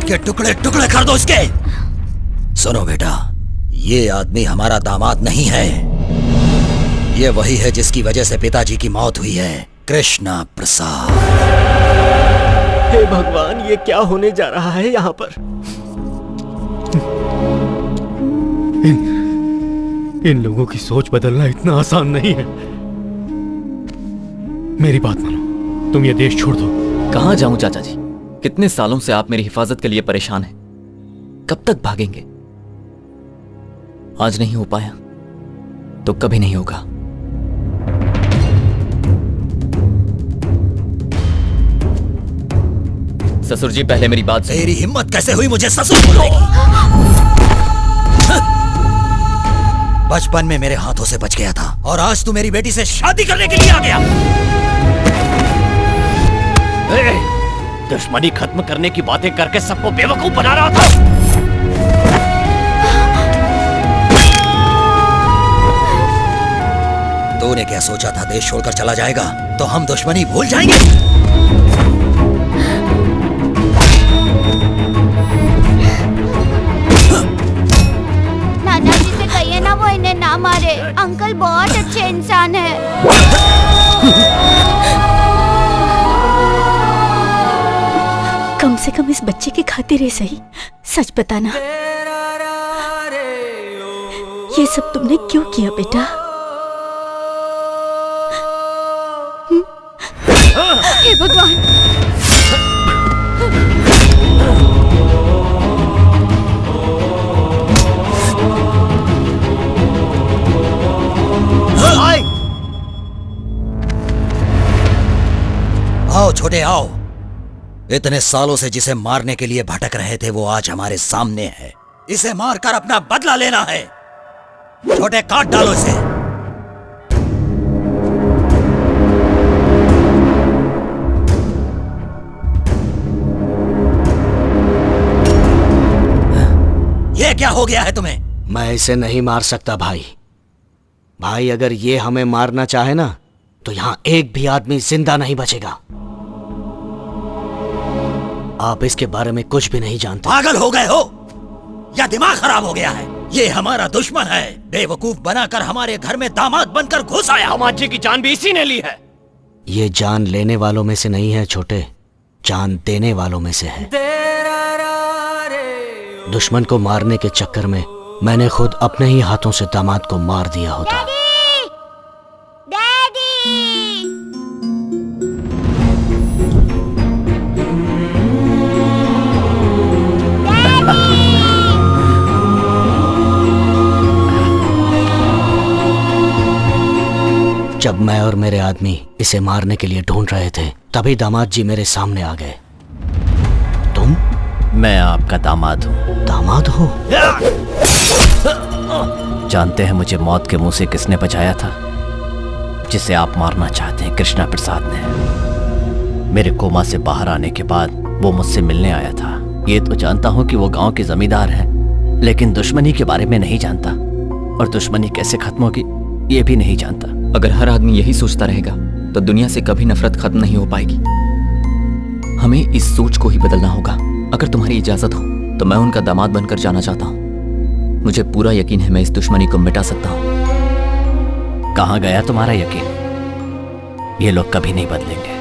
Speaker 15: के टुकड़े टुकड़े कर दो इसके। सुनो बेटा, ये आदमी हमारा दामाद नहीं है। ये वही है जिसकी वजह से पिताजी की मौत हुई है, कृष्णा प्रसाद।
Speaker 14: हे भगवान, ये क्या होने जा रहा है यहाँ पर?
Speaker 6: इन लोगों की सोच बदलना इतना आसान नहीं है। मेरी बात मानो, तुम ये देश छोड़ दो।
Speaker 8: कहाँ जाऊं चाचा जी? कितने सालों से आप मेरी हिफाजत के लिए परेशान हैं। कब तक भागेंगे? आज नहीं हो पाया तो कभी नहीं होगा। ससुर जी, पहले मेरी बात सुनिए।
Speaker 15: तेरी हिम्मत कैसे हुई मुझे ससुर बोलने की? बचपन में मेरे हाथों से बच गया था और आज तू मेरी बेटी से शादी करने के लिए आ गया।
Speaker 10: दुश्मनी खत्म करने की बातें करके सबको बेवकूफ बना रहा था।
Speaker 15: तूने क्या सोचा था देश छोड़कर चला जाएगा तो हम दुश्मनी भूल जाएंगे?
Speaker 12: नाना जी से कहिए ना वो इन्हें ना मारे। अंकल बहुत अच्छे इंसान है।
Speaker 1: कम से कम इस बच्चे की खातिर ही सही सच बताना, ये सब तुमने क्यों किया बेटा?
Speaker 12: हे भगवान!
Speaker 15: आओ छोटे आओ। इतने सालों से जिसे मारने के लिए भटक रहे थे वो आज हमारे सामने है। इसे मारकर अपना बदला लेना है। छोटे काट डालो इसे। ये क्या हो गया है तुम्हें?
Speaker 2: मैं इसे नहीं मार सकता भाई। भाई, अगर ये हमें मारना चाहे ना तो यहाँ एक भी आदमी जिंदा नहीं बचेगा। आप इसके बारे में कुछ भी नहीं जानते।
Speaker 15: पागल हो गए हो या दिमाग खराब हो गया है? ये हमारा दुश्मन है। बेवकूफ बनाकर हमारे घर में दामाद बनकर घुस आया।
Speaker 10: दामाद जी की जान भी इसी ने ली है।
Speaker 2: ये जान लेने वालों में से नहीं है छोटे, जान देने वालों में से है। दुश्मन को मारने के चक्कर में मैंने खुद अपने ही हाथों से दामाद को मार दिया होता। जब मैं और मेरे आदमी इसे मारने के लिए ढूंढ रहे थे तभी दामाद जी मेरे सामने आ गए। तुम?
Speaker 10: मैं आपका दामाद हूँ।
Speaker 2: दामाद हो?
Speaker 10: जानते हैं मुझे मौत के मुंह से किसने बचाया था? जिसे आप मारना चाहते हैं, कृष्णा प्रसाद ने। मेरे कोमा से बाहर आने के बाद वो मुझसे मिलने आया था। ये तो जानता हूँ कि वो गांव के जमींदार है, लेकिन दुश्मनी के बारे में नहीं जानता और दुश्मनी कैसे खत्म होगी ये भी नहीं जानता।
Speaker 8: अगर हर आदमी यही सोचता रहेगा तो दुनिया से कभी नफरत खत्म नहीं हो पाएगी। हमें इस सोच को ही बदलना होगा। अगर तुम्हारी इजाजत हो तो मैं उनका दामाद बनकर जाना चाहता हूँ। मुझे पूरा यकीन है मैं इस दुश्मनी को मिटा सकता हूँ।
Speaker 10: कहाँ गया तुम्हारा यकीन? ये लोग कभी नहीं बदलेंगे।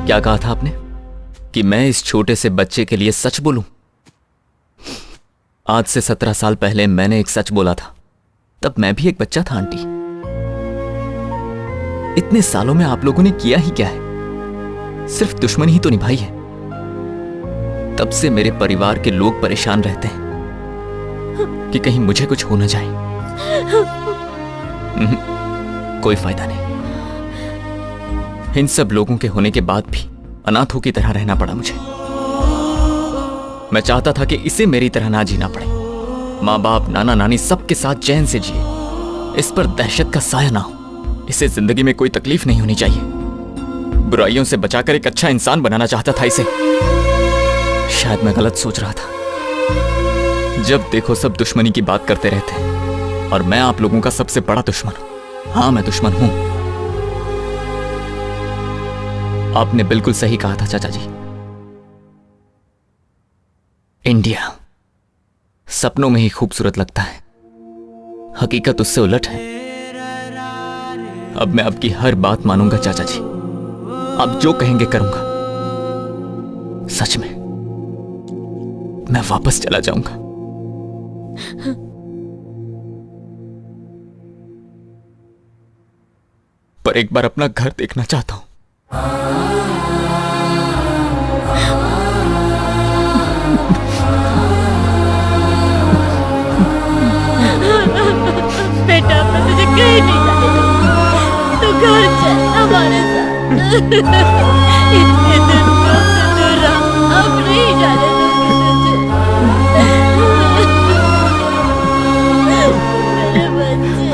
Speaker 8: क्या कहा था आपने कि मैं इस छोटे से बच्चे के लिए सच बोलूं? आज से 17 साल पहले मैंने एक सच बोला था। तब मैं भी एक बच्चा था आंटी। इतने सालों में आप लोगों ने किया ही क्या है? सिर्फ दुश्मनी ही तो निभाई है। तब से मेरे परिवार के लोग परेशान रहते हैं कि कहीं मुझे कुछ हो न जाए। कोई फायदा नहीं। इन सब लोगों के होने के बाद भी अनाथों की तरह रहना पड़ा मुझे। मैं चाहता था कि इसे मेरी तरह ना जीना पड़े। माँ बाप, नाना नानी सबके साथ चैन से जिए। इस पर दहशत का साया ना हो। इसे जिंदगी में कोई तकलीफ नहीं होनी चाहिए। बुराइयों से बचाकर एक अच्छा इंसान बनाना चाहता था इसे। शायद मैं गलत सोच रहा था। जब देखो सब दुश्मनी की बात करते रहते हैं और मैं आप लोगों का सबसे बड़ा दुश्मन हूं। हाँ, मैं दुश्मन हूं। आपने बिल्कुल सही कहा था चाचा जी। इंडिया सपनों में ही खूबसूरत लगता है, हकीकत उससे उलट है। अब मैं आपकी हर बात मानूंगा चाचा जी, आप जो कहेंगे करूंगा। सच में मैं वापस चला जाऊंगा। पर एक बार अपना घर देखना चाहता हूं।
Speaker 5: बेटा मैं तुझे कहीं नहीं जाने दूंगी, तू घर चल हमारे साथ। इतने दिन से दूर रहा, अब नहीं जाने दूंगी तुझे। मेरे बच्चे।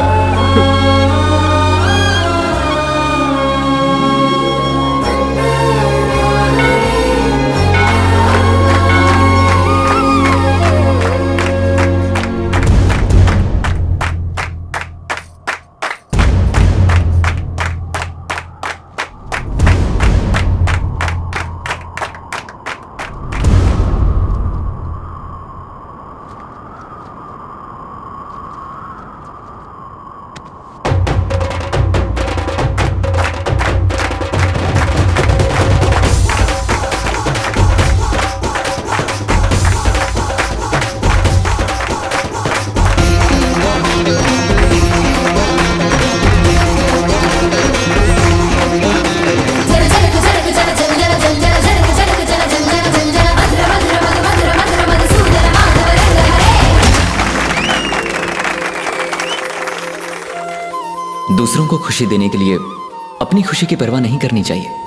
Speaker 8: दूसरों को खुशी देने के लिए अपनी खुशी की परवाह नहीं करनी चाहिए।